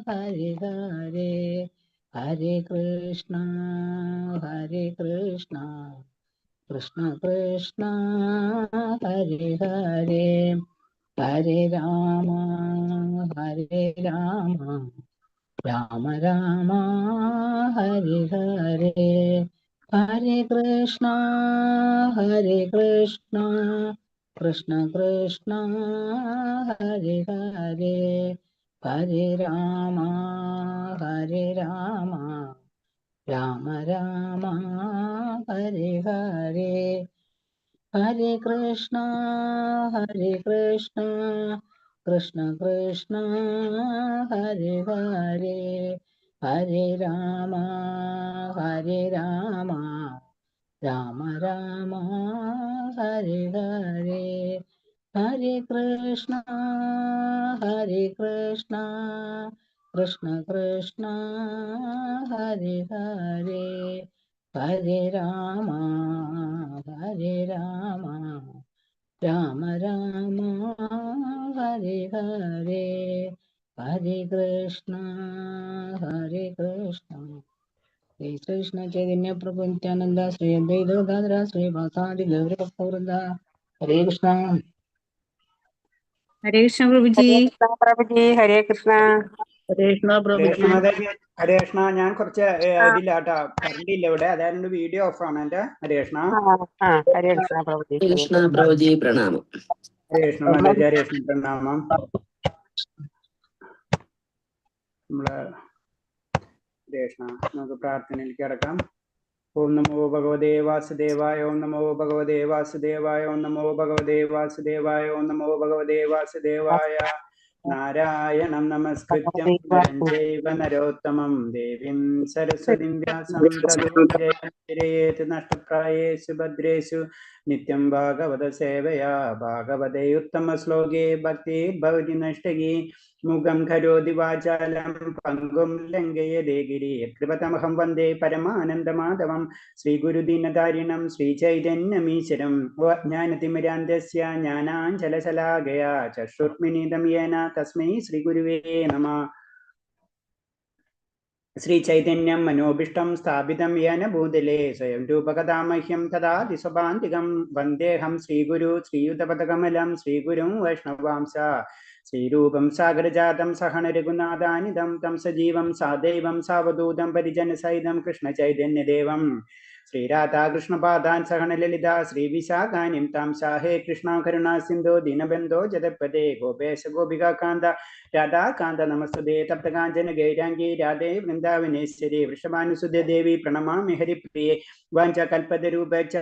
ഹരി ഹരേ ഹരേ കൃഷ്ണ കൃഷ്ണ കൃഷ്ണ ഹരി ഹരേ ഹരേ രാമ രാമ രാമ ഹരി ഹരേ ഹരേ കൃഷ്ണ കൃഷ്ണ കൃഷ്ണ ഹരി ഹരേ ഹരേ രാമ രാമ രാമ ഹരി ഹരേ ഹരേ കൃഷ്ണ കൃഷ്ണ കൃഷ്ണ ഹരി ഹരേ ഹരേ രാമ രാമ രാമ ഹരി ഹരേ ഹരേ കൃഷ്ണ കൃഷ്ണ കൃഷ്ണ ഹരി ഹരേ ഹരേ രാമ രാമ രാമ ഹരി ഹരേ ഹരേ കൃഷ്ണ ശ്രീ കൃഷ്ണ ചൈതന്യ പ്രഭു നിത്യാനന്ദ ശ്രീ അദ്വൈത ഗാധര ശ്രീ വാസാദി ഗൗരി ഭക്തവൃന്ദ ഹരേ കൃഷ്ണ. ഹരേ കൃഷ്ണ പ്രഭുജി. ഹരേ കൃഷ്ണ. ഹരേ കൃഷ്ണ പ്രഭുജി. ഹരേ കൃഷ്ണ. ഞാൻ കുറച്ച് ഇതില്ലാട്ടാ, കറണ്ടില്ല ഇവിടെ, അതായത് വീഡിയോ ഓഫ് ആണ് എന്റെ. ഹരേ കൃഷ്ണ. ഹരേ കൃഷ്ണ പ്രഭുജി. കൃഷ്ണ പ്രഭുജി പ്രണാമം. ഹരേ കൃഷ്ണ മാതാജി. ഹരേ കൃഷ്ണ പ്രണാമം. നമ്മള് ഹരേ കൃഷ്ണ. നമുക്ക് പ്രാർത്ഥനയിലേക്ക് കിടക്കാം. ഓം നമോ ഭഗവതേ വാസുദേവായ. ഓം നമോ ഭഗവതേ വാസുദേവായ. ഓം നമോ ഭഗവതേ വാസുദേവായ. ഓം നമോ ഭഗവതേ വാസുദേവായ. നാരായണം നമസ്കൃത്യം നരം ചൈവ നരോത്തമം ദേവീം സരസ്വതീം വ്യാസം തതോ ജയമുദീരയേത് നഷ്ടപ്രായേഷു ഭദ്രേഷു നിത്യം ഭാഗവത സേവയാ. ഭാഗവതേ ഉത്തമ ശ്ലോകേ ഭക്തി ഭവതി നഷ്ടകി മുഖം കരോതി വാചാലം പങ്കും ലംഘയതേ ഗിരി യത്കൃപതമഹം വന്ദേ പരമാനന്ദമാധവം ശ്രീഗുരുദീനധാരിണം ശ്രീചൈതന്യമീശ്വരം. ജ്ഞാനതിമിരാന്തസ്യ ജ്ഞാനാഞ്ജലശലാകയാ ചക്ഷുർമിലിതം യേന തസ്മൈ ശ്രീഗുരുവേ നമഃ. ശ്രീചൈതന്യം മനോഭീഷ്ടം സ്ഥാപിതം യേന ഭൂതലേ സ്വയം രൂപകഥാമഹ്യം തദാതി സ്വഭാന്തികം. വന്ദേഹം ശ്രീഗുരു ശ്രീയുതപദകമലം ശ്രീഗുരും വൈഷ്ണവാംസ ശ്രീരൂപം സാഗരജാതം സഹന രഘുനാഥാനിധം തം സജീവം സാദൈവം സാവധൂതം പരിജനസഹിതം കൃഷ്ണചൈതന്യദേവം ശ്രീരാധാകൃഷ്ണപാദാൻ സഹന ലളിത ശ്രീവിശാഖാനിം താം സാഹേ കൃഷ്ണ കരുണാ സിന്ധോ ദീനബന്ധോ ജഗത്പദേ ഗോപേശ ഗോപികാന്ത രാധാകാന്ത നമസ്തുതേ തപ്തകാഞ്ചന ഗൈരാംഗീ രാധേ വൃന്ദാവനേശ്വരി വൃഷഭാനുസുതേ ദേവി പ്രണമാമി ഹരിപ്രിയേ. വാഞ്ചകൽപതരൂപേക്ഷ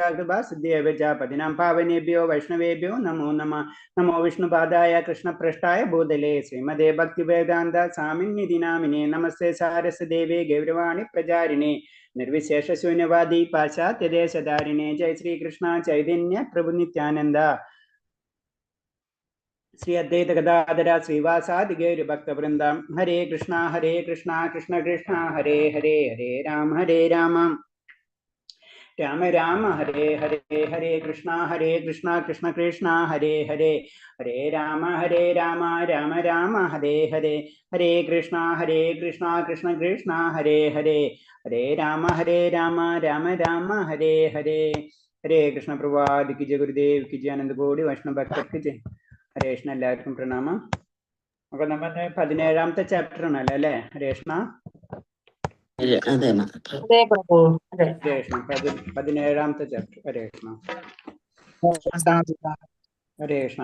പതിനാം പാവനേഭ്യോ വൈഷ്ണവേഭ്യോ നമോ നമഃ. നമോ വിഷ്ണുപാദായ കൃഷ്ണപൃഷ്ഠായ ഭൂതലേ ശ്രീമദേ ഭക്തിവേദാന്ത സ്വാമിന്നിധി നാമിനേ. നമസ്തേ സാരസ്വതദേവേ ഗൗരവാണി പ്രചാരിണേ നിർവിശേഷശൂന്യവാദി പാശ്ചാത്യദേശധാരിണേ. ജയ ശ്രീകൃഷ്ണ ചൈതന്യ പ്രഭു നിത്യാനന്ദ ശ്രീ അദ്വൈത ഗദാധര ശ്രീവാസാദി ഗൗരി ഭക്തവൃന്ദ. ഹരേ കൃഷ്ണ കൃഷ്ണ കൃഷ്ണ ഹരേ ഹരേ ഹരേ രാമ രാമ രാമ ഹരേ ഹരേ. ഹരേ കൃഷ്ണ കൃഷ്ണ കൃഷ്ണ ഹരേ ഹരേ ഹരേ രാമ രാമ രാമ ഹരേ ഹരേ. ഹരേ കൃഷ്ണ കൃഷ്ണ കൃഷ്ണ ഹരേ ഹരേ ഹരേ രാമ രാമ രാമ ഹരേ ഹരേ. ഹരേ കൃഷ്ണ പ്രഭാത് കി ജയ ഗുരുദേവ് കി ജയ ആനന്ദ കോടി വൈഷ്ണവ ഭക്തർക്ക് ജയ. ഹരേ കൃഷ്ണ. എല്ലാവർക്കും പ്രണാമം. അപ്പൊ നമ്മുടെ 17ാമത്തെ ചാപ്റ്റർ ആണല്ലോ അല്ലെ ഹരേ കൃഷ്ണ. അതെ ഹരേ കൃഷ്ണ 17ാമത്തെ ചാപ്റ്റർ. ഹരേ കൃഷ്ണ. ഹരേ കൃഷ്ണ.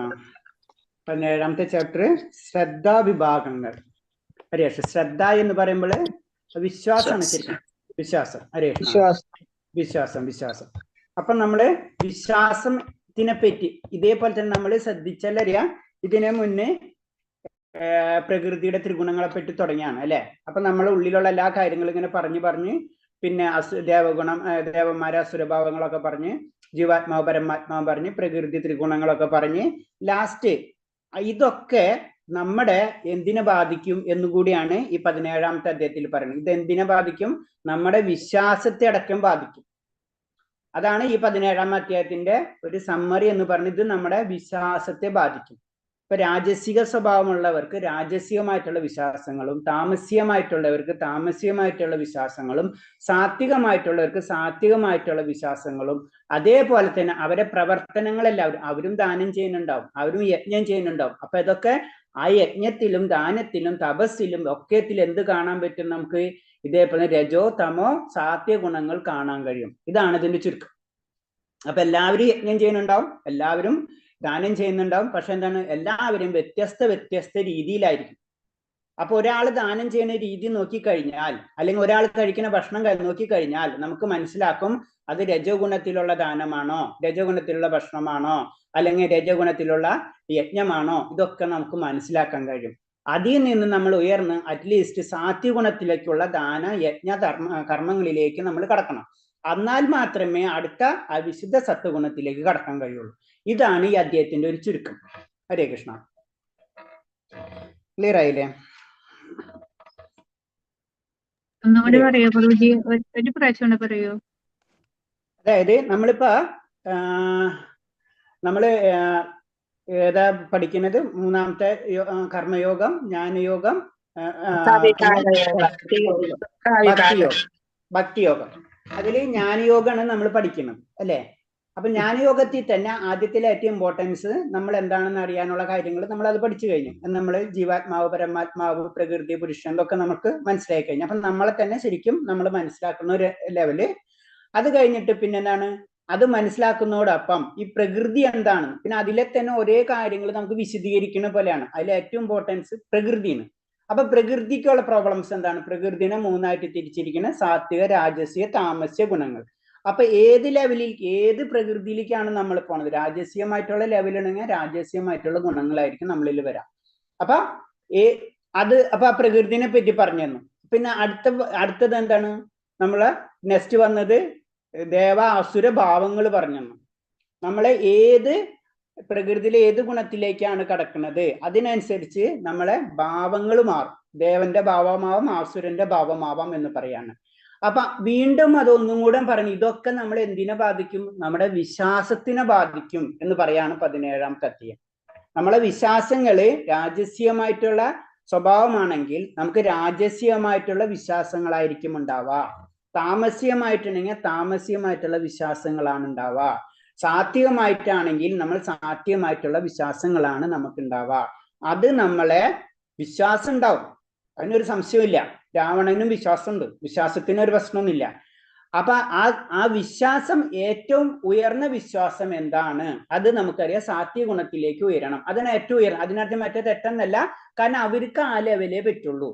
17ാമത്തെ ചാപ്റ്റർ ശ്രദ്ധാവിഭാഗങ്ങൾ. ഹരേ കൃഷ്ണ. ശ്രദ്ധ എന്ന് പറയുമ്പോൾ വിശ്വാസമാണ് ശരിക്കും. വിശ്വാസം. ഹരേ കൃഷ്ണ. വിശ്വാസം. അപ്പൊ നമ്മള് വിശ്വാസത്തിനെ പറ്റി ഇതേപോലെ തന്നെ നമ്മൾ ശ്രദ്ധിച്ചാലറിയാം. ഇതിനു മുന്നേ പ്രകൃതിയുടെ ത്രിഗുണങ്ങളെ പറ്റി തുടങ്ങിയാണ് അല്ലെ. അപ്പൊ നമ്മളെ ഉള്ളിലുള്ള എല്ലാ കാര്യങ്ങളും ഇങ്ങനെ പറഞ്ഞ് പിന്നെ ദേവഗുണം ദേവന്മാരെ അസുരഭാവങ്ങളൊക്കെ പറഞ്ഞ് ജീവാത്മാവ് പരമാത്മാവ് പറഞ്ഞ് പ്രകൃതി ത്രിഗുണങ്ങളൊക്കെ പറഞ്ഞ് ലാസ്റ്റ് ഇതൊക്കെ നമ്മുടെ എന്തിനെ ബാധിക്കും എന്നുകൂടിയാണ് ഈ 17ാമത്തെ അധ്യായത്തിൽ പറയുന്നത്. ഇത് എന്തിനെ ബാധിക്കും? നമ്മുടെ വിശ്വാസത്തെ അടക്കം ബാധിക്കും. അതാണ് ഈ 17ാം അധ്യായത്തിന്റെ ഒരു സമ്മറി എന്ന് പറഞ്ഞത്. ഇത് നമ്മുടെ വിശ്വാസത്തെ ബാധിക്കും. ഇപ്പൊ രാജസിക സ്വഭാവമുള്ളവർക്ക് രാജസികമായിട്ടുള്ള വിശ്വാസങ്ങളും താമസികമായിട്ടുള്ളവർക്ക് താമസികമായിട്ടുള്ള വിശ്വാസങ്ങളും സാത്വികമായിട്ടുള്ളവർക്ക് സാത്വികമായിട്ടുള്ള വിശ്വാസങ്ങളും അതേപോലെ തന്നെ അവരെ പ്രവർത്തനങ്ങളെല്ലാവരും അവരും ദാനം ചെയ്യുന്നുണ്ടാവും, അവരും യജ്ഞം ചെയ്യുന്നുണ്ടാവും. അപ്പൊ ഇതൊക്കെ ആ യജ്ഞത്തിലും ദാനത്തിലും തപസ്സിലും ഒക്കെത്തിൽ എന്ത് കാണാൻ പറ്റും? നമുക്ക് ഇതേപോലെ രജോ തമോ സാത്വിക ഗുണങ്ങൾ കാണാൻ കഴിയും. ഇതാണ് ഇതിന്റെ ചുരുക്കം. അപ്പൊ എല്ലാവരും യജ്ഞം ചെയ്യുന്നുണ്ടാവും, എല്ലാവരും ദാനം ചെയ്യുന്നുണ്ടാവും. പക്ഷെ എന്താണ്, എല്ലാവരും വ്യത്യസ്ത രീതിയിലായിരിക്കും. അപ്പൊ ഒരാൾ ദാനം ചെയ്യുന്ന രീതി നോക്കിക്കഴിഞ്ഞാൽ, അല്ലെങ്കിൽ ഒരാൾ കഴിക്കുന്ന ഭക്ഷണം നോക്കിക്കഴിഞ്ഞാൽ നമുക്ക് മനസ്സിലാക്കും അത് രജോ ഗുണത്തിലുള്ള ദാനമാണോ, രജോ ഗുണത്തിലുള്ള ഭക്ഷണമാണോ, അല്ലെങ്കിൽ രജോ ഗുണത്തിലുള്ള യജ്ഞമാണോ, ഇതൊക്കെ നമുക്ക് മനസ്സിലാക്കാൻ കഴിയും. അതിൽ നിന്ന് നമ്മൾ ഉയർന്ന് അറ്റ്ലീസ്റ്റ് സാത്വിക ഗുണത്തിലേക്കുള്ള ദാന യജ്ഞ കർമ്മങ്ങളിലേക്ക് നമ്മൾ കടക്കണം. എന്നാൽ മാത്രമേ അടുത്ത ആ വിശുദ്ധ സത്വഗുണത്തിലേക്ക് കടക്കാൻ കഴിയുള്ളൂ. ഇതാണ് ഈ അധ്യായത്തിന്റെ ഒരു ചുരുക്കം. ഹരേ കൃഷ്ണ. ക്ലിയർ ആയില്ലേ? ഒന്നുകൂടി പറയോ പ്രഭുജി? ഒരു പ്രാവശ്യം പറയോ? അതായത് നമ്മളിപ്പോ നമ്മള് ഏതാ പഠിക്കുന്നത്? മൂന്നാമത്തെ കർമ്മയോഗം, ജ്ഞാനയോഗം, ഭക്തിയോഗം. അതിൽ ജ്ഞാനയോഗമാണ് നമ്മൾ പഠിക്കുന്നത് അല്ലെ? അപ്പൊ ജ്ഞാനയോഗത്തിൽ തന്നെ ആദ്യത്തിലെ ഏറ്റവും ഇമ്പോർട്ടൻസ് നമ്മൾ എന്താണെന്ന് അറിയാനുള്ള കാര്യങ്ങൾ നമ്മൾ അത് പഠിച്ചു കഴിഞ്ഞു. നമ്മൾ ജീവാത്മാവ്, പരമാത്മാവ്, പ്രകൃതി, പുരുഷൻ ഇതൊക്കെ നമുക്ക് മനസ്സിലാക്കി കഴിഞ്ഞു. അപ്പൊ നമ്മളെ തന്നെ ശരിക്കും നമ്മൾ മനസ്സിലാക്കുന്ന ഒരു ലെവല്. അത് കഴിഞ്ഞിട്ട് പിന്നെ എന്താണ്, അത് മനസ്സിലാക്കുന്നതോടൊപ്പം ഈ പ്രകൃതി എന്താണ്, പിന്നെ അതിലെ തന്നെ ഒരേ കാര്യങ്ങൾ നമുക്ക് വിശദീകരിക്കുന്ന പോലെയാണ്. അതിലെ ഏറ്റവും ഇമ്പോർട്ടൻസ് പ്രകൃതിയാണ്. അപ്പൊ പ്രകൃതിക്കുള്ള പ്രോബ്ലംസ് എന്താണ്? പ്രകൃതിനെ മൂന്നായിട്ട് തിരിച്ചിരിക്കുന്ന സാത്വിക, രാജസിക, താമസിക ഗുണങ്ങൾ. അപ്പൊ ഏത് ലെവലിൽ, ഏത് പ്രകൃതിയിലേക്കാണ് നമ്മൾ പോണത്? രാജസികമായിട്ടുള്ള ലെവലാണെങ്കിൽ രാജസികമായിട്ടുള്ള ഗുണങ്ങളായിരിക്കും നമ്മളിൽ വരാം. അപ്പൊ അപ്പൊ ആ പ്രകൃതിനെ പറ്റി പറഞ്ഞു തന്നു. പിന്നെ അടുത്തത് എന്താണ്? നമ്മള് നെക്സ്റ്റ് വന്നത് ദേവ അസുര ഭാവങ്ങൾ പറഞ്ഞു തന്നു. നമ്മളെ ഏത് പ്രകൃതിയിലെ ഏത് ഗുണത്തിലേക്കാണ് കടക്കുന്നത് അതിനനുസരിച്ച് നമ്മളെ ഭാവങ്ങൾ മാറും. ദേവന്റെ ഭാവമാവാം, അസുരന്റെ ഭാവമാവാം എന്ന് പറയാണ്. അപ്പൊ വീണ്ടും അതൊന്നും കൂടെ പറഞ്ഞു, ഇതൊക്കെ നമ്മൾ എന്തിനെ ബാധിക്കും? നമ്മുടെ വിശ്വാസത്തിനെ ബാധിക്കും എന്ന് പറയാണ് 17ാമത്തെ അധ്യായം. നമ്മളെ വിശ്വാസങ്ങള് രാജസ്യമായിട്ടുള്ള സ്വഭാവമാണെങ്കിൽ നമുക്ക് രാജസ്യമായിട്ടുള്ള വിശ്വാസങ്ങളായിരിക്കും ഉണ്ടാവുക. താമസികമായിട്ടുണ്ടെങ്കിൽ താമസികമായിട്ടുള്ള വിശ്വാസങ്ങളാണ് ഉണ്ടാവുക. സാത്വികമായിട്ടാണെങ്കിൽ നമ്മൾ സാത്വികമായിട്ടുള്ള വിശ്വാസങ്ങളാണ് നമുക്ക് ഉണ്ടാവുക. അത് നമ്മളെ വിശ്വാസം ഉണ്ടാവും, അതിനൊരു സംശയമില്ല. രാവണനും വിശ്വാസമുണ്ട്, വിശ്വാസത്തിനൊരു പ്രശ്നമൊന്നുമില്ല. അപ്പൊ ആ വിശ്വാസം, ഏറ്റവും ഉയർന്ന വിശ്വാസം എന്താണ്? അത് നമുക്കറിയാം, സാത്വിക ഗുണത്തിലേക്ക് ഉയരണം. അതിന് ഏറ്റവും ഉയരണം. അതിനകത്ത് മറ്റേ തെറ്റെന്നല്ല, കാരണം അവർക്ക് ആ ലെവലേ പറ്റുള്ളൂ.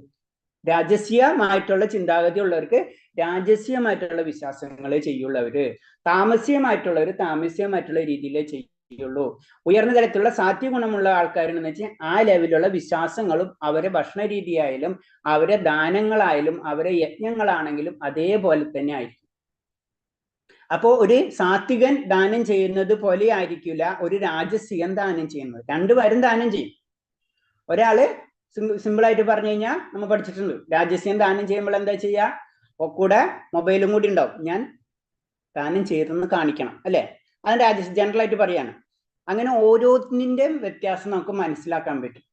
രാജസ്യമായിട്ടുള്ള ചിന്താഗതി ഉള്ളവർക്ക് രാജസ്യമായിട്ടുള്ള വിശ്വാസങ്ങളെ ചെയ്യുള്ളവര്, താമസികമായിട്ടുള്ളവർ താമസികമായിട്ടുള്ള രീതിയിലേ ചെയ്യുള്ളൂ. ഉയർന്ന തരത്തിലുള്ള സാത്വിക ഗുണമുള്ള ആൾക്കാരെന്ന് വെച്ചാൽ ആ ലെവലിലുള്ള വിശ്വാസങ്ങളും അവരെ ഭക്ഷണ രീതിയായാലും അവരെ ദാനങ്ങളായാലും അവരെ യജ്ഞങ്ങളാണെങ്കിലും അതേപോലെ തന്നെ ആയിരിക്കും. അപ്പോ ഒരു സാത്വികൻ ദാനം ചെയ്യുന്നത് പോലെ ആയിരിക്കില്ല ഒരു രാജസികൻ ദാനം ചെയ്യുന്നത്. രണ്ടുപേരും ദാനം ചെയ്യും. ഒരാള് സിമ്പിൾ ആയിട്ട് പറഞ്ഞു കഴിഞ്ഞാൽ നമ്മൾ പഠിച്ചിട്ടുണ്ട്, രാജസ്യം ദാനം ചെയ്യുമ്പോൾ എന്താ ചെയ്യുക? കൂടെ മൊബൈലും കൂടി ഉണ്ടാവും, ഞാൻ ദാനം ചെയ്തെന്ന് കാണിക്കണം അല്ലെ? അത് രാജസ്യം ജനറൽ ആയിട്ട് പറയാണ്. അങ്ങനെ ഓരോന്നിന്റെയും വ്യത്യാസം നമുക്ക് മനസ്സിലാക്കാൻ പറ്റും.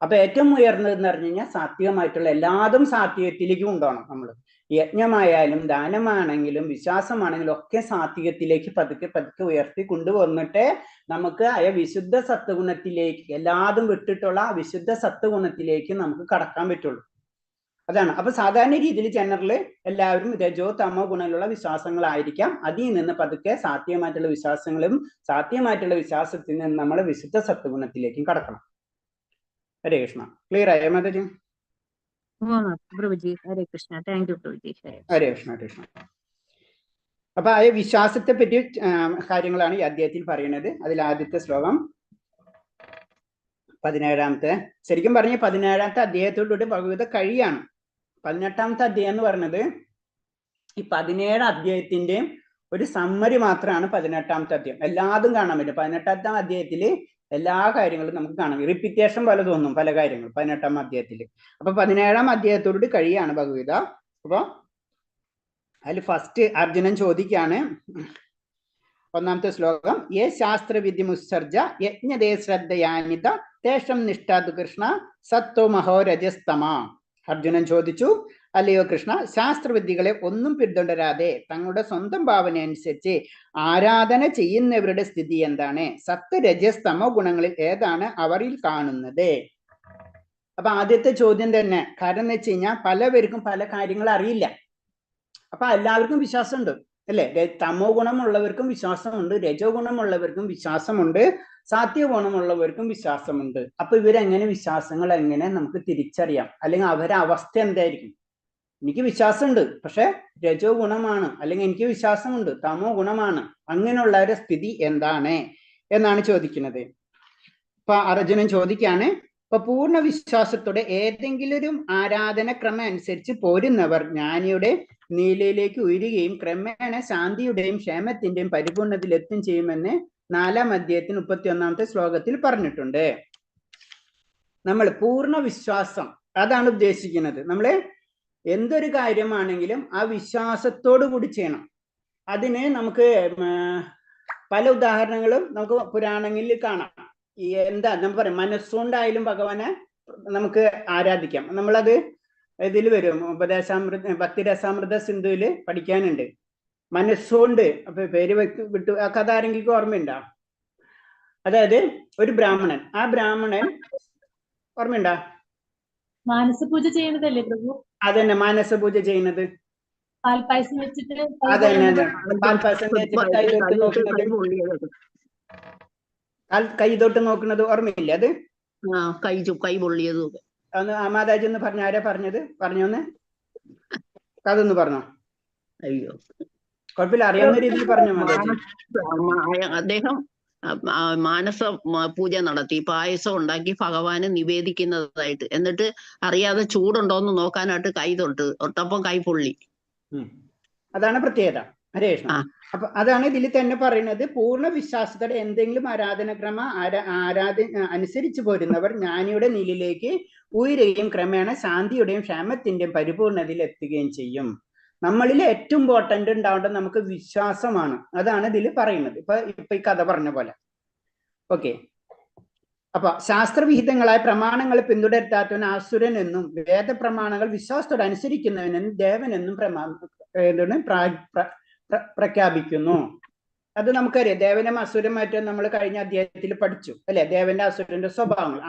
അപ്പൊ ഏറ്റവും ഉയർന്നതെന്ന് പറഞ്ഞു കഴിഞ്ഞാൽ സാത്വികമായിട്ടുള്ള എല്ലാതും സാത്വികത്തിലേക്ക് കൊണ്ടുപോകണം. നമ്മൾ യജ്ഞമായാലും ദാനമാണെങ്കിലും വിശ്വാസമാണെങ്കിലും ഒക്കെ സാത്വികത്തിലേക്ക് പതുക്കെ പതുക്കെ ഉയർത്തി കൊണ്ടുവന്നിട്ട് നമുക്ക് ആ വിശുദ്ധ സത്വഗുണത്തിലേക്ക്, എല്ലാതും വിട്ടിട്ടുള്ള വിശുദ്ധ സത്വഗുണത്തിലേക്ക് നമുക്ക് കടക്കാൻ പറ്റുള്ളൂ. അതാണ്. അപ്പൊ സാധാരണ രീതിയിൽ ജനറല് എല്ലാവരും രജോ തമോ ഗുണങ്ങളുള്ള വിശ്വാസങ്ങളായിരിക്കാം. അതിൽ നിന്ന് പതുക്കെ സാത്വികമായിട്ടുള്ള വിശ്വാസങ്ങളും സാത്വികമായിട്ടുള്ള വിശ്വാസത്തിൽ നിന്ന് നമ്മൾ വിശുദ്ധ സത്വഗുണത്തിലേക്കും കടക്കണം. ഹരേ കൃഷ്ണ. ക്ലിയർ ആയോ മാതാജി? പ്രഭുജി ഹരേ കൃഷ്ണ. Thank you പ്രഭുജി. ഹരേ കൃഷ്ണ കൃഷ്ണ. അപ്പൊ ആ വിശ്വാസത്തെ പറ്റി കാര്യങ്ങളാണ് ഈ അധ്യായത്തിൽ പറയുന്നത്. അതിൽ ആദ്യത്തെ ശ്ലോകം 17ാമത്തെ, ശരിക്കും പറഞ്ഞ 17ാമത്തെ അധ്യായത്തോടുകൂടി ഭഗവത കഴിയാണ്. 18ാമത്തെ അധ്യായം എന്ന് പറയുന്നത് ഈ 17 അധ്യായത്തിന്റെയും ഒരു സമ്മറി മാത്രമാണ് 18ാമത്തെ അധ്യായം. എല്ലാതും കാണാൻ പറ്റും. 18ാമത്തെ അധ്യായത്തില് എല്ലാ കാര്യങ്ങളും നമുക്ക് കാണാം. റിപ്പീറ്റേഷൻ പോലെ തോന്നും പല കാര്യങ്ങൾ 18ാം അധ്യായത്തില്. അപ്പൊ 17ാം അധ്യായത്തോടുകൂടി കഴിയാണ് ഭഗവത. അപ്പൊ അതിൽ ഫസ്റ്റ് അർജുനൻ ചോദിക്കാണ്, ഒന്നാമത്തെ ശ്ലോകം യേ ശാസ്ത്രവിധിമുത്സർജ യജ്ഞതേ ശ്രദ്ധയാനിത തേഷം നിഷ്ഠാതു കൃഷ്ണ സത്വ മഹോ രജസ്തമ. അർജുനൻ ചോദിച്ചു, അല്ലയോ കൃഷ്ണ, ശാസ്ത്രവിദ്യകളെ ഒന്നും പിന്തുടരാതെ തങ്ങളുടെ സ്വന്തം ഭാവന അനുസരിച്ച് ആരാധന ചെയ്യുന്നവരുടെ സ്ഥിതി എന്താണ്? സത്വ രജസ്തമോ ഗുണങ്ങളിൽ ഏതാണ് അവരിൽ കാണുന്നത്? അപ്പൊ ആദ്യത്തെ ചോദ്യം തന്നെ. കാരണം എന്ന് വെച്ച് കഴിഞ്ഞാൽ പലവർക്കും പല കാര്യങ്ങൾ അറിയില്ല. അപ്പൊ എല്ലാവർക്കും വിശ്വാസമുണ്ട് അല്ലെ? തമോ ഗുണമുള്ളവർക്കും വിശ്വാസമുണ്ട്, രജോ ഗുണമുള്ളവർക്കും വിശ്വാസമുണ്ട്, സാത്വിക ഗുണമുള്ളവർക്കും വിശ്വാസമുണ്ട്. അപ്പൊ ഇവരെങ്ങനെ വിശ്വാസങ്ങൾ എങ്ങനെ നമുക്ക് തിരിച്ചറിയാം? അല്ലെങ്കിൽ അവരുടെ അവസ്ഥ എന്തായിരിക്കും? എനിക്ക് വിശ്വാസമുണ്ട്, പക്ഷെ രജോ ഗുണമാണ്, അല്ലെങ്കിൽ എനിക്ക് വിശ്വാസമുണ്ട് തമോ ഗുണമാണ്, അങ്ങനെയുള്ളവരുടെ സ്ഥിതി എന്താണ് എന്നാണ് ചോദിക്കുന്നത്. ഇപ്പൊ അർജുനൻ ചോദിക്കാണ്, ഇപ്പൊ പൂർണ്ണ വിശ്വാസത്തോടെ ഏതെങ്കിലും ഒരു ആരാധനക്രമം അനുസരിച്ച് പോരുന്നവർ ജ്ഞാനിയുടെ നീലയിലേക്ക് ഉയരുകയും ക്രമേണ ശാന്തിയുടെയും ക്ഷേമത്തിന്റെയും പരിപൂർണതയിൽ എത്തും ചെയ്യുമെന്ന് 4-ാം അധ്യായത്തിന് 31-ാമത്തെ ശ്ലോകത്തിൽ പറഞ്ഞിട്ടുണ്ട്. നമ്മൾ പൂർണ്ണ വിശ്വാസം അതാണ് ഉദ്ദേശിക്കുന്നത്. നമ്മള് എന്തൊരു കാര്യമാണെങ്കിലും ആ വിശ്വാസത്തോടു കൂടി ചെയ്യണം. അതിന് നമുക്ക് പല ഉദാഹരണങ്ങളും നമുക്ക് പുരാണങ്ങളിൽ കാണാം. ഈ എന്താ നമ്മൾ പറയും, മനസ്സുകൊണ്ടായാലും ഭഗവാനെ നമുക്ക് ആരാധിക്കാം. നമ്മളത് ഇതിൽ വരും, ഭക്തിരസാമൃത സിന്ധുവിൽ പഠിക്കാനുണ്ട്. മനസ്സുകൊണ്ട്, അപ്പൊ പേര് വിട്ടു, ആ കഥ ആരെങ്കിലും ഓർമ്മയുണ്ടോ? അതായത് ഒരു ബ്രാഹ്മണൻ, ആ ബ്രാഹ്മണൻ ഓർമ്മയുണ്ടോ? മാനസപൂജ ചെയ്യുന്നതല്ലേ പ്രഭു? അതന്നെ മാനസപൂജ ചെയ്യുന്നത്. പാൽപ്പായസം വെച്ചിട്ട് അതന്നെ പാൽപ്പായസം കൈ തൊട്ട് നോക്കുന്നത് ഓർമ്മയില്ല? അത് കൈ പൊള്ളിയതും ഒന്ന് മാതാജി ഒന്ന് പറഞ്ഞ, ആരാ പറഞ്ഞത്? പറഞ്ഞോന്ന് അതൊന്ന് പറഞ്ഞോ. അയ്യോ, കുഴപ്പമില്ല, അറിയാവുന്ന രീതിയിൽ പറഞ്ഞോ മാതാജി. അദ്ദേഹം മാനസ പൂജ നടത്തി, പായസം ഉണ്ടാക്കി ഭഗവാന് നിവേദിക്കുന്നതായിട്ട്. എന്നിട്ട് അറിയാതെ ചൂടുണ്ടോന്ന് നോക്കാനായിട്ട് കൈ തൊട്ടപ്പം കൈ പൊള്ളി. അതാണ് പ്രത്യേകത. ഹരേ കൃഷ്ണ. അപ്പൊ അതാണ് ഇതിൽ തന്നെ പറയുന്നത്, പൂർണ്ണ വിശ്വാസത്തോടെ എന്തെങ്കിലും ആരാധനക്രമ അനുസരിച്ച് പോരുന്നവർ ജ്ഞാനിയുടെ നിലയിലേക്ക് ഉയരുകയും ക്രമേണ ശാന്തിയുടെയും ക്ഷേമത്തിന്റെയും പരിപൂർണതയിൽ എത്തുകയും ചെയ്യും. നമ്മളിൽ ഏറ്റവും ഇമ്പോർട്ടന്റ് ഉണ്ടാവേണ്ടത് നമുക്ക് വിശ്വാസമാണ്. അതാണ് ഇതിൽ പറയുന്നത്. ഇപ്പൊ ഈ കഥ പറഞ്ഞ പോലെ. ഓക്കെ. അപ്പൊ ശാസ്ത്രവിഹിതങ്ങളായ പ്രമാണങ്ങൾ പിന്തുടരാത്തവൻ അസുരൻ എന്നും വേദപ്രമാണങ്ങൾ വിശ്വാസത്തോടെ അനുസരിക്കുന്നവനെന്നും ദേവനെന്നും പ്രഖ്യാപിക്കുന്നു. അത് നമുക്കറിയാം. ദേവനും അസുരമായിട്ടും നമ്മൾ കഴിഞ്ഞ അധ്യായത്തിൽ പഠിച്ചു അല്ലെ? ദേവന്റെ അസുരന്റെ സ്വഭാവങ്ങൾ.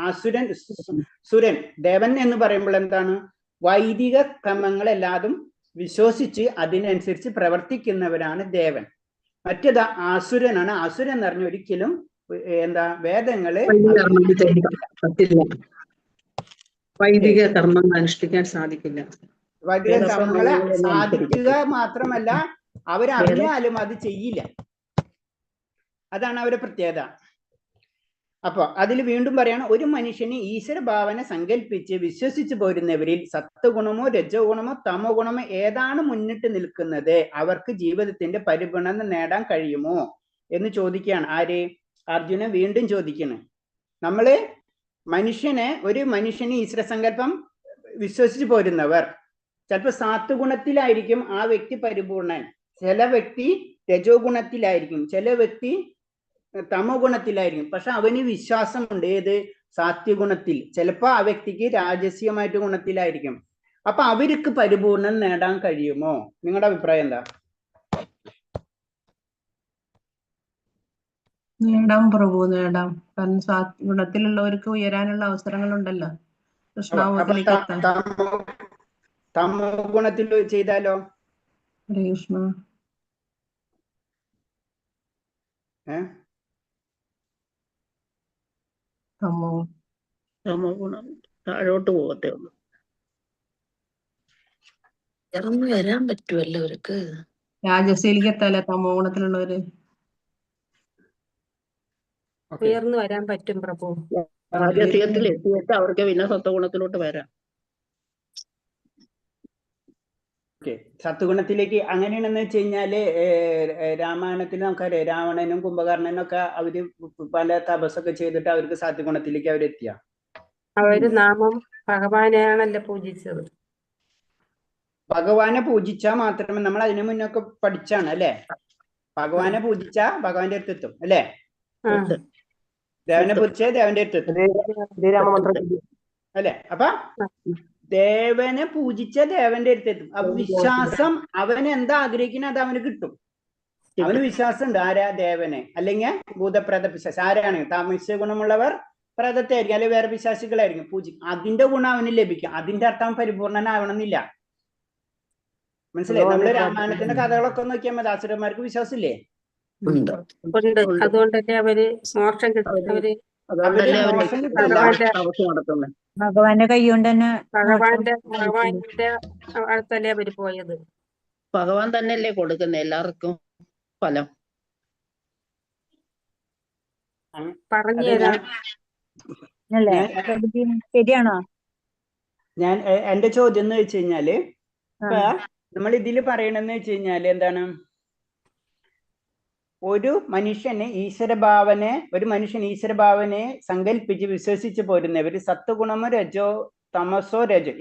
സുരൻ ദേവൻ എന്ന് പറയുമ്പോൾ എന്താണ്? വൈദിക ക്രമങ്ങളെല്ലാതും വിശ്വസിച്ച് അതിനനുസരിച്ച് പ്രവർത്തിക്കുന്നവരാണ് ദേവൻ. മറ്റേത് അസുരനാണ്. അസുരൻ എന്ന് പറഞ്ഞ ഒരിക്കലും എന്താ വേദങ്ങള് വൈദിക കർമ്മങ്ങൾ അനുഷ്ഠിക്കാൻ സാധിക്കില്ല. വൈദിക കർമ്മങ്ങളെ സാധിക്കുക മാത്രമല്ല, അവരറിഞ്ഞാലും അത് ചെയ്യില്ല. അതാണ് അവരുടെ പ്രത്യേകത. അപ്പൊ അതിൽ വീണ്ടും പറയാണ്, ഒരു മനുഷ്യന് ഈശ്വര ഭാവന സങ്കല്പിച്ച് വിശ്വസിച്ചു പോരുന്നവരിൽ സത്വഗുണമോ രജോ ഗുണമോ തമോ ഗുണമോ ഏതാണ് മുന്നിട്ട് നിൽക്കുന്നത്? അവർക്ക് ജീവിതത്തിന്റെ പരിപൂർണത നേടാൻ കഴിയുമോ എന്ന് ചോദിക്കുകയാണ്. ആര്? അർജുനൻ വീണ്ടും ചോദിക്കണം. നമ്മള് ഒരു മനുഷ്യന് ഈശ്വര സങ്കല്പം വിശ്വസിച്ചു പോരുന്നവർ ചിലപ്പോൾ സാത്വഗുണത്തിലായിരിക്കും ആ വ്യക്തി പരിപൂർണൻ, ചില വ്യക്തി രജോ ഗുണത്തിലായിരിക്കും, ചില വ്യക്തി തമോ ഗുണത്തിലായിരിക്കും. പക്ഷെ അവന് വിശ്വാസമുണ്ട് ഏത്? സാത്വഗുണത്തിൽ. ചിലപ്പോ ആ വ്യക്തിക്ക് രാജസ്യമായിട്ട് ഗുണത്തിലായിരിക്കും. അപ്പൊ അവർക്ക് പരിപൂർണം നേടാൻ കഴിയുമോ? നിങ്ങളുടെ അഭിപ്രായം എന്താ? നേടാം പ്രഭു, നേടാം. കാരണം ഗുണത്തിലുള്ളവർക്ക് ഉയരാനുള്ള അവസരങ്ങളുണ്ടല്ലോ കൃഷ്ണാവതിലേക്ക് എത്താൻ. തമോ ഗുണത്തിൽ ചെയ്താലോ? കൃഷ്ണ തമോ ഗുണം താഴോട്ട് പോകത്തേ ഉള്ളൂ. ഇറങ്ങി വരാൻ പറ്റുമല്ലോ അവർക്ക്. രാജസയിലേക്ക് എത്താലോ തമോ ഗുണത്തിലുള്ളവര്? ഉയർന്നു വരാൻ പറ്റും പ്രഭു. രാജസ്യത്തിൽ എത്തിയിട്ട് അവർക്ക് പിന്നെ സത്വഗുണത്തിലോട്ട് വരാം. സത്വഗുണത്തിലേക്ക് അങ്ങനെയാണെന്ന് വെച്ച് കഴിഞ്ഞാല് രാമായണത്തിൽ നമുക്കറിയാം, രാവണനും കുംഭകർണനും ഒക്കെ അവര് പല തപസ്സൊക്കെ ചെയ്തിട്ട് അവർക്ക് സത്വഗുണത്തിലേക്ക് അവരെത്തിയ. അവര് നാമം ഭഗവാനെയാണല്ലോ പൂജിച്ചത്. ഭഗവാനെ പൂജിച്ചാൽ മാത്രമേ, നമ്മൾ അതിനു മുന്നൊക്കെ പഠിച്ചാണ് അല്ലെ? ഭഗവാനെ പൂജിച്ച ഭഗവാന്റെ അടുത്തെത്തും അല്ലേ? ആ ദേവനെ പൂജിച്ച ദേവന്റെ അടുത്തെത്തും അല്ലെ? അപ്പൊ ദേവനെ പൂജിച്ച ദേവന്റെ അടുത്തെത്തും. അപ്പൊ വിശ്വാസം അവൻ എന്താ ആഗ്രഹിക്കുന്നത് അത് അവന് കിട്ടും. അവന് വിശ്വാസം ഉണ്ട് ആരാ? ദേവനെ, അല്ലെങ്കിൽ ഭൂതപ്രേത പിശാച് ആരാണ്? താമസിക ഗുണമുള്ളവർ പ്രേതത്തെ ആയിരിക്കും, അല്ലെങ്കിൽ വേറെ പിശാചുകളായിരിക്കും പൂജിക്കും. അതിന്റെ ഗുണം അവന് ലഭിക്കും. അതിന്റെ അർത്ഥം പരിപൂർണനാവണമെന്നില്ല. മനസ്സിലായി? നമ്മള് രാമായണത്തിന്റെ കഥകളൊക്കെ നോക്കിയാൽ മതി. അസുരന്മാർക്ക് വിശ്വാസമില്ലേ? ഉണ്ട്. ഉണ്ട്. അതുകൊണ്ടല്ലേ അവര് മോക്ഷം കിട്ടും. അവര് അതുകൊണ്ടല്ലേ അവര് മോശം കിട്ടില്ല. ഭഗവാന്റെ തപസ് നടത്തുന്നത്. ഭഗവാന്റെ കൈ കൊണ്ട് തന്നെ ഭഗവാന്റെ അടുത്തല്ലേ അവര് പോയത്. ഭഗവാൻ തന്നെയല്ലേ കൊടുക്കുന്നത് എല്ലാവർക്കും ഫലം. പറഞ്ഞു അത് തരാം. അല്ലേ ഞാൻ- പ്രഭുജി? ശരിയാണോ? ഞാൻ എന്റെ ചോദ്യം എന്ന് വെച്ച് കഴിഞ്ഞാല് ആ. ഇപ്പൊ നമ്മൾ ഇതിൽ പറയണെന്ന് വെച്ച് കഴിഞ്ഞാല് എന്താണ്? ഒരു മനുഷ്യൻ ഈശ്വരഭാവനെ സങ്കല്പിച്ച് വിശ്വസിച്ച് പോരുന്നവർ സത്വഗുണമോ രജോ തമസോ രജോ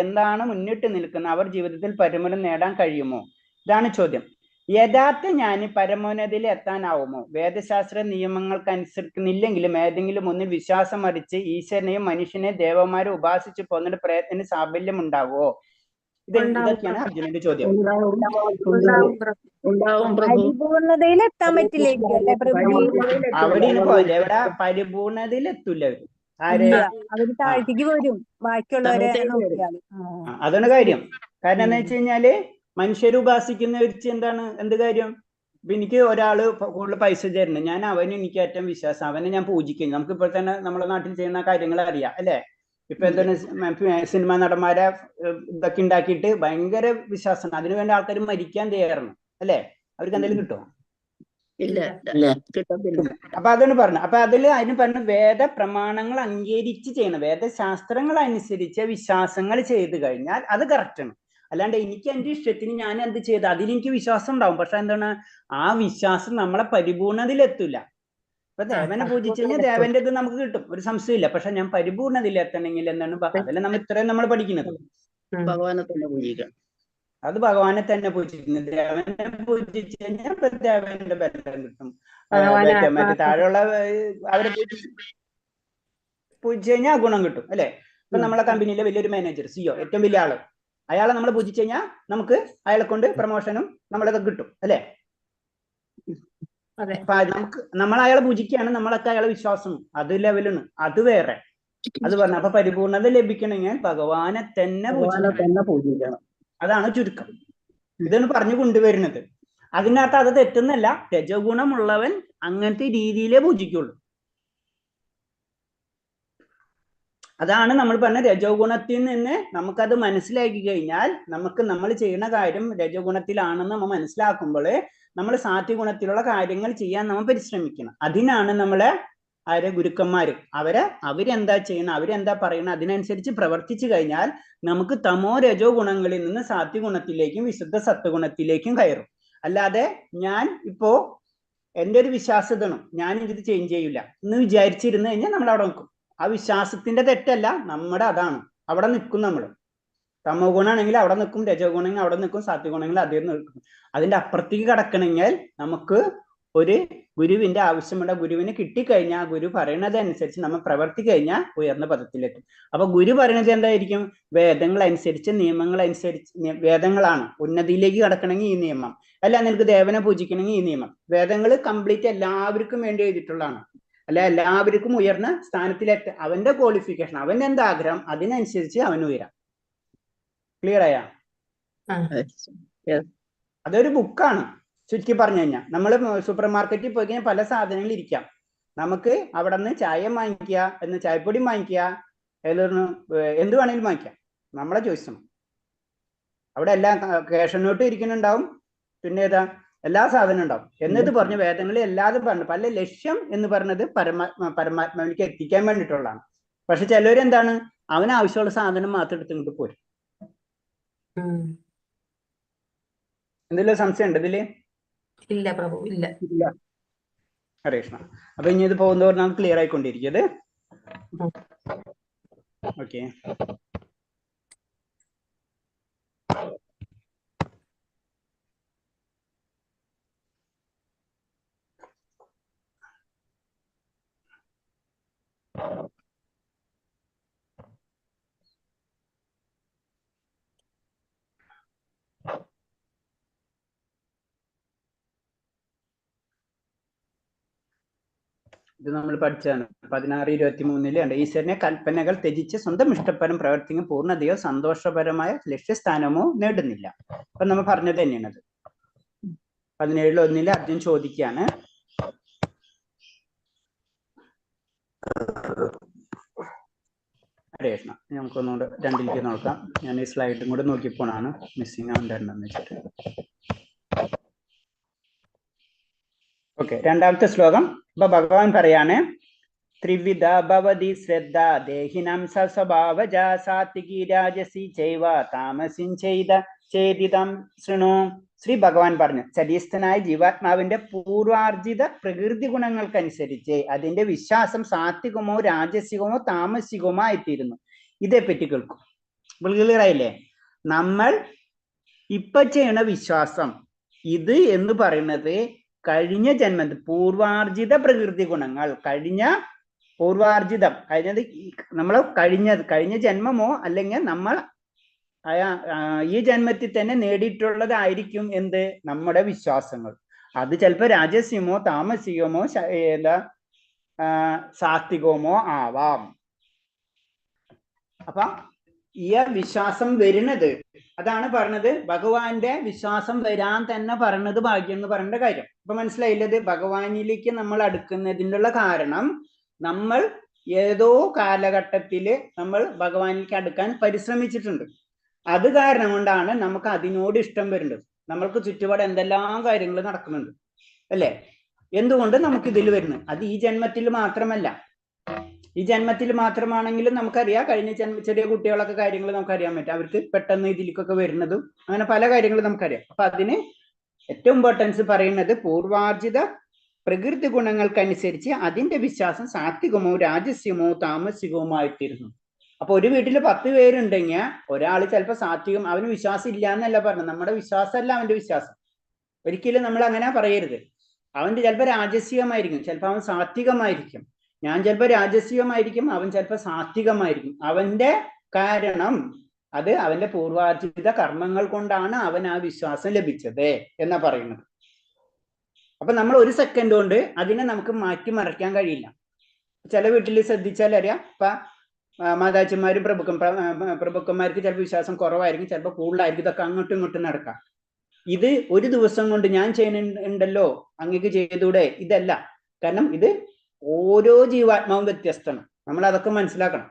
എന്താണ് മുന്നിട്ട് നിൽക്കുന്നത്? അവർ ജീവിതത്തിൽ പരമോന്നതം നേടാൻ കഴിയുമോ? ഇതാണ് ചോദ്യം. യഥാർത്ഥ ഞാൻ പരമോന്നതയിൽ എത്താനാവുമോ? വേദശാസ്ത്ര നിയമങ്ങൾക്ക് അനുസരിക്കുന്നില്ലെങ്കിലും ഏതെങ്കിലും ഒന്നിൽ വിശ്വാസം അടിച്ച് ഈശ്വരനെയും മനുഷ്യനെയും ദേവന്മാരെ ഉപാസിച്ച് പോകുന്നതിന് പ്രയത്നത്തിന് സാഫല്യം ഉണ്ടാവുമോ? ഇതൊക്കെയാണ് അർജുനന്റെ ചോദ്യം. ഉണ്ടാവും പ്രഭു. ഉണ്ടാവും പ്രഭു. പരിപൂർണതയിൽ എത്താൻ പറ്റില്ലായിരിക്കും അല്ലെ പ്രഭുജി? അവിടെയാണ് പോയത്. എവിടെ പരിപൂർണതയിൽ എത്തൂല അവര്. ആര്? ഇല്ല, അവര് താഴ്ത്തിക്ക് വരും ബാക്കിയുള്ളവരെ നോക്കിയാല്. അതാണ് കാര്യം. കാരണം എന്താ വെച്ച് കഴിഞ്ഞാല് മനുഷ്യരെ ഉപാസിക്കുന്നവർക്ക് എന്ത് കാര്യം? ഇപ്പൊ എനിക്ക് ഒരാള് കൂടുതൽ പൈസ തരുന്നു, ഞാൻ അവന് എനിക്ക് ഏറ്റവും വിശ്വാസം, അവനെ ഞാൻ പൂജിക്കുന്നു. നമുക്ക് ഇപ്പോൾ തന്നെ നമ്മുടെ നാട്ടിൽ ചെയ്യുന്ന കാര്യങ്ങൾ അറിയാം അല്ലെ? ഇപ്പൊ എന്താണ് സിനിമാ നടന്മാരെ ഇതൊക്കെ ഉണ്ടാക്കിയിട്ട് ഭയങ്കര വിശ്വാസമാണ്. അതിനുവേണ്ടി ആൾക്കാർ മരിക്കാൻ തയ്യാറാണ് അല്ലെ? അവർക്ക് എന്തെങ്കിലും കിട്ടുമോ? ഇല്ല, കിട്ടത്തില്ല. അപ്പൊ അതാണ് പറഞ്ഞത്. അപ്പൊ അതിന് പറഞ്ഞ വേദ പ്രമാണങ്ങൾ അംഗീകരിച്ച് ചെയ്യണം. വേദശാസ്ത്രങ്ങൾ അനുസരിച്ച് വിശ്വാസങ്ങൾ ചെയ്തു കഴിഞ്ഞാൽ അത് കറക്റ്റാണ്. അല്ലാണ്ട് എനിക്ക് എന്റെ ഇഷ്ടത്തിന് ഞാൻ എന്ത് ചെയ്ത് അതിലെനിക്ക് വിശ്വാസം ഉണ്ടാവും, പക്ഷെ എന്താണ് ആ വിശ്വാസം നമ്മളെ പരിപൂർണതയിൽ എത്തൂല. ഇപ്പൊ ദേവനെ പൂജിച്ചു കഴിഞ്ഞാൽ ദേവന്റെ ഇത് നമുക്ക് കിട്ടും, ഒരു സംശയമില്ല. പക്ഷെ ഞാൻ പരിപൂർണതയിൽ എത്തണമെങ്കിൽ എന്താണ്? അതല്ല ഇത്രയും നമ്മൾ പഠിക്കുന്നത്. ഭഗവാനെ തന്നെ പൂജിക്കണം. അത് ഭഗവാനെ തന്നെ പൂജിക്കുന്നത്. ദേവനെ പൂജിച്ചു കഴിഞ്ഞാൽ ദേവന്റെ ബലം കിട്ടും. മറ്റേ താഴെയുള്ള അവരെ പൂജിച്ചു കഴിഞ്ഞാൽ ഗുണം കിട്ടും അല്ലെ? ഇപ്പൊ നമ്മളെ കമ്പനിയിലെ വലിയൊരു മാനേജർ, സിഇഒ, ഏറ്റവും വലിയ ആള്, അയാളെ നമ്മൾ പൂജിച്ചു കഴിഞ്ഞാൽ നമുക്ക് അയാളെ കൊണ്ട് പ്രൊമോഷനും നമ്മളതൊക്കെ കിട്ടും അല്ലെ? അപ്പൊ നമ്മൾ അയാളെ പൂജിക്കുകയാണ്, നമ്മളൊക്കെ അയാളെ വിശ്വാസം, അത് ലെവലാണ്, അത് വേറെ. അത് പറഞ്ഞു. അപ്പൊ പരിപൂർണത ലഭിക്കണമെങ്കിൽ ഭഗവാനെ തന്നെ പൂജിക്കണം. അതാണ് ചുരുക്കം. ഇതാണ് പറഞ്ഞു കൊണ്ടുവരുന്നത്. അതിനകത്ത് അത് തെറ്റുന്നല്ല. രജോ ഗുണമുള്ളവൻ അങ്ങനത്തെ രീതിയിലേ പൂജിക്കുള്ളൂ. അതാണ് നമ്മൾ പറഞ്ഞ രജോ ഗുണത്തിൽ നിന്ന് നമുക്കത് മനസ്സിലാക്കി കഴിഞ്ഞാൽ നമുക്ക് നമ്മൾ ചെയ്യുന്ന കാര്യം രജോ ഗുണത്തിലാണെന്ന് നമ്മൾ മനസ്സിലാക്കുമ്പോൾ നമ്മൾ സാത്വിക ഗുണത്തിലുള്ള കാര്യങ്ങൾ ചെയ്യാൻ നമ്മൾ പരിശ്രമിക്കണം. അതിനാണ് നമ്മളെ ഗുരുക്കന്മാര് അവരെന്താ ചെയ്യണം, അവരെന്താ പറയണം, അതിനനുസരിച്ച് പ്രവർത്തിച്ചു കഴിഞ്ഞാൽ നമുക്ക് തമോ രജോ ഗുണങ്ങളിൽ നിന്ന് സാത്വിക ഗുണത്തിലേക്കും വിശുദ്ധ സത്വഗുണത്തിലേക്കും കയറും. അല്ലാതെ ഞാൻ ഇപ്പോ എൻ്റെ ഒരു വിശ്വാസതണം ഞാൻ ഇത് ചേഞ്ച് ചെയ്യില്ല എന്ന് വിചാരിച്ചിരുന്നു കഴിഞ്ഞാൽ നമ്മൾ അവിടെ നിൽക്കും. ആ വിശ്വാസത്തിന്റെ തെറ്റല്ല, നമ്മുടെ അതാണ്, അവിടെ നിൽക്കും നമ്മൾ. തമോ ഗുണാണെങ്കിൽ അവിടെ നിൽക്കും, രജോ ഗുണമെങ്കിൽ അവിടെ നിൽക്കും, സാത്വിക ഗുണമെങ്കിൽ അതേ നിൽക്കും. അതിന്റെ അപ്പുറത്തേക്ക് കടക്കണമെങ്കിൽ നമുക്ക് ഒരു ഗുരുവിന്റെ ആവശ്യമുണ്ട്. ഗുരുവിന് കിട്ടിക്കഴിഞ്ഞാൽ ഗുരു പറയണത് അനുസരിച്ച് നമ്മൾ പ്രവർത്തിച്ചു കഴിഞ്ഞാൽ ഉയർന്ന പദത്തിലെത്തും. അപ്പൊ ഗുരു പറയണത് എന്തായിരിക്കും? വേദങ്ങൾ അനുസരിച്ച്, നിയമങ്ങൾ അനുസരിച്ച്. വേദങ്ങളാണ് ഉന്നതിയിലേക്ക് കടക്കണമെങ്കിൽ ഈ നിയമം, അല്ല നിനക്ക് ദേവനെ പൂജിക്കണമെങ്കിൽ ഈ നിയമം. വേദങ്ങൾ കംപ്ലീറ്റ് എല്ലാവർക്കും വേണ്ടി എഴുതിയിട്ടുള്ളതാണ്. അല്ല എല്ലാവർക്കും ഉയർന്ന സ്ഥാനത്തിലെത്ത അവന്റെ ക്വാളിഫിക്കേഷൻ, അവന്റെ എന്താ ആഗ്രഹം, അതിനനുസരിച്ച് അവൻ ഉയരാം. ക്ലിയർ ആയാ? അതൊരു ബുക്കാണ് ചുരുക്കി പറഞ്ഞു കഴിഞ്ഞാൽ. നമ്മൾ സൂപ്പർ മാർക്കറ്റിൽ പോയി കഴിഞ്ഞാൽ പല സാധനങ്ങൾ ഇരിക്കാം. നമുക്ക് അവിടെ നിന്ന് ചായ വാങ്ങിക്കുക, എന്ന് ചായപ്പൊടി വാങ്ങിക്കുക, എന്ത് വേണമെങ്കിലും വാങ്ങിക്കാം, നമ്മളെ ചോയ്സാണ്. അവിടെ എല്ലാ ക്യാഷ് നോട്ടും ഇരിക്കുന്നുണ്ടാവും, പിന്നെ എല്ലാ സാധനവും ഉണ്ടാവും. എന്നിട്ട് പറഞ്ഞു വേദങ്ങളിൽ എല്ലാതും പറഞ്ഞു പല ലക്ഷ്യം എന്ന് പറഞ്ഞത് പരമാത്മാവിലേക്ക് എത്തിക്കാൻ വേണ്ടിയിട്ടുള്ളതാണ്. പക്ഷെ ചിലവരെന്താണ് അവന് ആവശ്യമുള്ള സാധനം മാത്രം എടുത്ത് ഇങ്ങോട്ട് പോരും. എന്തെങ്കിലും സംശയം ഉണ്ട് ഇതില്? ഇല്ല പ്രഭു, ഇല്ല. ഹരേ കൃഷ്ണ. അപ്പൊ ഇനി ഇത് പോകുന്നവർ ക്ലിയർ ആയിക്കൊണ്ടിരിക്കുന്നത്. ഓക്കെ. ഇത് നമ്മൾ പഠിച്ചാണ് 16:23 ഈശ്വരനെ കൽപ്പനകൾ ത്യജിച്ച് സ്വന്തം ഇഷ്ടപരം പ്രവർത്തിക്കും പൂർണ്ണതയോ സന്തോഷപരമായ ലക്ഷ്യസ്ഥാനമോ നേടുന്നില്ല. അപ്പൊ നമ്മൾ പറഞ്ഞത് തന്നെയാണത്. 17:1 അർജുൻ ചോദിക്കുകയാണ്, ഹരേ കൃഷ്ണ. നമുക്കൊന്നുകൂടെ 2ലേക്ക് നോക്കാം. ഞാൻ ഈ സ്ലൈഡും കൂടെ നോക്കിയപ്പോഴാണ് മിസ്സിങ് ആവുന്നുണ്ടെന്ന് വെച്ചിട്ട്. ഓക്കെ, 2ാമത്തെ ശ്ലോകം. അപ്പൊ ഭഗവാൻ പറയാണ്, ത്രിവിധ ഭവതി ശ്രദ്ധ ദേഹിനം സ്വഭാവജ സാത്വികി രാജസി ചൈവ താമസിൻ ചെയ്ത ചേതിതം ശൃണു. ശ്രീ ഭഗവാൻ പറഞ്ഞു, ശരീരസ്ഥനായ ജീവാത്മാവിന്റെ പൂർവാർജിത പ്രകൃതി ഗുണങ്ങൾക്കനുസരിച്ച് അതിന്റെ വിശ്വാസം സാത്വികമോ രാജസികമോ താമസികമോ ആയിത്തീരുന്നു. ഇതേപ്പറ്റി കേൾക്കും. ക്ലിയർ ആയില്ലേ? നമ്മൾ ഇപ്പൊ ചെയ്യണ വിശ്വാസം ഇത് എന്ന് പറയുന്നത് കഴിഞ്ഞ ജന്മത്തിൽ പൂർവാർജിത പ്രകൃതി ഗുണങ്ങൾ, പൂർവാർജിതം കഴിഞ്ഞത് നമ്മൾ കഴിഞ്ഞ ജന്മമോ അല്ലെങ്കിൽ നമ്മൾ ഈ ജന്മത്തിൽ തന്നെ നേടിയിട്ടുള്ളതായിരിക്കും എന്ത് നമ്മുടെ വിശ്വാസങ്ങൾ. അത് ചിലപ്പോൾ രാജസ്യമോ താമസികമോ സാത്വികമോ ആവാം. അപ്പൊ ഈ വിശ്വാസം വരുന്നത് അതാണ് പറഞ്ഞത്. ഭഗവാന്റെ വിശ്വാസം വരാൻ തന്നെ പറഞ്ഞത് ഭാഗ്യം എന്ന് പറയേണ്ട കാര്യം. അപ്പൊ മനസ്സിലായില്ലത്? ഭഗവാനിലേക്ക് നമ്മൾ അടുക്കുന്നതിനുള്ള കാരണം നമ്മൾ ഏതോ കാലഘട്ടത്തില് നമ്മൾ ഭഗവാനിലേക്ക് അടുക്കാൻ പരിശ്രമിച്ചിട്ടുണ്ട്. അത് കാരണം കൊണ്ടാണ് നമുക്ക് അതിനോട് ഇഷ്ടം വരുന്നത്. നമ്മൾക്ക് ചുറ്റുപാട് എന്തെല്ലാം കാര്യങ്ങൾ നടക്കുന്നുണ്ട് അല്ലേ? എന്തുകൊണ്ട് നമുക്ക് ഇതിൽ വരുന്നത്? അത് ഈ ജന്മത്തിൽ മാത്രമല്ല. ഈ ജന്മത്തിൽ മാത്രമാണെങ്കിലും നമുക്കറിയാം. കഴിഞ്ഞ ചെറിയ കുട്ടികളൊക്കെ കാര്യങ്ങൾ നമുക്കറിയാൻ പറ്റും. അവർക്ക് പെട്ടെന്ന് ഇതിലേക്കൊക്കെ വരുന്നതും അങ്ങനെ പല കാര്യങ്ങളും നമുക്കറിയാം. അപ്പൊ അതിന് ഏറ്റവും ഇമ്പോർട്ടൻസ് പറയുന്നത് പൂർവാർജിത പ്രകൃതി ഗുണങ്ങൾക്കനുസരിച്ച് അതിന്റെ വിശ്വാസം സാത്വികമോ രാജസ്യമോ താമസികമോ ആയിത്തീരുന്നു. അപ്പൊ ഒരു വീട്ടിൽ 10 പേരുണ്ടെങ്കിൽ ഒരാൾ ചിലപ്പോൾ സാത്വികം, അവന് വിശ്വാസം ഇല്ല എന്നല്ല പറഞ്ഞത്. നമ്മുടെ വിശ്വാസമല്ല അവന്റെ വിശ്വാസം. ഒരിക്കലും നമ്മൾ അങ്ങനെ പറയരുത്. അവന്റെ ചിലപ്പോൾ രാജസ്യമായിരിക്കും, ചിലപ്പോൾ അവൻ സാത്വികമായിരിക്കും. ഞാൻ ചിലപ്പോൾ രാജസ്യമായിരിക്കും, അവൻ ചിലപ്പോൾ സാത്വികമായിരിക്കും. അവന്റെ കാരണം അത് അവന്റെ പൂർവാർജിത കർമ്മങ്ങൾ കൊണ്ടാണ് അവൻ ആ വിശ്വാസം ലഭിച്ചത് എന്നാ പറയുന്നത്. അപ്പൊ നമ്മൾ ഒരു സെക്കൻഡ് കൊണ്ട് അതിനെ നമുക്ക് മാറ്റിമറിക്കാൻ കഴിയില്ല. ചില വീട്ടിൽ ശ്രദ്ധിച്ചാൽ അറിയാം. ഇപ്പൊ മാതാച്ചന്മാരും പ്രഭുക്കന്മാർക്ക് ചിലപ്പോൾ വിശ്വാസം കുറവായിരിക്കും, ചിലപ്പോൾ കൂടുതലായിരിക്കും. ഇതൊക്കെ അങ്ങോട്ടും ഇങ്ങോട്ടും നടക്കാം. ഇത് ഒരു ദിവസം കൊണ്ട് ഞാൻ ചെയ്യുന്നുണ്ടല്ലോ അങ്ങക്ക് ചെയ്തൂടെ, ഇതല്ല. കാരണം ഇത് ഓരോ ജീവാത്മാവും വ്യത്യസ്തമാണ്. നമ്മൾ അതൊക്കെ മനസ്സിലാക്കണം.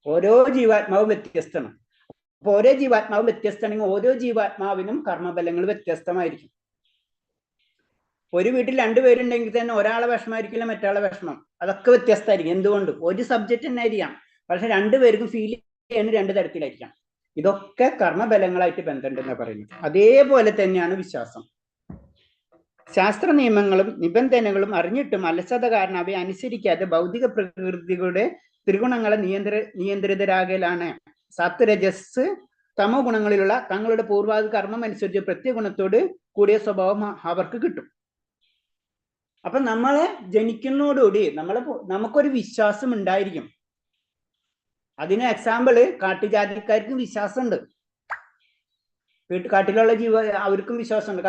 ഓരോ ജീവാത്മാവും വ്യത്യസ്തമാണ്. അപ്പൊ ഓരോ ജീവാത്മാവും വ്യത്യസ്തമാണെങ്കിൽ ഓരോ ജീവാത്മാവിനും കർമ്മഫലങ്ങൾ വ്യത്യസ്തമായിരിക്കും. ഒരു വീട്ടിൽ 2 പേരുണ്ടെങ്കിൽ തന്നെ ഒരാളെ വിഷമമായിരിക്കില്ല മറ്റാളെ വിഷമം. അതൊക്കെ വ്യത്യസ്തമായിരിക്കും. എന്തുകൊണ്ട്? ഒരു സബ്ജക്റ്റ് തന്നെ ആയിരിക്കാം, പക്ഷെ 2 പേർക്കും ഫീൽ ചെയ്യുന്ന 2 തരത്തിലായിരിക്കാം. ഇതൊക്കെ കർമ്മഫലങ്ങളായിട്ട് ബന്ധമുണ്ടെന്ന് പറയുന്നത്. അതേപോലെ തന്നെയാണ് വിശ്വാസം. ശാസ്ത്ര നിയമങ്ങളും നിബന്ധനകളും അറിഞ്ഞിട്ടും അലസത കാരണം അവയെ അനുസരിക്കാതെ ഭൗതിക പ്രകൃതികളുടെ ത്രിഗുണങ്ങളെ നിയന്ത്രിതരാകലാണ്. സത്വരജസ് തമോ ഗുണങ്ങളിലുള്ള തങ്ങളുടെ പൂർവാധ കർമ്മം അനുസരിച്ച് പ്രത്യഗുണത്തോട് കൂടിയ സ്വഭാവം അവർക്ക് കിട്ടും. അപ്പൊ നമ്മളെ ജനിക്കുന്നതോടുകൂടി നമുക്കൊരു വിശ്വാസം ഉണ്ടായിരിക്കും. അതിന് എക്സാമ്പിള് കാട്ടുജാതിക്കാർക്കും വിശ്വാസമുണ്ട്, കാട്ടിലുള്ള അവർക്കും വിശ്വാസമുണ്ട്,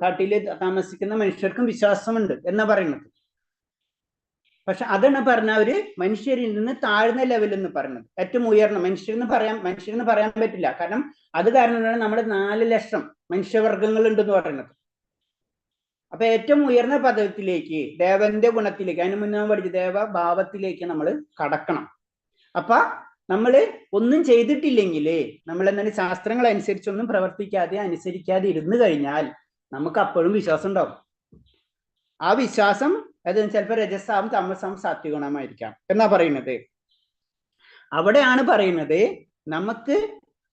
കാട്ടില് താമസിക്കുന്ന മനുഷ്യർക്കും വിശ്വാസമുണ്ട് എന്നാ പറയുന്നത്. പക്ഷെ അതാണ് പറഞ്ഞ അവര് മനുഷ്യരിൽ നിന്ന് താഴ്ന്ന ലെവലിൽ എന്ന് പറയുന്നത്. ഏറ്റവും ഉയർന്ന മനുഷ്യരെന്ന് പറയാൻ പറ്റില്ല. കാരണം അത് കാരണമാണ് നമ്മുടെ 4 ലക്ഷം മനുഷ്യവർഗങ്ങൾ ഉണ്ടെന്ന് പറയുന്നത്. അപ്പൊ ഏറ്റവും ഉയർന്ന പദത്തിലേക്ക്, ദേവന്റെ ഗുണത്തിലേക്ക്, അതിന് മുന്നേ പഠിച്ച ദേവഭാവത്തിലേക്ക് നമ്മൾ കടക്കണം. അപ്പൊ നമ്മള് ഒന്നും ചെയ്തിട്ടില്ലെങ്കിൽ, നമ്മൾ എന്താണ് ശാസ്ത്രങ്ങൾ അനുസരിച്ചൊന്നും പ്രവർത്തിക്കാതെ അനുസരിക്കാതെ ഇരുന്നു കഴിഞ്ഞാൽ നമുക്ക് അപ്പോഴും വിശ്വാസം ഉണ്ടാവും. ആ വിശ്വാസം അത് ചിലപ്പോൾ രജസാവും തമസാവും സാത്വികമായിരിക്കാം എന്നാ പറയുന്നത്. അവിടെയാണ് പറയുന്നത് നമുക്ക്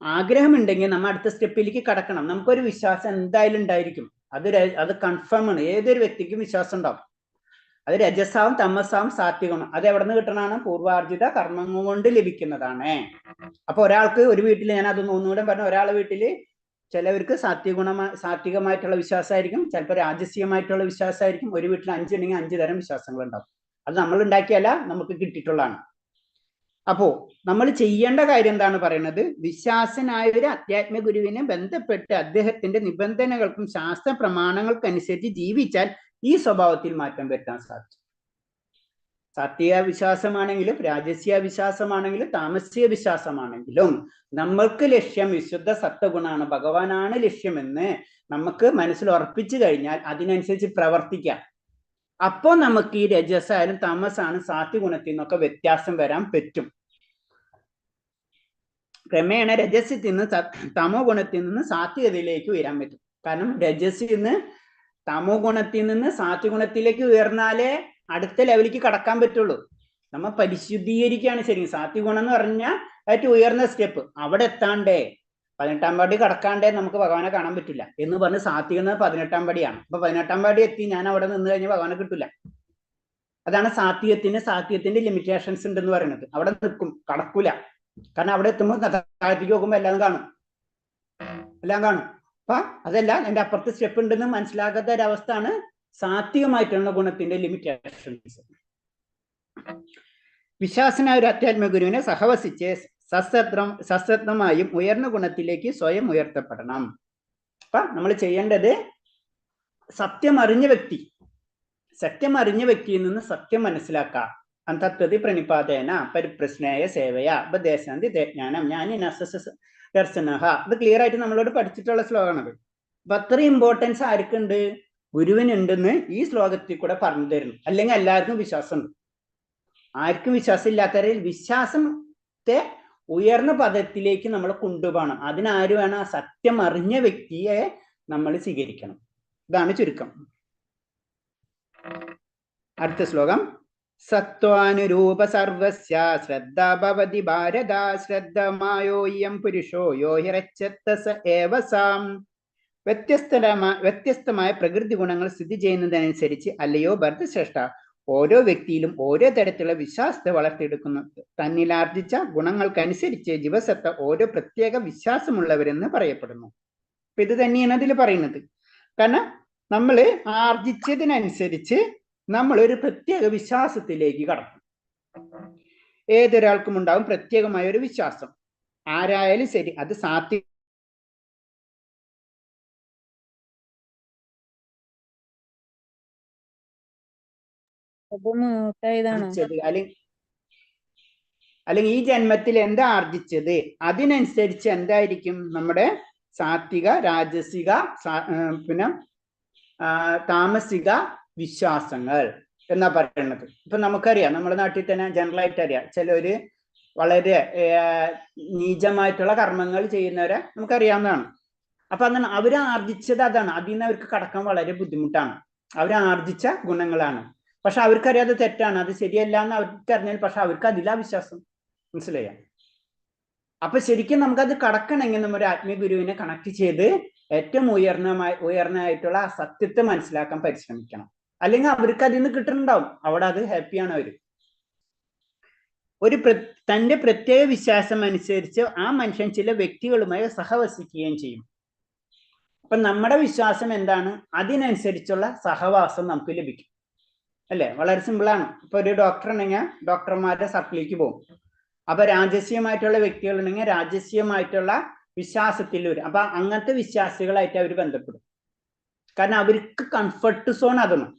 ആഗ്രഹമുണ്ടെങ്കിൽ നമ്മൾ അടുത്ത സ്റ്റെപ്പിലേക്ക് കടക്കണം. നമുക്കൊരു വിശ്വാസം എന്തായാലും ഉണ്ടായിരിക്കും. അത് കൺഫേം ആണ്. ഏതൊരു വ്യക്തിക്കും വിശ്വാസം ഉണ്ടാവും. അത് രജസാവും തമസാവും സാത്വികമാണ്. അത് എവിടെ നിന്ന് കിട്ടണതാണ്? പൂർവാർജിത കർമ്മങ്ങൾ കൊണ്ട് ലഭിക്കുന്നതാണ്. അപ്പൊ ഒരാൾക്ക് ഒരു വീട്ടിൽ, ഞാൻ അതൊന്നും ഒന്നുകൂടെ പറഞ്ഞ, ഒരാളെ വീട്ടില് ചിലവർക്ക് സാത്വികമായിട്ടുള്ള വിശ്വാസമായിരിക്കും, ചിലപ്പോൾ രാജസീയമായിട്ടുള്ള വിശ്വാസമായിരിക്കും. ഒരു വീട്ടിൽ 5 ഉണ്ടെങ്കിൽ 5 തരം വിശ്വാസങ്ങൾ ഉണ്ടാവും. അത് നമ്മൾ ഉണ്ടാക്കിയല്ല, നമുക്ക് കിട്ടിയിട്ടുള്ളതാണ്. അപ്പോ നമ്മൾ ചെയ്യേണ്ട കാര്യം എന്താണ് പറയുന്നത്? വിശ്വാസനായ ഒരു അധ്യാത്മ ഗുരുവിനെ ബന്ധപ്പെട്ട് അദ്ദേഹത്തിന്റെ നിബന്ധനകൾക്കും ശാസ്ത്ര പ്രമാണങ്ങൾക്കനുസരിച്ച് ജീവിച്ചാൽ ഈ സ്വഭാവത്തിൽ മാറ്റം വരുത്താൻ സാധിക്കും. സാത്വിക വിശ്വാസമാണെങ്കിലും രാജസ്യ വിശ്വാസമാണെങ്കിലും താമസിക വിശ്വാസമാണെങ്കിലും നമ്മൾക്ക് ലക്ഷ്യം വിശുദ്ധ സത്വഗുണാണ്, ഭഗവാനാണ് ലക്ഷ്യമെന്ന് നമുക്ക് മനസ്സിൽ ഉറപ്പിച്ചു കഴിഞ്ഞാൽ അതിനനുസരിച്ച് പ്രവർത്തിക്കാം. അപ്പോൾ നമുക്ക് ഈ രജസായാലും തമസാണ് സാത്വിക ഗുണത്തിൽ നിന്നൊക്കെ വ്യത്യാസം വരാൻ പറ്റും. ക്രമേണ രജസിൽ നിന്ന് തമോ ഗുണത്തിൽ നിന്ന് സാത്വികതയിലേക്ക് ഉയരാൻ പറ്റും. കാരണം രജസിൽ നിന്ന് തമോ ഗുണത്തിൽ നിന്ന് സാത്വിക ഗുണത്തിലേക്ക് ഉയർന്നാലേ അടുത്ത ലെവലിലേക്ക് കടക്കാൻ പറ്റുള്ളൂ. നമ്മൾ പരിശുദ്ധീകരിക്കുകയാണ് ശരിക്കും. സാത്വിക ഗുണം എന്ന് പറഞ്ഞാൽ ഏറ്റവും ഉയർന്ന സ്റ്റെപ്പ്. അവിടെ എത്താണ്ടേ 18ാം പടി കടക്കാണ്ടേ നമുക്ക് ഭഗവാനെ കാണാൻ പറ്റില്ല എന്ന് പറഞ്ഞ് സാത്വിക 18ാം പടിയാണ്. അപ്പൊ 18ാം പടി എത്തി ഞാൻ അവിടെ നിന്ന് കഴിഞ്ഞാൽ ഭഗവാനെ കിട്ടില്ല. അതാണ് സാത്വികത്തിന്റെ ലിമിറ്റേഷൻസ് ഉണ്ടെന്ന് പറയുന്നത്. അവിടെ നിൽക്കും, കടക്കൂല. കാരണം അവിടെ എത്തുമ്പോൾ താഴത്തേക്ക് നോക്കുമ്പോൾ എല്ലാം കാണും. അപ്പൊ അതല്ല, എന്റെ അപ്പുറത്ത് സ്റ്റെപ്പ് ഉണ്ടെന്ന് മനസ്സിലാക്കാത്ത ഒരവസ്ഥയാണ് സാത്വികമായിട്ടുള്ള ഗുണത്തിന്റെ ലിമിറ്റേഷൻസ്. വിശ്വാസനായ ഒരു അധ്യാത്മ ഗുരുവിനെ സഹവസിച്ച് സശ്രദ്ധമായും ഉയർന്ന ഗുണത്തിലേക്ക് സ്വയം ഉയർത്തപ്പെടണം. അപ്പൊ നമ്മൾ ചെയ്യേണ്ടത് സത്യം അറിഞ്ഞ വ്യക്തിയിൽ നിന്ന് സത്യം മനസ്സിലാക്കാം. തത്വതി പ്രണിപാതേന പരിപ്രശ്നേയ സേവയ ഉപദേശാന്തി ജ്ഞാനം ദർശനഹ. ഇത് ക്ലിയർ ആയിട്ട് നമ്മളോട് പഠിച്ചിട്ടുള്ള ശ്ലോകമാണത്. അപ്പൊ അത്രയും ഇമ്പോർട്ടൻസ് ആർക്കുണ്ട്? ഗുരുവിനുണ്ടെന്ന് ഈ ശ്ലോകത്തിൽ കൂടെ പറഞ്ഞു തരുന്നു. അല്ലെങ്കിൽ എല്ലാവർക്കും വിശ്വാസമുണ്ട്. ആർക്കും വിശ്വാസം ഇല്ലാത്തവരിൽ വിശ്വാസത്തെ ഉയർന്ന പദത്തിലേക്ക് നമ്മൾ കൊണ്ടുപോകണം. അതിനാര് വേണം? ആ സത്യം അറിഞ്ഞ വ്യക്തിയെ നമ്മൾ സ്വീകരിക്കണം. ഇതാണ് ചുരുക്കം. അടുത്ത ശ്ലോകം. സത്വാനുരൂപ സർവസ്യ ശ്രദ്ധ ഭവതി ഭാരത ശ്രദ്ധമായോയം പുരുഷോ യോ ഹിരച്ചത്ത ഏവസാം. വ്യത്യസ്തമായ പ്രകൃതി ഗുണങ്ങൾ സ്ഥിതി ചെയ്യുന്നതനുസരിച്ച് അല്ലയോ ഭരതശ്രേഷ്ഠ, ഓരോ വ്യക്തിയിലും ഓരോ തരത്തിലുള്ള വിശ്വാസത്തെ വളർത്തിയെടുക്കുന്നു. തന്നിലാർജിച്ച ഗുണങ്ങൾക്കനുസരിച്ച് ജീവസത്ത ഓരോ പ്രത്യേക വിശ്വാസമുള്ളവരെന്ന് പറയപ്പെടുന്നു. അപ്പൊ ഇത് തന്നെയാണ് അതിൽ പറയുന്നത്. കാരണം നമ്മൾ ആർജിച്ചതിനനുസരിച്ച് നമ്മൾ ഒരു പ്രത്യേക വിശ്വാസത്തിലേക്ക് കടക്കും. ഏതൊരാൾക്കും ഉണ്ടാവും പ്രത്യേകമായ ഒരു വിശ്വാസം. ആരായാലും ശരി, അത് സാത്വിക അല്ലെങ്കിൽ ഈ ജന്മത്തിൽ എന്താ ആർജിച്ചത് അതിനനുസരിച്ച് എന്തായിരിക്കും നമ്മുടെ സാത്വിക, രാജസിക, പിന്നെ താമസിക വിശ്വാസങ്ങൾ എന്നാ പറയുന്നത്. ഇപ്പൊ നമുക്കറിയാം, നമ്മുടെ നാട്ടിൽ തന്നെ ജനറൽ ആയിട്ട് അറിയാം, ചിലര് വളരെ നീചമായിട്ടുള്ള കർമ്മങ്ങൾ ചെയ്യുന്നവരെ നമുക്കറിയാവുന്നതാണ്. അപ്പൊ അതാണ് അവർ ആർജിച്ചത്. അതാണ്, അതിൽ നിന്ന് അവർക്ക് കടക്കാൻ വളരെ ബുദ്ധിമുട്ടാണ്. അവർ ആർജിച്ച ഗുണങ്ങളാണ്. പക്ഷെ അവർക്കറിയാതെ തെറ്റാണ്, അത് ശരിയല്ല എന്ന് അവർക്ക് അറിഞ്ഞാൽ പക്ഷെ അവർക്ക് അതിലാ വിശ്വാസം. മനസ്സിലായ? അപ്പൊ ശരിക്കും നമുക്കത് കടക്കണമെങ്കിൽ നമ്മുടെ ആത്മീയഗുരുവിനെ കണക്ട് ചെയ്ത് ഏറ്റവും ഉയർന്നതായിട്ടുള്ള ആ സത്യത്തെ മനസ്സിലാക്കാൻ പരിശ്രമിക്കണം. അല്ലെങ്കിൽ അവർക്ക് അതിൽ നിന്ന് കിട്ടുന്നുണ്ടാവും, അവിടെ അത് ഹാപ്പിയാണ് അവര്. തന്റെ പ്രത്യേക വിശ്വാസം അനുസരിച്ച് ആ മനുഷ്യൻ ചില വ്യക്തികളുമായി സഹവസിക്കുകയും ചെയ്യും. അപ്പൊ നമ്മുടെ വിശ്വാസം എന്താണ്, അതിനനുസരിച്ചുള്ള സഹവാസം നമുക്ക് ലഭിക്കും. അല്ലെ? വളരെ സിമ്പിളാണ്. ഇപ്പൊ ഒരു ഡോക്ടർ ഉണ്ടെങ്കിൽ ഡോക്ടർമാരുടെ സർക്കിളിലേക്ക് പോകും. അപ്പൊ രാജസ്യമായിട്ടുള്ള വ്യക്തികൾ ഉണ്ടെങ്കിൽ രാജസ്യമായിട്ടുള്ള വിശ്വാസത്തിൽ വരും. അപ്പൊ അങ്ങനത്തെ വിശ്വാസികളായിട്ട് അവർ ബന്ധപ്പെടും. കാരണം അവർക്ക് കംഫർട്ട് സോൺ അതൊന്നും.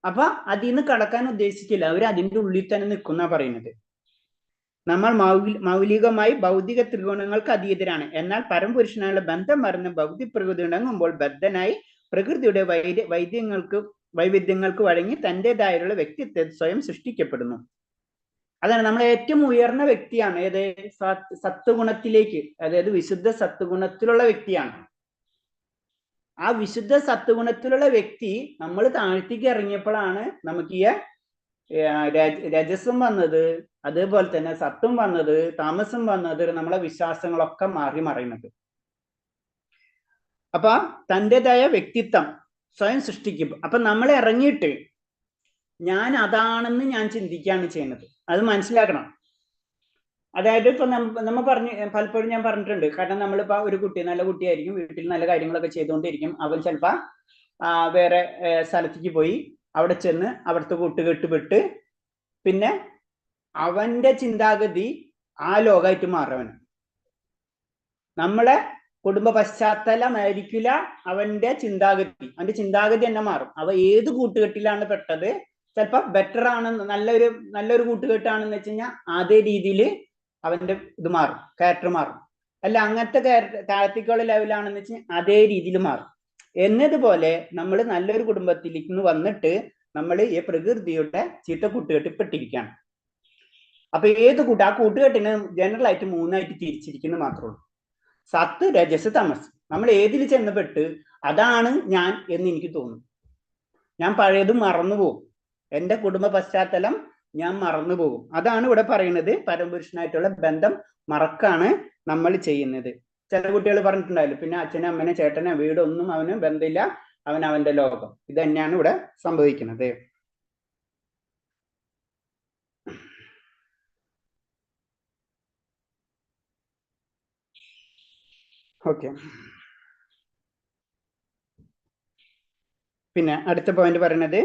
അപ്പൊ അതിൽ നിന്ന് കടക്കാൻ ഉദ്ദേശിക്കില്ല, അവർ അതിൻ്റെ ഉള്ളിൽ തന്നെ നിൽക്കുന്ന പറയുന്നത്. നമ്മൾ മൗലികമായി ഭൗതിക ത്രികോണങ്ങൾക്ക് അതീതരാണ്. എന്നാൽ പരമപുരുഷനായുള്ള ബന്ധം മറന്ന് ഭൗതിക പ്രകൃതി ഉണങ്ങുമ്പോൾ ബദ്ധനായി പ്രകൃതിയുടെ വൈവിധ്യങ്ങൾക്ക് വഴങ്ങി തൻ്റെതായുള്ള വ്യക്തിത്വം സ്വയം സൃഷ്ടിക്കപ്പെടുന്നു. അതാണ് നമ്മൾ ഏറ്റവും ഉയർന്ന വ്യക്തിയാണ്. ഏത്? സത്വഗുണത്തിലേക്ക്, അതായത് വിശുദ്ധ സത്വഗുണത്തിലുള്ള വ്യക്തിയാണ്. ആ വിശുദ്ധ സത്വഗുണത്തിലുള്ള വ്യക്തി നമ്മൾ താഴ്ത്തിക്ക് ഇറങ്ങിയപ്പോഴാണ് നമുക്ക് ഈ രജസം വന്നത്, അതേപോലെ തന്നെ സത്വം വന്നത്, താമസം വന്നത്, നമ്മളെ വിശ്വാസങ്ങളൊക്കെ മാറി മറയുന്നത്. അപ്പൊ തൻ്റെതായ വ്യക്തിത്വം സ്വയം സൃഷ്ടിക്കും. അപ്പൊ നമ്മൾ ഇറങ്ങിയിട്ട് ഞാൻ അതാണെന്ന് ഞാൻ ചിന്തിക്കുകയാണ് ചെയ്യുന്നത്. അത് മനസ്സിലാക്കണം. അതായത് ഇപ്പൊ പലപ്പോഴും ഞാൻ പറഞ്ഞിട്ടുണ്ട്. കാരണം നമ്മളിപ്പോ ഒരു കുട്ടി നല്ല കുട്ടിയായിരിക്കും, വീട്ടിൽ നല്ല കാര്യങ്ങളൊക്കെ ചെയ്തുകൊണ്ടിരിക്കും. അവൻ ചിലപ്പോ വേറെ സ്ഥലത്തേക്ക് പോയി അവിടെ ചെന്ന് അവിടുത്തെ കൂട്ടുകെട്ട് വിട്ട് പിന്നെ അവന്റെ ചിന്താഗതി ആ ലോകമായിട്ട് മാറവന്. നമ്മളെ കുടുംബ പശ്ചാത്തലമായിരിക്കില്ല അവന്റെ ചിന്താഗതി തന്നെ മാറും. അവ ഏത് കൂട്ടുകെട്ടിലാണ് പെട്ടത് ചിലപ്പോൾ ബെറ്റർ ആണ്, നല്ലൊരു കൂട്ടുകെട്ടാണെന്ന് വെച്ച് കഴിഞ്ഞാൽ അതേ രീതിയിൽ അവന്റെ ഇത് മാറും, ക്യാരക്ടർ മാറും. അല്ല അങ്ങനത്തെ താഴത്തേക്കുള്ള ലെവലാണെന്ന് വെച്ച് കഴിഞ്ഞാൽ അതേ രീതിയിൽ മാറും. എന്നതുപോലെ നമ്മൾ നല്ലൊരു കുടുംബത്തിലേക്ക് വന്നിട്ട് നമ്മൾ ഈ പ്രകൃതിയുടെ ചീത്ത കൂട്ടുകെട്ടിൽ പെട്ടിരിക്കുകയാണ്. അപ്പൊ ആ കൂട്ടുകെട്ടിന് ജനറൽ ആയിട്ട് 3ആയിട്ട് തിരിച്ചിരിക്കുന്നു മാത്രമേ ഉള്ളൂ. സത്ത്, രജസ്, തമസ്. നമ്മൾ ഏതിൽ ചെന്നപ്പെട്ട് അതാണ് ഞാൻ എന്ന് എനിക്ക് തോന്നും. ഞാൻ പഴയതും മറന്നുപോകും, എൻ്റെ കുടുംബ പശ്ചാത്തലം ഞാൻ മറന്നുപോകും. അതാണ് ഇവിടെ പറയുന്നത്, പരമപുരുഷനായിട്ടുള്ള ബന്ധം മറക്കാണ് നമ്മൾ ചെയ്യുന്നത്. ചില കുട്ടികൾ പറഞ്ഞിട്ടുണ്ടാവില്ല, പിന്നെ അച്ഛനെ അമ്മനെ ചേട്ടനെ വീടൊന്നും അവന് ബന്ധമില്ല, അവന്റെ ലോകം. ഇത് തന്നെയാണ് ഇവിടെ സംഭവിക്കുന്നത്. ഓക്കെ, പിന്നെ അടുത്ത പോയിന്റ് പറയുന്നത്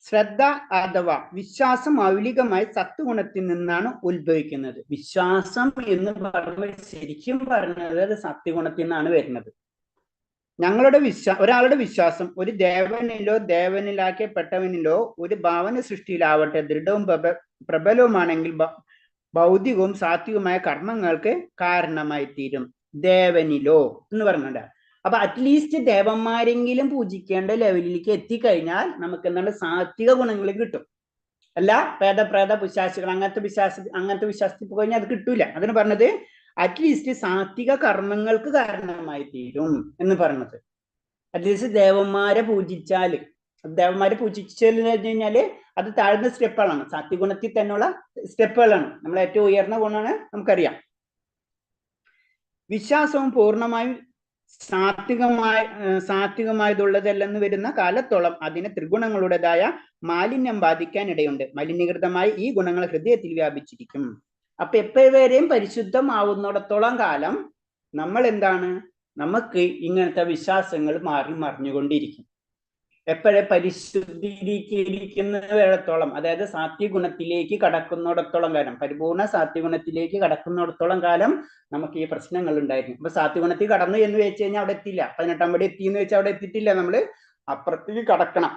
ശ്രദ്ധ അഥവാ വിശ്വാസം മൗലികമായ സത്വഗുണത്തിൽ നിന്നാണ് ഉത്ഭവിക്കുന്നത്. വിശ്വാസം എന്ന് പറയുമ്പോൾ ശരിക്കും പറഞ്ഞത് അത് സത്വഗുണത്തിൽ നിന്നാണ് വരുന്നത്. ഒരാളുടെ വിശ്വാസം ഒരു ദേവനിലോ ദേവനിലാക്കപ്പെട്ടവനിലോ ഒരു ഭാവന സൃഷ്ടിയിലാവട്ടെ ദൃഢവും പ്രബലവുമാണെങ്കിൽ ഭൗതികവും സാത്വികവുമായ കർമ്മങ്ങൾക്ക് കാരണമായി തീരും. ദേവനിലോ എന്ന് പറഞ്ഞിട്ടുണ്ട്. അപ്പൊ അറ്റ്ലീസ്റ്റ് ദേവന്മാരെങ്കിലും പൂജിക്കേണ്ട ലെവലിലേക്ക് എത്തിക്കഴിഞ്ഞാൽ നമുക്ക് എന്താണ് സാത്വിക ഗുണങ്ങൾ കിട്ടും. അല്ല പ്രേത പിശാചുകൾ അങ്ങനത്തെ വിശ്വാസത്തിൽ പോയി കഴിഞ്ഞാൽ അത് കിട്ടൂല. അതിന് പറഞ്ഞത് അറ്റ്ലീസ്റ്റ് സാത്വിക കർമ്മങ്ങൾക്ക് കാരണമായി തീരും എന്ന് പറഞ്ഞത്. അറ്റ്ലീസ്റ്റ് ദേവന്മാരെ പൂജിച്ചാല് കഴിഞ്ഞാല് അത് താഴ്ന്ന സ്റ്റെപ്പുകളാണ്, സാത്വിക ഗുണത്തിൽ തന്നെയുള്ള സ്റ്റെപ്പുകളാണ്. നമ്മൾ ഏറ്റവും ഉയർന്ന ഗുണമാണ് നമുക്കറിയാം. വിശ്വാസവും പൂർണ്ണമായും സാത്വികമായതുള്ളതല്ലെന്ന് വരുന്ന കാലത്തോളം അതിന് ത്രിഗുണങ്ങളുടേതായ മാലിന്യം ബാധിക്കാൻ ഇടയുണ്ട്. മലിനീകൃതമായി ഈ ഗുണങ്ങൾ ഹൃദയത്തിൽ വ്യാപിച്ചിരിക്കും. അപ്പൊ എപ്പോഴേയും പരിശുദ്ധമാവുന്നിടത്തോളം കാലം നമ്മൾ എന്താണ്, നമുക്ക് ഇങ്ങനത്തെ വിശ്വാസങ്ങൾ മറിഞ്ഞുകൊണ്ടിരിക്കും. എപ്പോഴേ പരിശുദ്ധീകരിക്കുന്നിടത്തോളം, അതായത് സാത്വിക ഗുണത്തിലേക്ക് കടക്കുന്നിടത്തോളം കാലം, പരിപൂർണ സാത്വിക ഗുണത്തിലേക്ക് കടക്കുന്നിടത്തോളം കാലം നമുക്ക് ഈ പ്രശ്നങ്ങൾ ഉണ്ടായിരുന്നു. അപ്പൊ സാത്വിക ഗുണത്തിൽ കടന്നു എന്ന് വെച്ച് കഴിഞ്ഞാൽ അവിടെ എത്തിയില്ല. 18 പടി എത്തി എന്ന് വെച്ചാൽ അവിടെ എത്തിയിട്ടില്ല, നമ്മൾ അപ്പുറത്തേക്ക് കടക്കണം.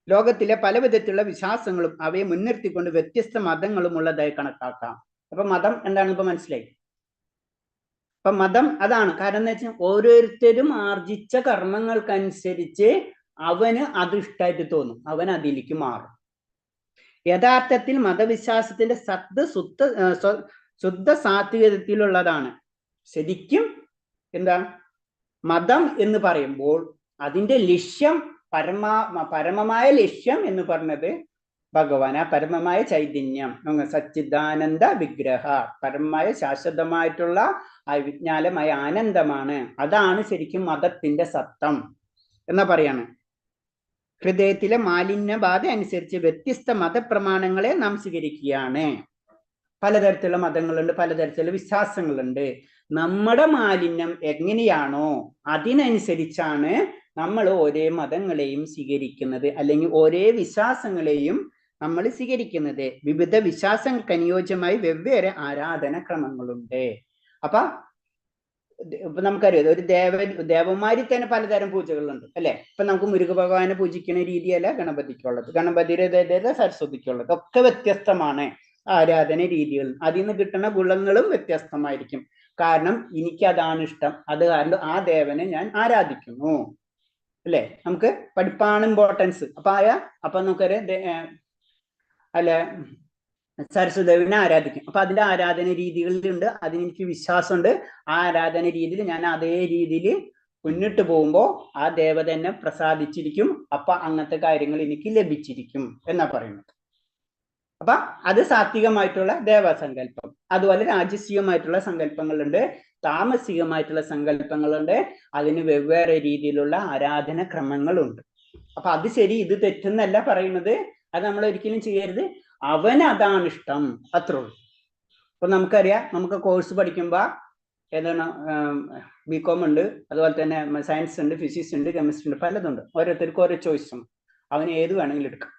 ലോകത്തിലെ പല വിധത്തിലുള്ള വിശ്വാസങ്ങളും അവയെ മുൻനിർത്തിക്കൊണ്ട് വ്യത്യസ്ത മതങ്ങളും ഉള്ളതായി കണക്കാക്കാം. അപ്പൊ മതം എന്താണെന്ന് ഇപ്പൊ മനസ്സിലായി. അപ്പൊ മതം അതാണ്. കാരണം എന്താ വെച്ചാൽ ഓരോരുത്തരും ആർജിച്ച കർമ്മങ്ങൾക്കനുസരിച്ച് അവന് അത് ഇഷ്ടമായിട്ട് തോന്നും, അവൻ അതിലേക്ക് മാറും. യഥാർത്ഥത്തിൽ മതവിശ്വാസത്തിന്റെ ശുദ്ധ സാത്വികതയിലുള്ളതാണ്. ശരിക്കും എന്താ മതം എന്ന് പറയുമ്പോൾ അതിന്റെ ലക്ഷ്യം, പരമമായ ലക്ഷ്യം എന്ന് പറഞ്ഞത് ഭഗവാൻ, ആ പരമമായ ചൈതന്യം, സച്ചിദാനന്ദ വിഗ്രഹ, പരമമായ ശാശ്വതമായിട്ടുള്ള ആ വിജ്ഞാനമായ ആനന്ദമാണ്. അതാണ് ശരിക്കും മതത്തിന്റെ സത്തം എന്നാ പറയാണ്. ഹൃദയത്തിലെ മാലിന്യബാധ അനുസരിച്ച് വ്യത്യസ്ത മതപ്രമാണങ്ങളെ നാം സ്വീകരിക്കുകയാണ്. പലതരത്തിലുള്ള മതങ്ങളുണ്ട്, പലതരത്തിലുള്ള വിശ്വാസങ്ങളുണ്ട്. നമ്മുടെ മാലിന്യം എങ്ങനെയാണോ അതിനനുസരിച്ചാണ് നമ്മൾ ഓരോ മതങ്ങളെയും സ്വീകരിക്കുന്നത്, അല്ലെങ്കിൽ ഓരോ വിശ്വാസങ്ങളെയും നമ്മൾ സ്വീകരിക്കുന്നത്. വിവിധ വിശ്വാസങ്ങൾക്ക് അനുയോജ്യമായി വെവ്വേറെ ആരാധന ക്രമങ്ങളുണ്ട്. അപ്പൊ നമുക്കറിയാം, ഒരു ദേവന്മാരിൽ തന്നെ പലതരം പൂജകളുണ്ട് അല്ലെ. ഇപ്പൊ നമുക്ക് മുരുക ഭഗവാനെ പൂജിക്കുന്ന രീതിയല്ല ഗണപതിക്കുള്ളത്, ഗണപതിയുടെ സരസ്വതിക്കുള്ളത്, ഒക്കെ വ്യത്യസ്തമാണ് ആരാധന രീതികൾ. അതിൽ നിന്ന് കിട്ടുന്ന ഗുണങ്ങളും വ്യത്യസ്തമായിരിക്കും. കാരണം എനിക്ക് അതാണ് ഇഷ്ടം, അത് കാരണം ആ ദേവനെ ഞാൻ ആരാധിക്കുന്നു അല്ലെ. നമുക്ക് പഠിപ്പാണ് ഇമ്പോർട്ടൻസ്. അപ്പൊ നമുക്കറിയാം അല്ലെ, സരസ്വതിനെ ആരാധിക്കും. അപ്പൊ അതിന്റെ ആരാധന രീതികളുണ്ട്, അതിനെനിക്ക് വിശ്വാസമുണ്ട്. ആ ആരാധന രീതിയിൽ ഞാൻ അതേ രീതിയിൽ മുന്നിട്ട് പോകുമ്പോൾ ആ ദേവത എന്നെ പ്രസാദിച്ചിരിക്കും. അപ്പൊ അങ്ങനത്തെ കാര്യങ്ങൾ എനിക്ക് ലഭിച്ചിരിക്കും എന്നാ പറയുന്നത്. അപ്പൊ അത് സാത്വികമായിട്ടുള്ള ദേവസങ്കല്പം. അതുപോലെ രാജസികമായിട്ടുള്ള സങ്കല്പങ്ങളുണ്ട്, താമസികമായിട്ടുള്ള സങ്കല്പങ്ങളുണ്ട്. അതിന് വെവ്വേറെ രീതിയിലുള്ള ആരാധന ക്രമങ്ങളുണ്ട്. അപ്പൊ അത് ശരി, ഇത് തെറ്റെന്നല്ല പറയുന്നത്. അത് നമ്മൾ ഒരിക്കലും ചെയ്യരുത്. അവന് അതാണ് ഇഷ്ടം, അത്രേ ഉള്ളൂ. അപ്പൊ നമുക്കറിയാം, നമുക്ക് കോഴ്സ് പഠിക്കുമ്പോ ഏതാണ്, ബികോം ഉണ്ട്, അതുപോലെ തന്നെ സയൻസ് ഉണ്ട്, ഫിസിക്സ് ഉണ്ട്, കെമിസ്ട്രി ഉണ്ട്, പലതുണ്ട്. ഓരോരുത്തർക്കും ഓരോ ചോയ്സും. അവന് ഏത് വേണമെങ്കിലും എടുക്കാം.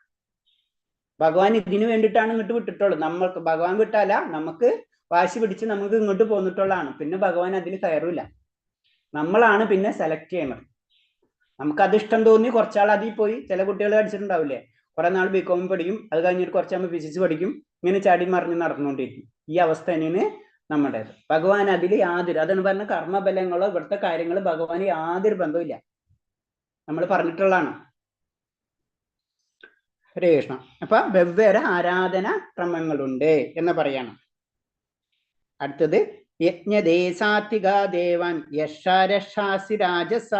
ഭഗവാൻ ഇതിനു വേണ്ടിയിട്ടാണ് ഇങ്ങോട്ട് വിട്ടിട്ടുള്ളത്. നമ്മൾക്ക് ഭഗവാൻ വിട്ടല്ല, നമുക്ക് വാശി പിടിച്ച് നമുക്ക് ഇങ്ങോട്ട് പോന്നിട്ടുള്ളതാണ്. പിന്നെ ഭഗവാൻ അതിൽ കയറില്ല, നമ്മളാണ് പിന്നെ സെലക്ട് ചെയ്യണത്. നമുക്കത് ഇഷ്ടം തോന്നി കുറച്ചാൾ അതിൽ പോയി. ചില കുട്ടികൾ പഠിച്ചിട്ടുണ്ടാവില്ലേ, കുറെ നാൾ ബികോം പഠിക്കും, അത് കഴിഞ്ഞിട്ട് കുറച്ചാകുമ്പോൾ ഫിസിക്സ് പഠിക്കും, ഇങ്ങനെ ചാടി മറിഞ്ഞ് നടന്നുകൊണ്ടിരിക്കും. ഈ അവസ്ഥ തന്നെയാണ് നമ്മുടേത്. ഭഗവാൻ അതിൽ യാതൊരു, അതാണ് പറഞ്ഞ കർമ്മബലങ്ങളോ ഇവിടുത്തെ കാര്യങ്ങൾ ഭഗവാന് യാതൊരു ബന്ധവുമില്ല, നമ്മൾ പറഞ്ഞിട്ടുള്ളതാണ്. ഹരേ കൃഷ്ണ. അപ്പൊ വെവ്വേറെ ആരാധന ക്രമങ്ങളുണ്ട് എന്ന് പറയണം. അടുത്തത് യജ്ഞദേ സാത്വിക ദേവാൻ യക്ഷാരക്ഷാസി രാജസ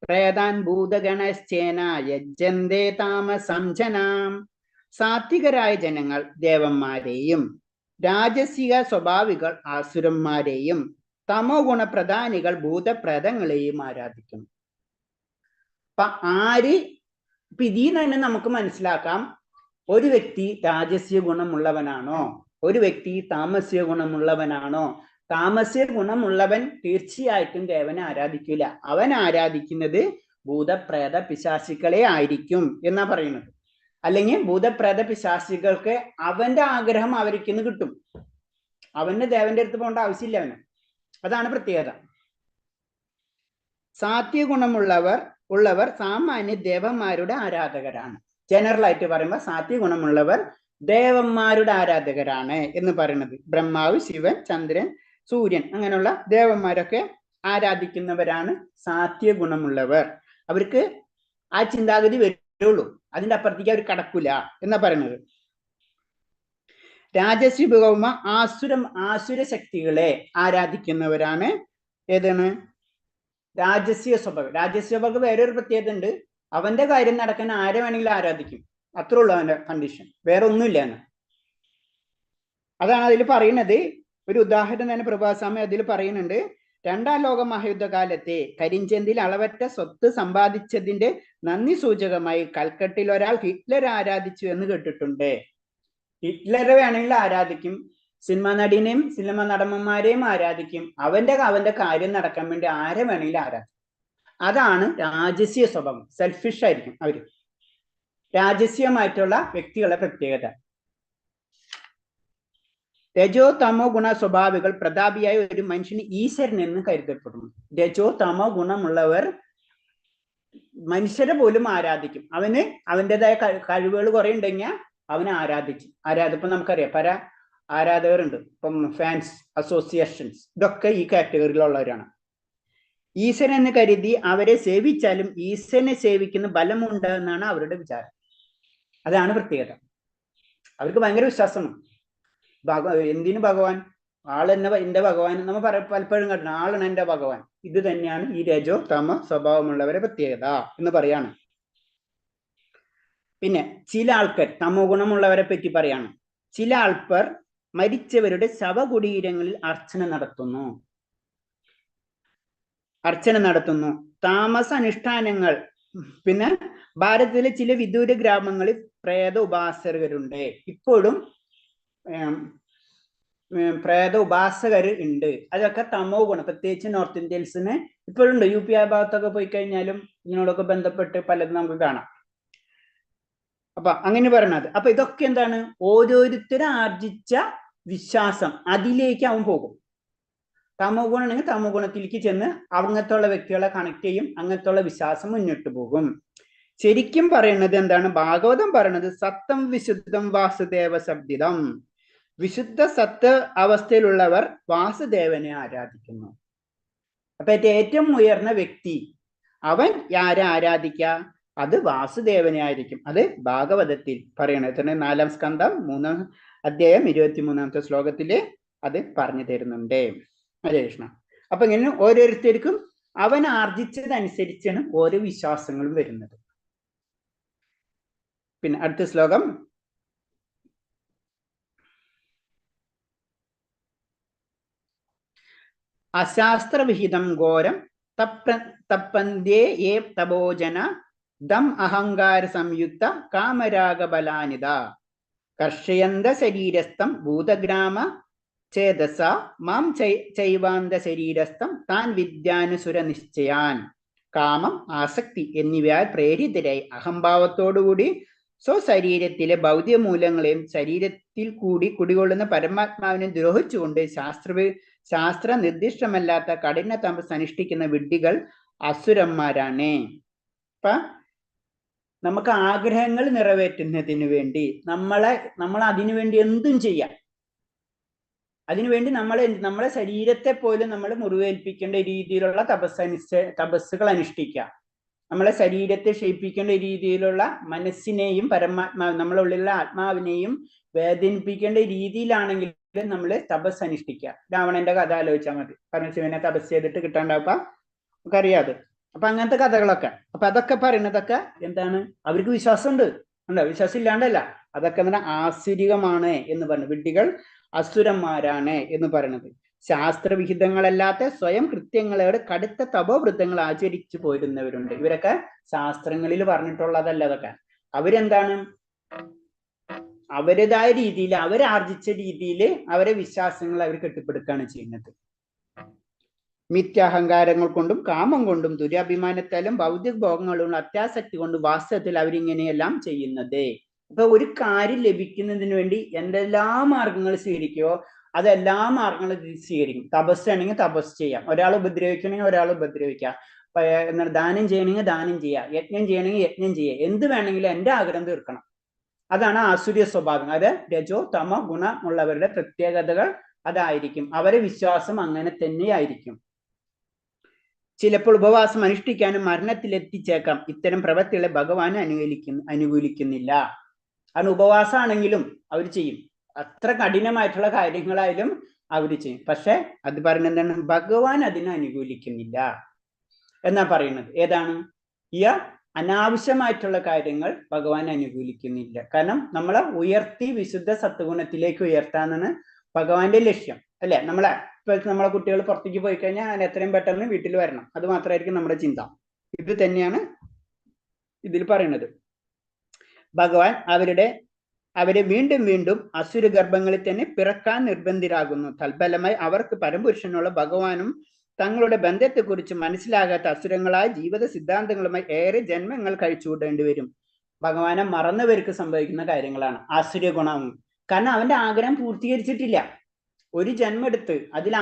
പ്രേതാൻ ഭൂതഗണശ്ചേന യജ്ജന്തേ താമസം ജനാം. സാത്വികരായ ജനങ്ങൾ ദേവന്മാരെയും രാജസിക സ്വഭാവികൾ ആസുരന്മാരെയും തമോ ഗുണപ്രധാനികൾ ഭൂതപ്രേതങ്ങളെയും ആരാധിക്കുന്നു. അപ്പൊ ആര് ഇതിൽ തന്നെ നമുക്ക് മനസ്സിലാക്കാം, ഒരു വ്യക്തി രാജസ്യ ഗുണമുള്ളവനാണോ, ഒരു വ്യക്തി താമസ്യ ഗുണമുള്ളവനാണോ. താമസ്യ ഗുണമുള്ളവൻ തീർച്ചയായിട്ടും ദേവനെ ആരാധിക്കില്ല, അവൻ ആരാധിക്കുന്നത് ഭൂതപ്രേത പിശാചുക്കളെ ആയിരിക്കും എന്നാ പറയുന്നത്. അല്ലെങ്കിൽ ഭൂതപ്രേത പിശാചുക്കൾക്ക് അവന്റെ ആഗ്രഹം അവർക്കിന്ന് കിട്ടും, അവന് ദേവന്റെ അടുത്ത് പോകേണ്ട ആവശ്യമില്ല അവന്. അതാണ് പ്രത്യേകത. സാത്വിക ഗുണമുള്ളവർ സാമാന്യ ദേവന്മാരുടെ ആരാധകരാണ്. ജനറൽ ആയിട്ട് പറയുമ്പോൾ സാത്വിക ഗുണമുള്ളവർ ദേവന്മാരുടെ ആരാധകരാണ് എന്ന് പറയുന്നത്. ബ്രഹ്മാവ്, ശിവൻ, ചന്ദ്രൻ, സൂര്യൻ അങ്ങനെയുള്ള ദേവന്മാരൊക്കെ ആരാധിക്കുന്നവരാണ് സാത്വിക ഗുണമുള്ളവർ. അവർക്ക് ആ ചിന്താഗതി വരുള്ളൂ, അതിന്റെ അപ്പുറത്തേക്ക് അവർ കടക്കൂല എന്നാ പറയുന്നത്. രാജസ്വി ഭഗവ ആസുര ശക്തികളെ ആരാധിക്കുന്നവരാണ് ഏതാണ് രാജസ്യ സ്വഭാവം. രാജസ്യ സ്വഭാവം വേറൊരു പ്രത്യേകത ഉണ്ട്, അവന്റെ കാര്യം നടക്കാൻ ആരെ വേണമെങ്കിലും ആരാധിക്കും, അത്രേ ഉള്ളൂ അവന്റെ കണ്ടീഷൻ, വേറെ ഒന്നുമില്ല എന്ന്. അതാണ് അതിൽ പറയുന്നത്. ഒരു ഉദാഹരണം തന്നെ പ്രഭാസ്വാമി അതിൽ പറയുന്നുണ്ട്. രണ്ടാം ലോക മഹായുദ്ധകാലത്തെ കരിഞ്ചന്തിൽ അളവറ്റ സ്വത്ത് സമ്പാദിച്ചതിന്റെ നന്ദി സൂചകമായി കൽക്കട്ടിൽ ഒരാൾ ഹിറ്റ്ലർ ആരാധിച്ചു എന്ന് കേട്ടിട്ടുണ്ട്. ഹിറ്റ്ലറെ വേണമെങ്കിൽ ആരാധിക്കും, സിനിമ നടീനെയും സിനിമ നടന്മാരെയും ആരാധിക്കും, അവന്റെ കാര്യം നടക്കാൻ വേണ്ടി ആരെ വേണമെങ്കിലും ആരാധിക്കും. അതാണ് രാജസ്യ സ്വഭാവം. സെൽഫിഷ് ആയിരിക്കും അവര്, രാജസ്യമായിട്ടുള്ള വ്യക്തികളുടെ പ്രത്യേകത. രജോ തമോ ഗുണ സ്വഭാവികൾ പ്രതാപിയായ ഒരു മനുഷ്യന് ഈശ്വരൻ എന്ന് കരുതപ്പെടുന്നു. രജോ തമോ ഗുണമുള്ളവർ മനുഷ്യരെ പോലും ആരാധിക്കും. അവന് അവൻ്റെതായ കഴിവുകൾ കുറെ ഉണ്ടെങ്കിൽ അവനെ ഇപ്പം നമുക്കറിയാം പല ആരാധകരുണ്ട്, ഇപ്പം ഫാൻസ് അസോസിയേഷൻസ്, ഇതൊക്കെ ഈ കാറ്റഗറിയിലുള്ളവരാണ്. ഈശ്വരൻ എന്ന് കരുതി അവരെ സേവിച്ചാലും ഈശ്വരനെ സേവിക്കുന്ന ബലമുണ്ട് എന്നാണ് അവരുടെ വിചാരം. അതാണ് പ്രത്യേകത. അവർക്ക് ഭയങ്കര വിശ്വാസമാണ്. എന്തിനു ഭഗവാൻ, ആളെന്നെ എന്റെ ഭഗവാൻ നമ്മൾ പലപ്പോഴും കേട്ടോ, ആളാണ് എന്റെ ഭഗവാൻ. ഇത് തന്നെയാണ് ഈ രജോ തമ സ്വഭാവമുള്ളവരെ പ്രത്യേകത എന്ന് പറയാണ്. പിന്നെ ചില ആൾക്കാർ തമോ ഗുണമുള്ളവരെ പറ്റി പറയാണ്. ചില ആൾക്കാർ മരിച്ചവരുടെ ശവകുടീരങ്ങളിൽ അർച്ചന നടത്തുന്നു. താമസ അനുഷ്ഠാനങ്ങൾ. പിന്നെ ഭാരതത്തിലെ ചില വിദൂര ഗ്രാമങ്ങളിൽ പ്രേത ഉപാസകരുണ്ട്. ഇപ്പോഴും പ്രേത ഉപാസകർ ഉണ്ട്. അതൊക്കെ തമോ ഗുണം. പ്രത്യേകിച്ച് നോർത്ത് ഇന്ത്യൻസിന് ഇപ്പോഴും ഉണ്ട്. UP ആ ഭാഗത്തൊക്കെ പോയി കഴിഞ്ഞാലും ഇതിനോടൊക്കെ ബന്ധപ്പെട്ട് പലതും നമുക്ക് കാണാം. അപ്പൊ അങ്ങനെ പറയണത്. അപ്പൊ ഇതൊക്കെ എന്താണ്, ഓരോരുത്തരും ആർജിച്ച വിശ്വാസം, അതിലേക്ക് അവൻ പോകും. തമോ ഗുണമാണെങ്കിൽ തമോ ഗുണത്തിലേക്ക് ചെന്ന് അങ്ങനത്തുള്ള വ്യക്തികളെ കണക്ട് ചെയ്യും, അങ്ങനത്തുള്ള വിശ്വാസം മുന്നോട്ട് പോകും. ശരിക്കും പറയുന്നത് എന്താണ്, ഭാഗവതം പറയണത് സത്തം വിശുദ്ധം വാസുദേവ ശബ്ദിതം. വിശുദ്ധ സത്ത് അവസ്ഥയിലുള്ളവർ വാസുദേവനെ ആരാധിക്കുന്നു. അപ്പൊ ഏറ്റവും ഉയർന്ന വ്യക്തി അവൻ ആരെ ആരാധിക്കുക, അത് വാസുദേവനെ ആയിരിക്കും. അത് ഭാഗവതത്തിൽ പറയണത് 4-ാം സ്കന്ധം 3-ാം അധ്യായം 23-ാമത്തെ ശ്ലോകത്തില് അത് പറഞ്ഞു തരുന്നുണ്ട്. ഹരേ കൃഷ്ണ. അപ്പൊ ഇങ്ങനെ ഓരോരുത്തർക്കും അവൻ ആർജിച്ചതനുസരിച്ചാണ് ഓരോ വിശ്വാസങ്ങളും വരുന്നത്. പിന്നെ അടുത്ത ശ്ലോകം അശാസ്ത്രവിഹിതം ഘോരം തപ്പന്ത്യേ യേ തപോജന ദം അഹങ്കാര സംയുക്ത കാമരാഗബലാനിത കർഷയന്ത ശരീരസ്ഥം ഭൂതഗ്രാമ ചേതസ മാം ചൈവാന്ത ശരീരസ്ഥം താൻ വിദ്യാനുസുര നിശ്ചയാൻ. കാമം, ആസക്തി എന്നിവയാൽ പ്രേരിതരായി അഹംഭാവത്തോടുകൂടി സ്വശരീരത്തിലെ ഭൗതിക മൂലങ്ങളെയും ശരീരത്തിൽ കൂടി കുടികൊള്ളുന്ന പരമാത്മാവിനെ ദ്രോഹിച്ചുകൊണ്ട് ശാസ്ത്ര നിർദ്ദിഷ്ടമല്ലാത്ത കഠിന തപസ് അനുഷ്ഠിക്കുന്ന വിഡ്ഢികൾ അസുരന്മാരാണ്. അപ്പൊ നമുക്ക് ആഗ്രഹങ്ങൾ നിറവേറ്റുന്നതിന് വേണ്ടി നമ്മൾ അതിനു വേണ്ടി എന്തും ചെയ്യാം. അതിനുവേണ്ടി നമ്മളെ ശരീരത്തെ പോലും നമ്മൾ മുറിവേൽപ്പിക്കേണ്ട രീതിയിലുള്ള തപസ്സുകൾ അനുഷ്ഠിക്കുക. നമ്മളെ ശരീരത്തെ ക്ഷയിപ്പിക്കേണ്ട രീതിയിലുള്ള മനസ്സിനെയും നമ്മളുള്ളിലുള്ള ആത്മാവിനെയും വേദനിപ്പിക്കേണ്ട രീതിയിലാണെങ്കിൽ നമ്മൾ തപസ് അനുഷ്ഠിക്കുക. രാവണന്റെ കഥ ആലോചിച്ചാൽ മതി. പരമശിവനെ തപസ് ചെയ്തിട്ട് കിട്ടാണ്ടാവുക നമുക്കറിയാതെ. അപ്പൊ അങ്ങനത്തെ കഥകളൊക്കെ, അപ്പൊ അതൊക്കെ പറയുന്നതൊക്കെ എന്താണ്, അവർക്ക് വിശ്വാസമുണ്ട്. വിശ്വാസം ഇല്ലാണ്ടല്ല. അതൊക്കെ എന്താണ്, ആസുരികമാണ് എന്ന് പറഞ്ഞു. വിഡ്ഢികൾ അസുരന്മാരാണ് എന്ന് പറയുന്നത്. ശാസ്ത്രവിഹിതങ്ങളല്ലാത്ത സ്വയം കൃത്യങ്ങളോട് കടുത്ത തപോവൃത്തങ്ങൾ ആചരിച്ചു പോരുന്നവരുണ്ട്. ഇവരൊക്കെ ശാസ്ത്രങ്ങളിൽ പറഞ്ഞിട്ടുള്ളതല്ല. അതൊക്കെ അവരെന്താണ്, അവരുടേതായ രീതിയിൽ അവരാർജിച്ച രീതിയിൽ അവരെ വിശ്വാസങ്ങൾ അവർ കെട്ടിപ്പടുക്കുകയാണ് ചെയ്യുന്നത്. മിഥ്യാഹങ്കാരങ്ങൾ കൊണ്ടും കാമം കൊണ്ടും ദുരഭിമാനത്താലും ഭൗതിക ഭോഗങ്ങളുള്ള അത്യാസക്തി കൊണ്ടും വാസ്തവത്തിൽ അവരിങ്ങനെയെല്ലാം ചെയ്യുന്നത്. അപ്പൊ ഒരു കാര്യം ലഭിക്കുന്നതിന് വേണ്ടി എന്തെല്ലാം മാർഗങ്ങൾ സ്വീകരിക്കുമോ അതെല്ലാ മാർഗങ്ങളും സ്വീകരിക്കും. തപസ്സാണെങ്കിൽ തപസ് ചെയ്യാം, ഒരാൾ ഉപദ്രവിക്കണമെങ്കിൽ ഒരാൾ ഉപദ്രവിക്കാം, എന്താണ് ദാനം ചെയ്യണമെങ്കിൽ ദാനം ചെയ്യാം, യജ്ഞം ചെയ്യണമെങ്കിൽ യജ്ഞം ചെയ്യാം, എന്ത് വേണമെങ്കിലും എൻ്റെ ആഗ്രഹം തീർക്കണം. അതാണ് ആസുര്യ സ്വഭാവം. അത് രജോ തമോ ഗുണമുള്ളവരുടെ പ്രത്യേകതകൾ അതായിരിക്കും. അവരെ വിശ്വാസം അങ്ങനെ തന്നെയായിരിക്കും. ചിലപ്പോൾ ഉപവാസം അനുഷ്ഠിക്കാനും മരണത്തിലെത്തിച്ചേക്കാം. ഇത്തരം പ്രവൃത്തികളെ ഭഗവാൻ അനുകൂലിക്കുന്നില്ല. കാരണം ഉപവാസമാണെങ്കിലും അവർ ചെയ്യും, അത്ര കഠിനമായിട്ടുള്ള കാര്യങ്ങളായാലും അവർ ചെയ്യും. പക്ഷെ അത് പറയുന്നത് എന്താണ്, ഭഗവാൻ അതിനെ അനുകൂലിക്കുന്നില്ല എന്നാ പറയുന്നത്. ഏതാണ് ഈ അനാവശ്യമായിട്ടുള്ള കാര്യങ്ങൾ ഭഗവാൻ അനുകൂലിക്കുന്നില്ല. കാരണം നമ്മളെ ഉയർത്തി വിശുദ്ധ സത്വഗുണത്തിലേക്ക് ഉയർത്താന്നാണ് ഭഗവാന്റെ ലക്ഷ്യം, അല്ലെ? നമ്മളെ കുട്ടികൾ പുറത്തേക്ക് പോയി കഴിഞ്ഞാൽ എത്രയും പെട്ടെന്ന് വീട്ടിൽ വരണം, അത് മാത്രമായിരിക്കും നമ്മുടെ ചിന്ത. ഇത് തന്നെയാണ് ഇതിൽ പറയുന്നത്. ഭഗവാൻ അവരെ വീണ്ടും വീണ്ടും അസുര ഗർഭങ്ങളിൽ തന്നെ പിറക്കാൻ നിർബന്ധിതരാകുന്നു. തൽഫലമായി അവർക്ക് പരമപുരുഷനുള്ള ഭഗവാനും തങ്ങളുടെ ബന്ധത്തെക്കുറിച്ച് മനസ്സിലാകാത്ത അസുരങ്ങളായ ജീവിത സിദ്ധാന്തങ്ങളുമായി ഏറെ ജന്മങ്ങൾ കഴിച്ചുകൂടേണ്ടി വരും. ഭഗവാനെ മറന്നവർക്ക് സംഭവിക്കുന്ന കാര്യങ്ങളാണ് ആസുര ഗുണം. കാരണം അവന്റെ ആഗ്രഹം പൂർത്തീകരിച്ചിട്ടില്ല. ഒരു ജന്മം എടുത്ത് അതിൽ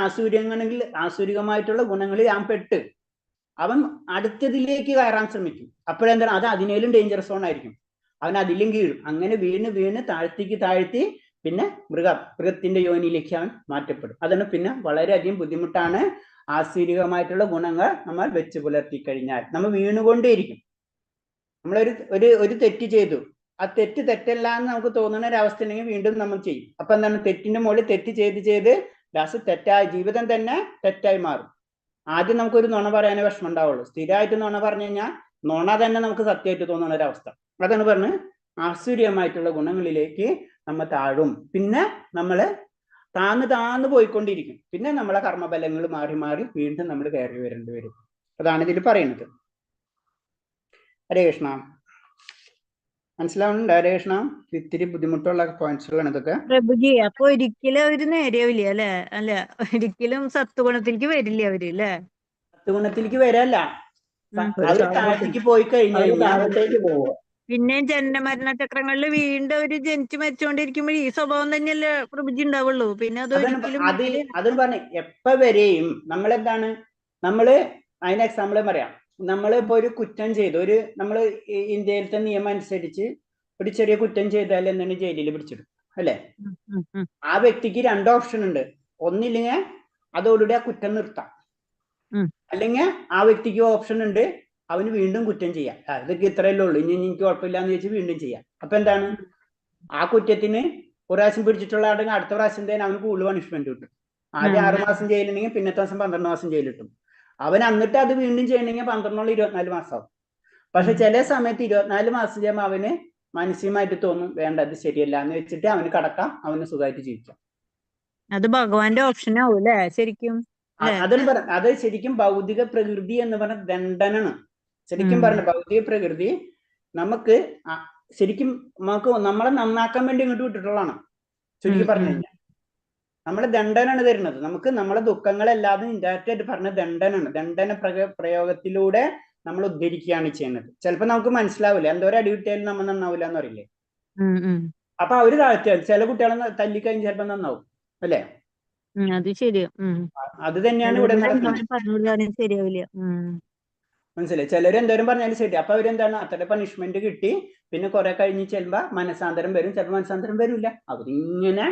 ആസുരികമായിട്ടുള്ള ഗുണങ്ങളിൽ ഞാൻ പെട്ട് അവൻ അടുത്തതിലേക്ക് കയറാൻ ശ്രമിക്കും. അപ്പോഴെന്താണ്, അത് അതിനേലും ഡേഞ്ചർ സോൺ ആയിരിക്കും. അവൻ അതിലും കീഴും. അങ്ങനെ വീണ് താഴ്ത്തി പിന്നെ മൃഗത്തിന്റെ യോനിയിലേക്ക് അവൻ മാറ്റപ്പെടും. അതാണ് പിന്നെ വളരെയധികം ബുദ്ധിമുട്ടാണ്. ആസുരികമായിട്ടുള്ള ഗുണങ്ങൾ നമ്മൾ വെച്ച് പുലർത്തി കഴിഞ്ഞാൽ നമ്മൾ വീണുകൊണ്ടേയിരിക്കും. നമ്മളൊരു തെറ്റ് ചെയ്തു, ആ തെറ്റല്ല എന്ന് നമുക്ക് തോന്നുന്ന ഒരു അവസ്ഥ ഉണ്ടെങ്കിൽ വീണ്ടും നമ്മൾ ചെയ്യും. അപ്പൊ എന്താണ്, തെറ്റിന്റെ മുകളിൽ തെറ്റ് ചെയ്ത് ലാസ്റ്റ് തെറ്റായി ജീവിതം തന്നെ തെറ്റായി മാറും. ആദ്യം നമുക്കൊരു നുണ പറയാനേ വിഷമം ഉണ്ടാവുള്ളൂ. സ്ഥിരമായിട്ട് നുണ പറഞ്ഞു കഴിഞ്ഞാൽ നുണ തന്നെ നമുക്ക് സത്യമായിട്ട് തോന്നുന്ന ഒരവസ്ഥ. അതാണ് പറഞ്ഞ് ആസുര്യമായിട്ടുള്ള ഗുണങ്ങളിലേക്ക് നമ്മൾ താഴും. പിന്നെ നമ്മള് താന്ന് പോയിക്കൊണ്ടിരിക്കും. പിന്നെ നമ്മളെ കർമ്മഫലങ്ങൾ മാറി വീണ്ടും നമ്മൾ കയറി വരേണ്ടി വരും. അതാണ് ഇതിൽ പറയുന്നത്. ഹരേ കൃഷ്ണ. മനസ്സിലാവുന്നുണ്ട്? ഹരേ കൃഷ്ണ. ഇത്തിരി ബുദ്ധിമുട്ടുള്ള പോയിന്റ്സുകളാണ് ഇതൊക്കെ. പ്രഭുജി, അപ്പൊ ഒരിക്കലും അവര് നേരെയാവില്ല അല്ലെ? അല്ല, ഒരിക്കലും സത്വഗുണത്തിലേക്ക് വരില്ല അവര് അല്ലെ? സത്വഗുണത്തിലേക്ക് വരല്ല, അവർ താഴത്തേക്ക് പോയി താഴത്തേക്ക് പോവുക. പിന്നെ ജനന ചക്രങ്ങളിൽ വീണ്ടും അവര് ജനിച്ചു മരിച്ചുകൊണ്ടിരിക്കുമ്പോൾ ഈ സ്വഭാവം തന്നെയല്ലേ പ്രഭുജി ഉണ്ടാവുള്ളൂ. പിന്നെ അത് ഒരിക്കലും അതും പറഞ്ഞ് എപ്പ വരെയും നമ്മളെന്താണ്, അതിന് എക്സാമ്പിൾ പറയാം. നമ്മളിപ്പോ ഒരു കുറ്റം ചെയ്തു, നമ്മള് ഇന്ത്യയിലത്തെ നിയമം അനുസരിച്ച് ഒരു ചെറിയ കുറ്റം ചെയ്താൽ എന്താണ്, ജയിലിൽ പിടിച്ചിടും, അല്ലെ? ആ വ്യക്തിക്ക് 2 ഓപ്ഷൻ ഉണ്ട്. ഒന്നില്ലെങ്കിൽ അതോടുകൂടി ആ കുറ്റം നിർത്താം, അല്ലെങ്കിൽ ആ വ്യക്തിക്ക് ഓപ്ഷൻ ഉണ്ട് അവന് വീണ്ടും കുറ്റം ചെയ്യാം. ഇതൊക്കെ ഇത്രയല്ലേ ഉള്ളൂ, ഇനി എനിക്ക് കുഴപ്പമില്ലാന്ന് ചോദിച്ച് വീണ്ടും ചെയ്യാം. അപ്പൊ എന്താണ്, ആ കുറ്റത്തിന് ഒരു പ്രാവശ്യം പിടിച്ചിട്ടുള്ള ആണെങ്കിൽ അടുത്ത പ്രാവശ്യം തന്നെ അവന് കൂടുതൽ പണിഷ്മെന്റ് കിട്ടും. ആദ്യം 6 മാസം ജയിലുണ്ടെങ്കിൽ പിന്നത്തെ ദിവസം 12 മാസം ജയിൽ കിട്ടും. അവൻ എന്നിട്ട് അത് വീണ്ടും ചെയ്യണമെങ്കിൽ 12 24 മാസമാവും. പക്ഷെ ചില സമയത്ത് 24 മാസം ചെയ്യുമ്പോൾ അവന് മാനസികമായിട്ട് തോന്നും വേണ്ട അത് ശരിയല്ല എന്ന് വെച്ചിട്ട് അവന് കടക്കാം, അവന് സുഖമായിട്ട് ജീവിക്കാം. അത് ഭഗവാന്റെ ഓപ്ഷൻ ആവും അല്ലെ ശരിക്കും? അത് ശരിക്കും ഭൗതിക പ്രകൃതി എന്ന് പറഞ്ഞ ദണ്ഡനാണ്. ശരിക്കും പറഞ്ഞ ഭൗതിക പ്രകൃതി നമുക്ക് ശരിക്കും നമ്മളെ നന്നാക്കാൻ വേണ്ടി ഇങ്ങോട്ട് വിട്ടിട്ടുള്ളതാണ്. ചുരുക്കി പറഞ്ഞു കഴിഞ്ഞാൽ നമ്മളെ ദണ്ഡനാണ് തരുന്നത്. നമുക്ക് നമ്മളെ ദുഃഖങ്ങളെല്ലാതും ഇൻഡയറക്റ്റ് ആയിട്ട് പറഞ്ഞ ദണ്ഡനാണ്. ദണ്ഡന പ്രയോഗത്തിലൂടെ നമ്മൾ ഉദ്ധരിക്കുകയാണ് ചെയ്യുന്നത്. ചിലപ്പോ നമുക്ക് മനസ്സിലാവില്ല, എന്തോരം അടി കിട്ടിയാലും നമ്മൾ നന്നാവില്ല എന്ന് പറയില്ലേ? അപ്പൊ അവര് താഴ്ത്തിയാൽ ചില കുട്ടികളെ തല്ലിക്കഴിഞ്ഞ് ചിലപ്പോ നന്നാവും, അല്ലെ? അത് ശരിയാ. അത് തന്നെയാണ് ഇവിടെ നടക്കുന്നത്. ശരിയാവില്ല. മനസ്സിലായി? ചിലർ എന്തോരം പറഞ്ഞാലും ശരി, അപ്പൊ അവരെന്താണ് അത്ര പണിഷ്മെന്റ് കിട്ടി, പിന്നെ കുറെ കഴിഞ്ഞ് ചെല്ലുമ്പോ മനസാന്തരം വരും, ചിലപ്പോൾ മനസാന്തരം വരില്ല. അവരിങ്ങനെ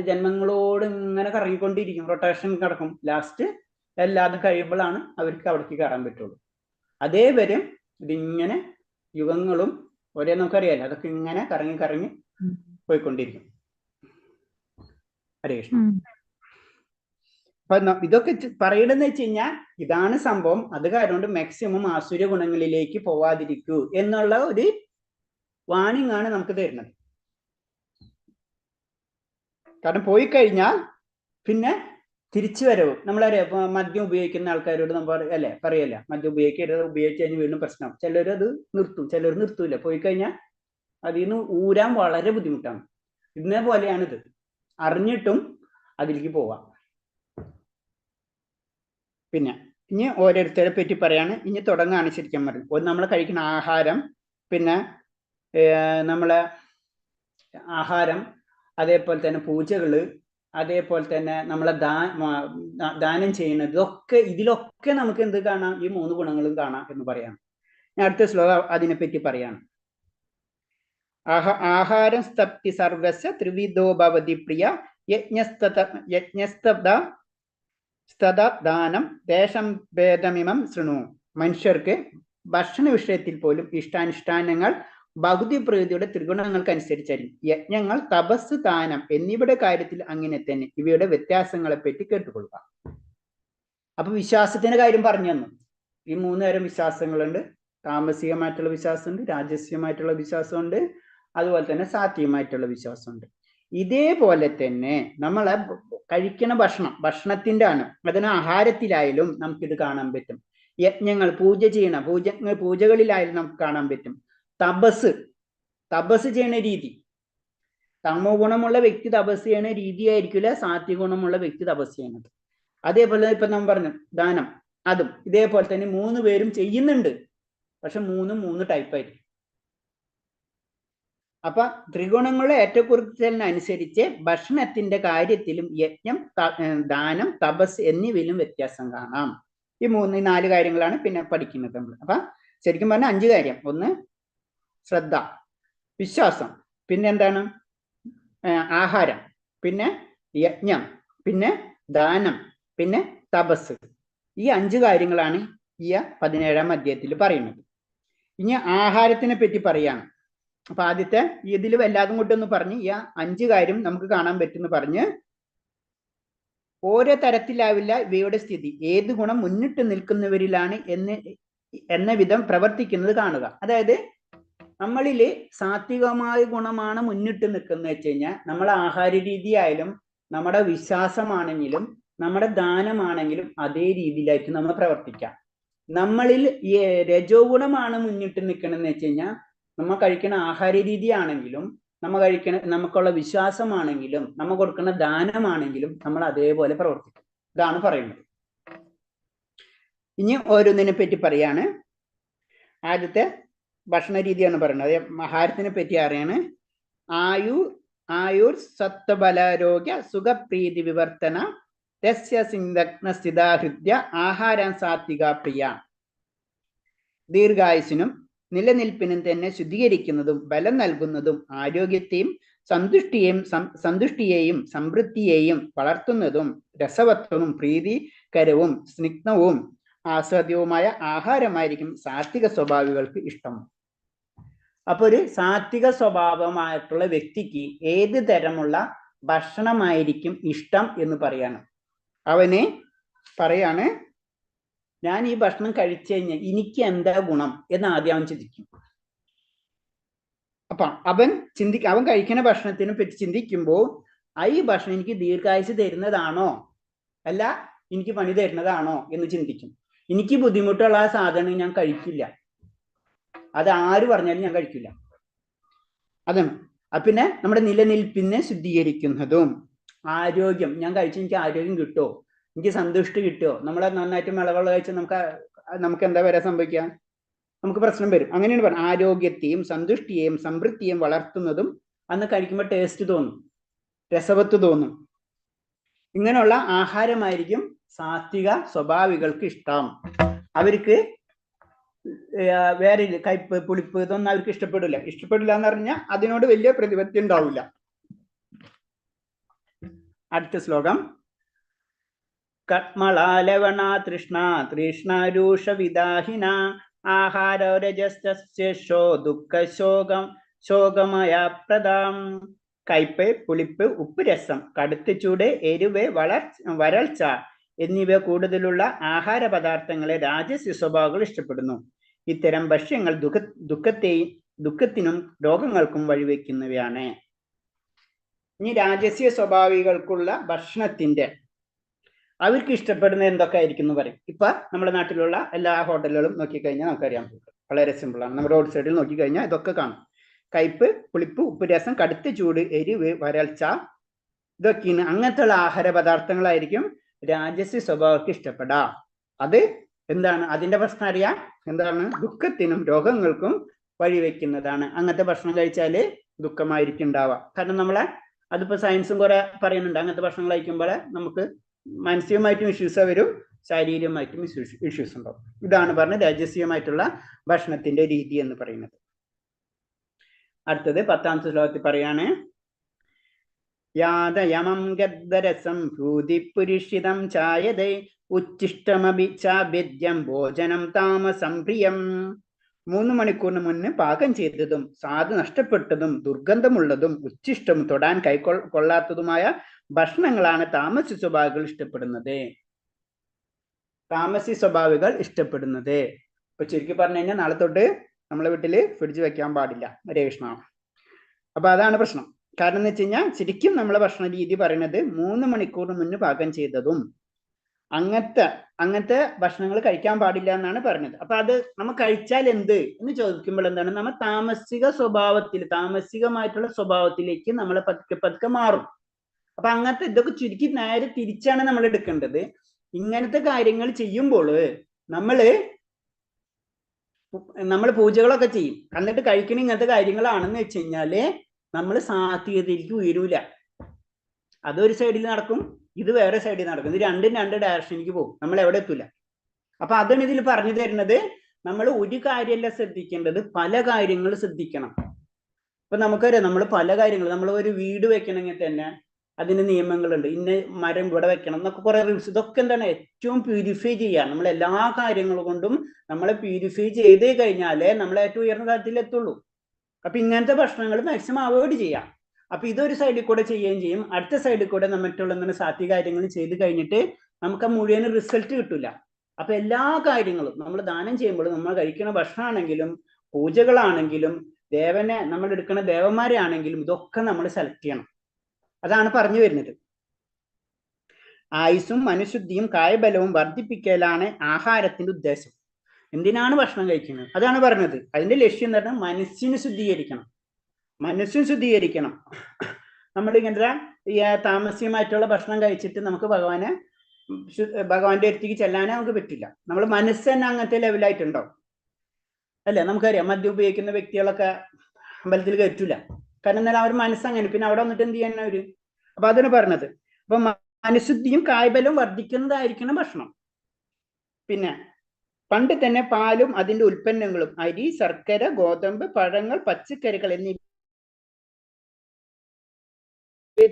ജന്മങ്ങളോട് ഇങ്ങനെ കറങ്ങിക്കൊണ്ടിരിക്കും, റൊട്ടേഷൻ കിടക്കും. ലാസ്റ്റ് എല്ലാതും കഴിയുമ്പോഴാണ് അവർക്ക് അവിടേക്ക് കയറാൻ പറ്റുള്ളൂ. അതേവരെ ഇതിങ്ങനെ യുഗങ്ങളും ഒരേ നമുക്കറിയാലോ, അതൊക്കെ ഇങ്ങനെ കറങ്ങി കറങ്ങി പോയിക്കൊണ്ടിരിക്കും. ഹരേ കൃഷ്ണ. അപ്പൊ ഇതൊക്കെ പറയണെന്ന് വെച്ച് കഴിഞ്ഞാൽ ഇതാണ് സംഭവം. അത് കാരണം മാക്സിമം ആസുര ഗുണങ്ങളിലേക്ക് പോവാതിരിക്കൂ എന്നുള്ള ഒരു വാണിംഗ് ആണ് നമുക്ക് തരുന്നത്. കാരണം പോയി കഴിഞ്ഞാൽ പിന്നെ തിരിച്ചു വരവും. നമ്മളറിയാം, മദ്യം ഉപയോഗിക്കുന്ന ആൾക്കാരോട് നമ്മൾ അല്ലെ പറയല്ല, മദ്യം ഉപയോഗിക്കരുത്, ഉപയോഗിച്ച് കഴിഞ്ഞ് വീണ്ടും പ്രശ്നം. ചിലർ അത് നിർത്തും, ചിലർ നിർത്തൂല. പോയി കഴിഞ്ഞാൽ അതിൽ നിന്ന് ഊരാൻ വളരെ ബുദ്ധിമുട്ടാണ്. ഇതിനെ പോലെയാണിത്, അറിഞ്ഞിട്ടും അതിലേക്ക് പോവാം. പിന്നെ ഇനി ഓരോരുത്തരെ പറ്റി പറയാണ്. ഇനി തുടങ്ങാണ് ശരിക്കും പറഞ്ഞു. ഒന്ന് നമ്മൾ കഴിക്കുന്ന ആഹാരം, പിന്നെ നമ്മളെ ആഹാരം, അതേപോലെ തന്നെ പൂജകള്, അതേപോലെ തന്നെ നമ്മളെ ദാനം ചെയ്യുന്നത്, ഇതൊക്കെ ഇതിലൊക്കെ നമുക്ക് എന്ത് കാണാം? ഈ 3 ഗുണങ്ങളും കാണാം എന്ന് പറയാം. ഞാൻ അടുത്ത ശ്ലോകം അതിനെപ്പറ്റി പറയാണ്. ആഹാരം സ്തപ്തി സർവസ്യ ത്രിവിധോ ഭവതി പ്രിയ യജ്ഞസ്തദാനം ദേശം ഭേദമിമം ശൃണു. മനുഷ്യർക്ക് ഭക്ഷണ വിഷയത്തിൽ പോലും ഇഷ്ടാനുഷ്ഠാനങ്ങൾ ഭൗതി പ്രകൃതിയുടെ ത്രിഗുണങ്ങൾക്കനുസരിച്ചായിരിക്കും. യജ്ഞങ്ങൾ, തപസ്, ദാനം എന്നിവയുടെ കാര്യത്തിൽ അങ്ങനെ തന്നെ. ഇവയുടെ വ്യത്യാസങ്ങളെ പറ്റി കേട്ടുകൊള്ളുക. അപ്പൊ വിശ്വാസത്തിന്റെ കാര്യം പറഞ്ഞു തന്നു. ഈ 3 തരം വിശ്വാസങ്ങളുണ്ട്. താമസികമായിട്ടുള്ള വിശ്വാസമുണ്ട്, രാജസ്യമായിട്ടുള്ള വിശ്വാസമുണ്ട്, അതുപോലെ തന്നെ സാത്വികമായിട്ടുള്ള വിശ്വാസമുണ്ട്. ഇതേപോലെ തന്നെ നമ്മളെ കഴിക്കുന്ന ഭക്ഷണത്തിന്റെ ആണ്, അതിന് ആഹാരത്തിലായാലും നമുക്കിത് കാണാൻ പറ്റും. യജ്ഞങ്ങൾ, പൂജകളിലായാലും നമുക്ക് കാണാൻ പറ്റും. തപസ് ചെയ്യണ രീതി, തമോ ഗുണമുള്ള വ്യക്തി തപസ് ചെയ്യണ രീതി ആയിരിക്കില്ല സാത്വിക ഗുണമുള്ള വ്യക്തി തപസ് ചെയ്യണത്. അതേപോലെ ഇപ്പൊ നമ്മൾ പറഞ്ഞു ദാനം, അതും ഇതേപോലെ തന്നെ 3 പേരും ചെയ്യുന്നുണ്ട്, പക്ഷെ 3 ടൈപ്പായിരിക്കും. അപ്പൊ ത്രിഗുണങ്ങളുടെ ഏറ്റക്കുറച്ചിലിനനുസരിച്ച് ഭക്ഷണത്തിന്റെ കാര്യത്തിലും യജ്ഞം, ദാനം, തപസ് എന്നിവയിലും വ്യത്യാസം കാണാം. ഈ 4 കാര്യങ്ങളാണ് പിന്നെ പഠിക്കുന്നത് നമ്മൾ. അപ്പൊ ശരിക്കും പറഞ്ഞാൽ 5 കാര്യം. ഒന്ന് ശ്രദ്ധ, വിശ്വാസം, പിന്നെ എന്താണ് ആഹാരം, പിന്നെ യജ്ഞം, പിന്നെ ദാനം, പിന്നെ തപസ്. ഈ 5 കാര്യങ്ങളാണ് ഈ 17ാം അധ്യായത്തിൽ പറയുന്നത്. ഇനി ആഹാരത്തിനെ പറ്റി പറയാണ്. അപ്പൊ ആദ്യത്തെ ഇതിൽ എല്ലാതും കൊണ്ടൊന്ന് പറഞ്ഞ് ഈ 5 കാര്യം നമുക്ക് കാണാൻ പറ്റുമെന്ന് പറഞ്ഞ് ഓരോ തരത്തിലാവില്ല ഇവയുടെ സ്ഥിതി, ഏത് ഗുണം മുന്നിട്ട് നിൽക്കുന്നവരിലാണ് എന്ന വിധം പ്രവർത്തിക്കുന്നത് കാണുക. അതായത് നമ്മളില് സാത്വികമായ ഗുണമാണ് മുന്നിട്ട് നിൽക്കുന്നത് വെച്ച് കഴിഞ്ഞാൽ നമ്മളെ ആഹാര രീതി ആയാലും നമ്മുടെ വിശ്വാസമാണെങ്കിലും നമ്മുടെ ദാനമാണെങ്കിലും അതേ രീതിയിലായിട്ട് നമ്മൾ പ്രവർത്തിക്കാം. നമ്മളിൽ ഈ രജോ ഗുണമാണ് മുന്നിട്ട് നിൽക്കണമെന്ന് വെച്ച് കഴിഞ്ഞാൽ നമ്മൾ കഴിക്കുന്ന ആഹാര രീതിയാണെങ്കിലും നമുക്കുള്ള വിശ്വാസമാണെങ്കിലും നമ്മൾ കൊടുക്കുന്ന ദാനമാണെങ്കിലും നമ്മൾ അതേപോലെ പ്രവർത്തിക്കും. ഇതാണ് പറയുന്നത്. ഇനി ഓരോന്നിനെ പറ്റി പറയാണ്. ആദ്യത്തെ ഭക്ഷണ രീതിയാണ് പറയുന്നത്. ആഹാരത്തിനെ പറ്റി അറിയാണ്. ആയുർ സത്വബലാരോഗ്യ സുഖപ്രീതി വിവർത്തന രസ്യ സ്ഥിതാഹൃദ്യ ആഹാരം സാത്വിക പ്രിയ. ദീർഘായുസിനും നിലനിൽപ്പിനും തന്നെ ശുദ്ധീകരിക്കുന്നതും ബലം നൽകുന്നതും ആരോഗ്യത്തെയും സന്തുഷ്ടിയെയും സമൃദ്ധിയെയും വളർത്തുന്നതും രസവത്വവും പ്രീതികരവും സ്നിഗ്ധവും ആസ്വാദ്യവുമായ ആഹാരമായിരിക്കും സാത്വിക സ്വഭാവികൾക്ക് ഇഷ്ടം. അപ്പൊ ഒരു സാത്വിക സ്വഭാവമായിട്ടുള്ള വ്യക്തിക്ക് ഏത് തരമുള്ള ഭക്ഷണമായിരിക്കും ഇഷ്ടം എന്ന് പറയാണ്. അവന് പറയാണ്, ഞാൻ ഈ ഭക്ഷണം കഴിച്ചു കഴിഞ്ഞാൽ എനിക്ക് എന്താ ഗുണം എന്ന് ആദ്യം അവൻ ചിന്തിക്കും. അപ്പൊ അവൻ കഴിക്കുന്ന ഭക്ഷണത്തിനെ പറ്റി ചിന്തിക്കുമ്പോൾ ഈ ഭക്ഷണം എനിക്ക് ദീർഘായുസ് തരുന്നതാണോ അല്ല എനിക്ക് പണി തരുന്നതാണോ എന്ന് ചിന്തിക്കും. എനിക്ക് ബുദ്ധിമുട്ടുള്ള ആ സാധനം ഞാൻ കഴിക്കില്ല, അത് ആര് പറഞ്ഞാലും ഞാൻ കഴിക്കില്ല. അതാണ്. പിന്നെ നമ്മുടെ നിലനിൽപ്പിനെ ശുദ്ധീകരിക്കുന്നതും ആരോഗ്യം, ഞാൻ കഴിച്ച് എനിക്ക് ആരോഗ്യം കിട്ടുമോ, എനിക്ക് സന്തുഷ്ടി കിട്ടുമോ. നമ്മളെ നന്നായിട്ട് വിളവുകൾ കഴിച്ചാൽ നമുക്ക് എന്താ വരാൻ സംഭവിക്കുക, നമുക്ക് പ്രശ്നം വരും. അങ്ങനെയാണ് പറയുന്നത്. ആരോഗ്യത്തെയും സന്തുഷ്ടിയെയും സമൃദ്ധിയെയും വളർത്തുന്നതും അന്ന് കഴിക്കുമ്പോൾ ടേസ്റ്റ് തോന്നും, രസവത്ത് തോന്നും. ഇങ്ങനെയുള്ള ആഹാരമായിരിക്കും സാത്വിക സ്വഭാവികൾക്ക് ഇഷ്ടം. അവർക്ക് വേറെ കയ്പ് പുളിപ്പ് ഇതൊന്നും അവർക്ക് ഇഷ്ടപ്പെടില്ല എന്ന് പറഞ്ഞാൽ അതിനോട് വലിയ പ്രതിപത്തി ഉണ്ടാവില്ല. അടുത്ത ശ്ലോകം. കട്മളാലവണ തൃഷ്ണ തൃഷ്ണരൂഷ വിദാഹിന ആഹാരരജസ്തോ ദുഃഖശോകം ശോകമയ പ്രദാം. കയ്പ്, പുളിപ്പ്, ഉപ്പ്, രസം, കടുത്ത ചൂട്, എരിവ്, വരൾച്ച എന്നിവ കൂടുതലുള്ള ആഹാര പദാർത്ഥങ്ങളെ രാജസ്യ സ്വഭാവങ്ങൾ ഇഷ്ടപ്പെടുന്നു. ഇത്തരം ഭക്ഷ്യങ്ങൾ ദുഃഖത്തിനും രോഗങ്ങൾക്കും വഴിവെക്കുന്നവയാണ്. ഇനി രാജസ്യ സ്വഭാവികൾക്കുള്ള ഭക്ഷണത്തിന്റെ അവർക്ക് ഇഷ്ടപ്പെടുന്ന എന്തൊക്കെ ആയിരിക്കും എന്ന് പറയും. ഇപ്പൊ നമ്മുടെ നാട്ടിലുള്ള എല്ലാ ഹോട്ടലുകളും നോക്കിക്കഴിഞ്ഞാൽ നമുക്കറിയാൻ പറ്റും. വളരെ സിമ്പിളാണ്. നമ്മുടെ റോഡ് സൈഡിൽ നോക്കിക്കഴിഞ്ഞാൽ ഇതൊക്കെ കാണും. കയ്പ്, പുളിപ്പ്, ഉപ്പ്, രസം, കടുത്ത ചൂട്, എരിവ്, വരൾച്ച ഇതൊക്കെയാണ്. അങ്ങനത്തെ ഉള്ള ആഹാര പദാർത്ഥങ്ങളായിരിക്കും രാജസ്യ സ്വഭാവർക്ക് ഇഷ്ടപ്പെടാ. അത് എന്താണ് അതിന്റെ പ്രശ്നം അറിയാം. എന്താണ്? ദുഃഖത്തിനും രോഗങ്ങൾക്കും വഴിവെക്കുന്നതാണ്. അങ്ങനത്തെ ഭക്ഷണം കഴിച്ചാല് ദുഃഖമായിരിക്കും ഉണ്ടാവുക. കാരണം നമ്മളെ അതിപ്പോ സയൻസും കുറെ പറയുന്നുണ്ട്. അങ്ങനത്തെ ഭക്ഷണം കഴിക്കുമ്പോൾ നമുക്ക് മാനസികമായിട്ടും ഇഷ്യൂസ് വരും, ശാരീരികമായിട്ടും ഇഷ്യൂസ് ഉണ്ടാവും. ഇതാണ് പറഞ്ഞ രാജസ്യമായിട്ടുള്ള ഭക്ഷണത്തിന്റെ രീതി എന്ന് പറയുന്നത്. അടുത്തത് 10ാമത്തെ ശ്ലോകത്തിൽ പറയാണ്. യാതയമം ഗദ്ദരസം ഭൂതിപുരുഷിതം ചായതേ ഉച്ഛിഷ്ടമഭിചാഭ്യദ്യം ഭോജനം താമസം പ്രിയം. 3 മണിക്കൂറിന് മുന്നേ പാകം ചെയ്തതും സ്വാദ് നഷ്ടപ്പെട്ടതും ദുർഗന്ധമുള്ളതും ഉച്ഛിഷ്ടം തൊടാൻ കൊള്ളാത്തതുമായ ഭക്ഷണങ്ങളാണ് താമസി സ്വഭാവികൾ ഇഷ്ടപ്പെടുന്നത്. ഇപ്പൊ ചുരുക്കി പറഞ്ഞു കഴിഞ്ഞാൽ നാളെ തൊട്ട് നമ്മളെ വീട്ടില് ഫ്രിഡ്ജ് വെക്കാൻ പാടില്ല. ഹരേ കൃഷ്ണ. അപ്പൊ അതാണ് പ്രശ്നം. കാരണം എന്ന് വെച്ച് കഴിഞ്ഞാൽ ശരിക്കും നമ്മളെ ഭക്ഷണ രീതി പറയുന്നത് 3 മണിക്കൂറിന് മുന്നേ പാകം ചെയ്തതും അങ്ങനത്തെ ഭക്ഷണങ്ങൾ കഴിക്കാൻ പാടില്ല എന്നാണ് പറഞ്ഞത്. അപ്പൊ അത് നമ്മൾ കഴിച്ചാൽ എന്ത് എന്ന് ചോദിക്കുമ്പോൾ എന്താണ്, നമ്മൾ താമസികമായിട്ടുള്ള സ്വഭാവത്തിലേക്ക് നമ്മൾ പതുക്കെ മാറും. അപ്പൊ അങ്ങനത്തെ ഇതൊക്കെ ചുരുക്കി നേരെ തിരിച്ചാണ് നമ്മൾ എടുക്കേണ്ടത്. ഇങ്ങനത്തെ കാര്യങ്ങൾ ചെയ്യുമ്പോൾ നമ്മൾ പൂജകളൊക്കെ ചെയ്യും. എന്നിട്ട് കഴിക്കണ ഇങ്ങനത്തെ കാര്യങ്ങളാണെന്ന് വെച്ച് കഴിഞ്ഞാല് നമ്മൾ സാത്വികതയിലേക്ക് ഉയരൂല. അതൊരു സൈഡിൽ നടക്കും, ഇത് വേറെ സൈഡിൽ നടക്കും. ഇത് രണ്ടും 2 ഡയറക്ഷനിലേക്ക് പോകും. നമ്മൾ എവിടെ എത്തൂല. അപ്പൊ അതാണ് ഇതിൽ പറഞ്ഞു തരുന്നത്. നമ്മൾ ഒരു കാര്യമല്ല ശ്രദ്ധിക്കേണ്ടത്, പല കാര്യങ്ങൾ ശ്രദ്ധിക്കണം. ഇപ്പൊ നമുക്കറിയാം, നമ്മൾ പല കാര്യങ്ങൾ, നമ്മൾ ഒരു വീട് വെക്കണമെങ്കിൽ തന്നെ അതിന് നിയമങ്ങളുണ്ട്. ഇന്ന മരം ഇവിടെ വെക്കണം എന്നൊക്കെ കുറെ റൂൾസ്. ഇതൊക്കെ എന്താണ്, ഏറ്റവും പ്യൂരിഫൈ ചെയ്യുക. നമ്മൾ എല്ലാ കാര്യങ്ങൾ കൊണ്ടും നമ്മളെ പ്യൂരിഫൈ ചെയ്ത് കഴിഞ്ഞാലേ നമ്മൾ ഏറ്റവും ഉയർന്ന തലത്തിൽ എത്തുള്ളൂ. അപ്പൊ ഇങ്ങനത്തെ ഭക്ഷണങ്ങൾ മാക്സിമം അവോയ്ഡ് ചെയ്യാം. അപ്പൊ ഇതൊരു സൈഡിൽ കൂടെ ചെയ്യുകയും ചെയ്യും. അടുത്ത സൈഡിൽ കൂടെ മറ്റുള്ള സാത്വിക കാര്യങ്ങൾ ചെയ്ത് കഴിഞ്ഞിട്ട് നമുക്ക് മുഴുവൻ റിസൾട്ട് കിട്ടില്ല. അപ്പൊ എല്ലാ കാര്യങ്ങളും നമ്മൾ ദാനം ചെയ്യുമ്പോൾ, നമ്മൾ കഴിക്കുന്ന ഭക്ഷണമാണെങ്കിലും പൂജകളാണെങ്കിലും ദേവനെ നമ്മൾ എടുക്കുന്ന ദേവന്മാരെ ആണെങ്കിലും ഇതൊക്കെ നമ്മൾ സെലക്ട് ചെയ്യണം. അതാണ് പറഞ്ഞു വരുന്നത്. ആയുസ്സും മനഃശുദ്ധിയും കായബലവും വർദ്ധിപ്പിക്കലാണ് ആഹാരത്തിന്റെ ഉദ്ദേശം. എന്തിനാണ് ഭക്ഷണം കഴിക്കുന്നത്? അതാണ് പറഞ്ഞത്. അതിന്റെ ലക്ഷ്യം എന്ന് പറഞ്ഞാൽ മനസ്സിന് ശുദ്ധീകരിക്കണം. നമ്മൾ ഇങ്ങനത്തെ ഈ താമസികമായിട്ടുള്ള ഭക്ഷണം കഴിച്ചിട്ട് നമുക്ക് ഭഗവാന്റെ അടുത്തേക്ക് ചെല്ലാനേ നമുക്ക് പറ്റില്ല. നമ്മൾ മനസ്സ് തന്നെ അങ്ങനത്തെ ലെവലായിട്ടുണ്ടോ അല്ലേ? നമുക്കറിയാം, മദ്യം ഉപയോഗിക്കുന്ന വ്യക്തികളൊക്കെ അമ്പലത്തിൽ കയറ്റില്ല. കാരണം എന്നാൽ അവർ മനസ്സങ്ങനെ. പിന്നെ അവിടെ വന്നിട്ട് എന്ത് ചെയ്യാൻ അവര്? അപ്പൊ അതാണ് പറഞ്ഞത്. അപ്പൊ മനഃശുദ്ധിയും കായ്ബലവും വർദ്ധിക്കുന്നതായിരിക്കണം ഭക്ഷണം. പിന്നെ പണ്ട് തന്നെ പാലും അതിന്റെ ഉൽപ്പന്നങ്ങളും, അരി, ശർക്കര, ഗോതമ്പ്, പഴങ്ങൾ, പച്ചക്കറികൾ എന്നിവ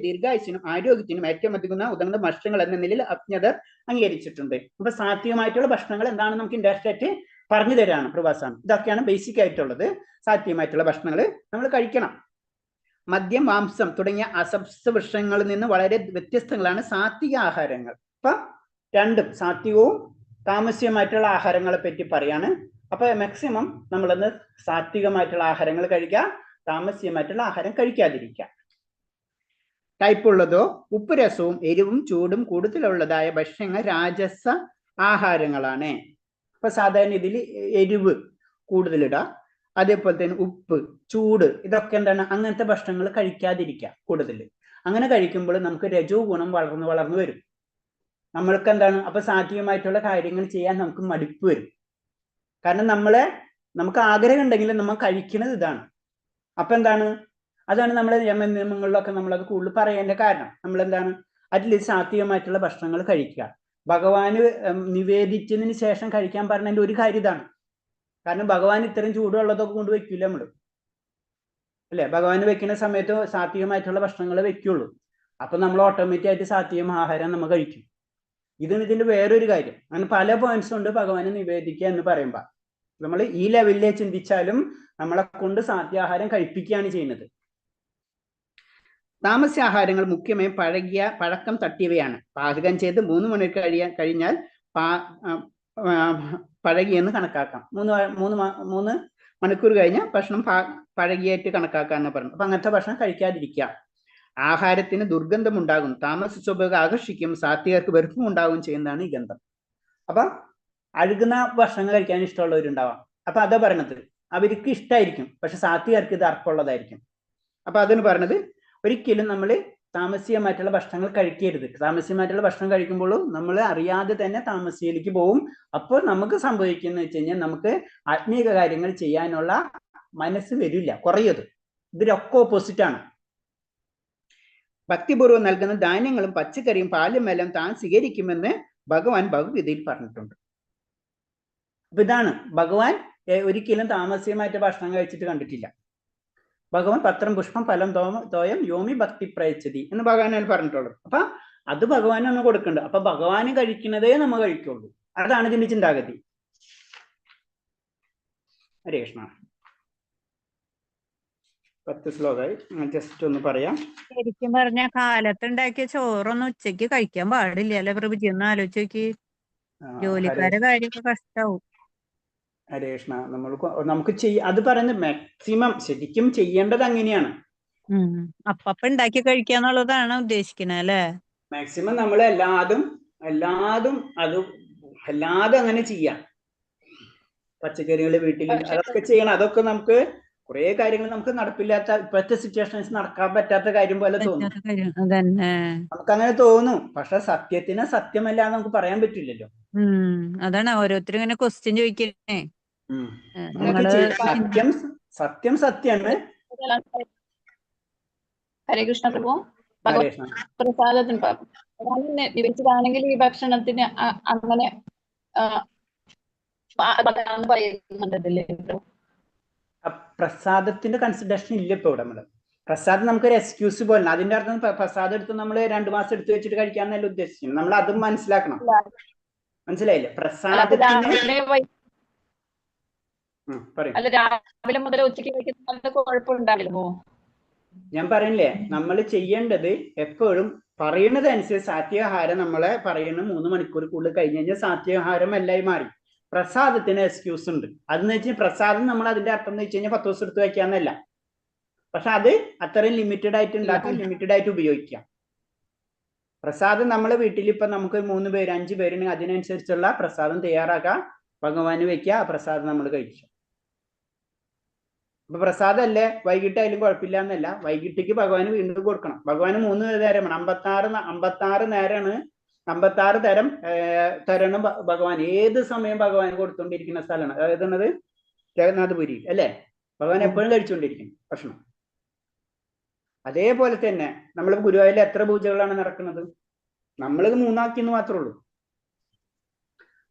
ദീർഘായുസിനും ആരോഗ്യത്തിനും ഏറ്റവും അധികം ഉതകുന്ന ഭക്ഷണങ്ങൾ എന്ന നിലയിൽ അജ്ഞതർ അംഗീകരിച്ചിട്ടുണ്ട്. അപ്പൊ സാത്വികമായിട്ടുള്ള ഭക്ഷണങ്ങൾ എന്താണ് നമുക്ക് ഇൻഡയറക്റ്റ് ആയിട്ട് പറഞ്ഞു തരാണ് പ്രഭാസാണ്. ഇതൊക്കെയാണ് ബേസിക് ആയിട്ടുള്ളത്. സാത്വികമായിട്ടുള്ള ഭക്ഷണങ്ങൾ നമ്മൾ കഴിക്കണം. മദ്യം, മാംസം തുടങ്ങിയ അസംസ്കൃത ഭക്ഷണങ്ങളിൽ നിന്ന് വളരെ വ്യത്യസ്തങ്ങളാണ് സാത്വിക ആഹാരങ്ങൾ. അപ്പൊ രണ്ടും, സാത്വികവും താമസികമായിട്ടുള്ള ആഹാരങ്ങളെ പറ്റി പറയാണ്. അപ്പൊ മാക്സിമം നമ്മളൊന്ന് സാത്വികമായിട്ടുള്ള ആഹാരങ്ങൾ കഴിക്കുക, താമസികമായിട്ടുള്ള ആഹാരം കഴിക്കാതിരിക്കുക. കയ്പുള്ളതോ ഉപ്പ് രസവും എരിവും ചൂടും കൂടുതലുള്ളതായ ഭക്ഷണങ്ങൾ രാജസ ആഹാരങ്ങളാണ്. അപ്പൊ സാധാരണ ഇതിൽ എരിവ് കൂടുതലിടുക, അതേപോലെ തന്നെ ഉപ്പ്, ചൂട്, ഇതൊക്കെ എന്താണ്, അങ്ങനത്തെ ഭക്ഷണങ്ങൾ കഴിക്കാതിരിക്കുക കൂടുതൽ. അങ്ങനെ കഴിക്കുമ്പോൾ നമുക്ക് രജോ ഗുണം വളർന്നു വരും. നമ്മൾക്ക് എന്താണ്, അപ്പൊ സാത്വികമായിട്ടുള്ള കാര്യങ്ങൾ ചെയ്യാൻ നമുക്ക് മടുപ്പ് വരും. കാരണം നമുക്ക് ആഗ്രഹം ഉണ്ടെങ്കിലും നമ്മൾ കഴിക്കുന്നത് ഇതാണ്. അപ്പൊ എന്താണ്, അതാണ് നമ്മളെ നിയമങ്ങളിലൊക്കെ നമ്മളത് കൂടുതൽ പറയേണ്ട കാരണം. നമ്മളെന്താണ്, അറ്റ്ലീസ്റ്റ് സാത്വികമായിട്ടുള്ള ഭക്ഷണങ്ങൾ കഴിക്കുക. ഭഗവാന് നിവേദിച്ചതിന് ശേഷം കഴിക്കാൻ പറഞ്ഞതിന്റെ ഒരു കാര്യം ഇതാണ്. കാരണം ഭഗവാൻ ഇത്തരം ചൂടുള്ളതൊക്കെ കൊണ്ട് വെക്കില്ല നമ്മള്, അല്ലെ? ഭഗവാന് വെക്കുന്ന സമയത്ത് സാത്വികമായിട്ടുള്ള ഭക്ഷണങ്ങൾ വെക്കുള്ളൂ. അപ്പൊ നമ്മൾ ഓട്ടോമാറ്റിക് ആയിട്ട് സാത്വികം ആഹാരം നമ്മൾ കഴിക്കും. ഇതാണ് ഇതിന്റെ വേറൊരു കാര്യം. അങ്ങനെ പല പോയിന്റ്സ് ഉണ്ട് ഭഗവാന് നിവേദിക്കുക എന്ന് പറയുമ്പോൾ. നമ്മൾ ഈ ലെവലിലെ ചിന്തിച്ചാലും നമ്മളെ കൊണ്ട് സാത്യാഹാരം കഴിപ്പിക്കുകയാണ് ചെയ്യുന്നത്. താമസ്യാഹാരങ്ങൾ മുഖ്യമായും പഴക്കം തട്ടിയവയാണ്. പാചകം ചെയ്ത് 3 മണിക്കൂർ കഴിഞ്ഞാൽ പഴകിയെന്ന് കണക്കാക്കാം. 3 മണിക്കൂർ കഴിഞ്ഞാൽ ഭക്ഷണം പഴകിയായിട്ട് കണക്കാക്കാന്ന് പറഞ്ഞു. അപ്പൊ അങ്ങനത്തെ ഭക്ഷണം കഴിക്കാതിരിക്കുക. ആഹാരത്തിന് ദുർഗന്ധം ഉണ്ടാകും, താമസ സ്വഭാവം ആകർഷിക്കും, സാത്വികർക്ക് വെറുപ്പും ഉണ്ടാകും ചെയ്യുന്നതാണ് ഈ ഗന്ധം. അപ്പൊ അഴുകുന്ന ഭക്ഷണങ്ങൾ കഴിക്കാൻ ഇഷ്ടമുള്ളവരുണ്ടാവാം. അപ്പൊ അതാ പറയണത്, അവർക്ക് ഇഷ്ടമായിരിക്കും, പക്ഷെ സാത്വികർക്ക് ഇത് അർപ്പമുള്ളതായിരിക്കും. അപ്പൊ അതിന് പറഞ്ഞത് ഒരിക്കലും നമ്മൾ താമസികമായിട്ടുള്ള ഭക്ഷണങ്ങൾ കഴിക്കരുത്. താമസികമായിട്ടുള്ള ഭക്ഷണം കഴിക്കുമ്പോൾ നമ്മൾ അറിയാതെ തന്നെ താമസിയിലേക്ക് പോകും. അപ്പോൾ നമുക്ക് സംഭവിക്കുന്നത് വെച്ച് കഴിഞ്ഞാൽ നമുക്ക് ആത്മീക കാര്യങ്ങൾ ചെയ്യാനുള്ള മനസ്സ് വരില്ല, കുറയത്. ഇതിലൊക്കെ ഓപ്പോസിറ്റ് ആണ്. ഭക്തിപൂർവ്വം നൽകുന്ന ധാന്യങ്ങളും പച്ചക്കറിയും പാലും എല്ലാം താൻ സ്വീകരിക്കുമെന്ന് ഭഗവാൻ ഭഗവത്ഗീതയിൽ പറഞ്ഞിട്ടുണ്ട്. അപ്പൊ ഇതാണ്, ഭഗവാൻ ഒരിക്കലും താമസികമായിട്ട് ഭക്ഷണം കഴിച്ചിട്ട് കണ്ടിട്ടില്ല. ഭഗവാൻ പത്രം പുഷ്പം ഫലം തോയം യോമി ഭക്തി പ്രയച്ചതി എന്ന് ഭഗവാൻ പറഞ്ഞിട്ടുള്ളത്. അപ്പൊ അത് ഭഗവാനാണ് കൊടുക്കേണ്ടത്. അപ്പൊ ഭഗവാന് കഴിക്കുന്നതേ നമ്മൾ കഴിക്കുള്ളൂ. അതാണ് ഇതിന്റെ ചിന്താഗതി. ഹരേ കൃഷ്ണ. 10 ശ്ലോകമായി, ജസ്റ്റ് ഒന്ന് പറയാം. ശരിക്കും പറഞ്ഞ കാലത്തുണ്ടാക്കിയ ചോറൊന്നും ഉച്ചക്ക് കഴിക്കാൻ പാടില്ല അല്ലെ പ്രഭുജി? ഒന്ന് ആലോചിച്ച് നോക്കി, ജോലിക്കാരെ കാര്യമൊക്കെ കഷ്ടാവും. ഹരേ കൃഷ്ണ. നമുക്ക് അത് പറയുന്നത് മാക്സിമം ശരിക്കും ചെയ്യേണ്ടത് അങ്ങനെയാണ്. അപ്പ ഉണ്ടാക്കി കഴിക്കാന്നുള്ളതാണ് ഉദ്ദേശിക്കുന്നത് അല്ലെ? മാക്സിമം നമ്മൾ എല്ലാതും അങ്ങനെ ചെയ്യാം. പച്ചക്കറികൾ വീട്ടിൽ അതൊക്കെ ചെയ്യണം. അതൊക്കെ നമുക്ക് കുറെ കാര്യങ്ങൾ നമുക്ക് നടപ്പില്ലാത്ത, ഇപ്പോഴത്തെ സിറ്റുവേഷൻസ് നടക്കാൻ പറ്റാത്ത കാര്യം പോലെ തോന്നും. നമുക്ക് അങ്ങനെ തോന്നും. പക്ഷെ സത്യത്തിന് സത്യമല്ല നമുക്ക് പറയാൻ പറ്റില്ലല്ലോ. അതാണ് ഓരോരുത്തരും ഇങ്ങനെ ക്വസ്റ്റ്യൻ ചോദിക്കുന്നേ. സത്യം സത്യമാണ്. ഹരേ കൃഷ്ണ പ്രഭു. പ്രസാദത്തിന് വിവരിച്ചതാണെങ്കിൽ ഈ ഭക്ഷണത്തിന് അങ്ങനെ പറയുന്നുണ്ടല്ലേ? പ്രസാദത്തിന്റെ കൺസിഡറേഷൻ ഇല്ല ഇപ്പൊ ഇവിടെ. നമ്മള് പ്രസാദം നമുക്കൊരു എക്സ്ക്യൂസ് പോലെ. അതിന്റെ അർത്ഥം പ്രസാദം എടുത്ത് നമ്മൾ 2 മാസം എടുത്തു വെച്ചിട്ട് കഴിക്കാന്നല്ല ഉദ്ദേശിക്കുന്നത്. നമ്മൾ അതും മനസ്സിലാക്കണം. മനസ്സിലായില്ലേ? പ്രസാദത്തിന് രാവിലെ മുതൽ ഉച്ചയ്ക്ക് കഴിക്കുന്ന കുഴപ്പമുണ്ടാവില്ലല്ലോ. ഞാൻ പറയില്ലേ, നമ്മൾ ചെയ്യേണ്ടത് എപ്പോഴും പറയുന്നത് അനുസരിച്ച് സാത്വികാഹാരം നമ്മളെ പറയുന്ന 3 മണിക്കൂർ കൂടുതൽ കഴിഞ്ഞ് കഴിഞ്ഞാൽ സാത്വികാഹാരം എല്ലായി മാറി. പ്രസാദത്തിന് എക്സ്ക്യൂസ് ഉണ്ട്. അതെന്ന് വെച്ചാൽ പ്രസാദം നമ്മൾ അതിന്റെ അർത്ഥം എന്ന് വെച്ച് കഴിഞ്ഞാൽ 10 ദിവസം എടുത്ത് വയ്ക്കാന്നല്ല. പക്ഷെ അത് അത്രയും ലിമിറ്റഡ് ആയിട്ട് ഉണ്ടാക്കി ലിമിറ്റഡ് ആയിട്ട് ഉപയോഗിക്കാം. പ്രസാദം നമ്മളെ വീട്ടിൽ ഇപ്പൊ നമുക്ക് 3 പേര് 5 പേരുണ്ടെങ്കിൽ അതിനനുസരിച്ചുള്ള പ്രസാദം തയ്യാറാക്കാം, ഭഗവാന് വെക്കുക, ആ പ്രസാദം നമ്മൾ കഴിക്കും. അപ്പൊ പ്രസാദം അല്ലേ വൈകിട്ടായാലും കുഴപ്പമില്ല എന്നല്ല, വൈകിട്ടേക്ക് ഭഗവാന് വീണ്ടും കൊടുക്കണം. ഭഗവാന് 3 നേരമാണ്, 56 നേരമാണ്, 56 തരം ഭഗവാൻ ഏത് സമയം ഭഗവാൻ കൊടുത്തോണ്ടിരിക്കുന്ന സ്ഥലമാണ്. അതായത് ജഗന്നാഥപുരി അല്ലേ? ഭഗവാൻ എപ്പോഴും കഴിച്ചുകൊണ്ടിരിക്കും ഭക്ഷണം. അതേപോലെ തന്നെ നമ്മൾ ഗുരുവായൂരിൽ എത്ര പൂജകളാണ് നടക്കുന്നത്? നമ്മളിത് 3 ആക്കിയെന്ന് മാത്രമേ ഉള്ളൂ.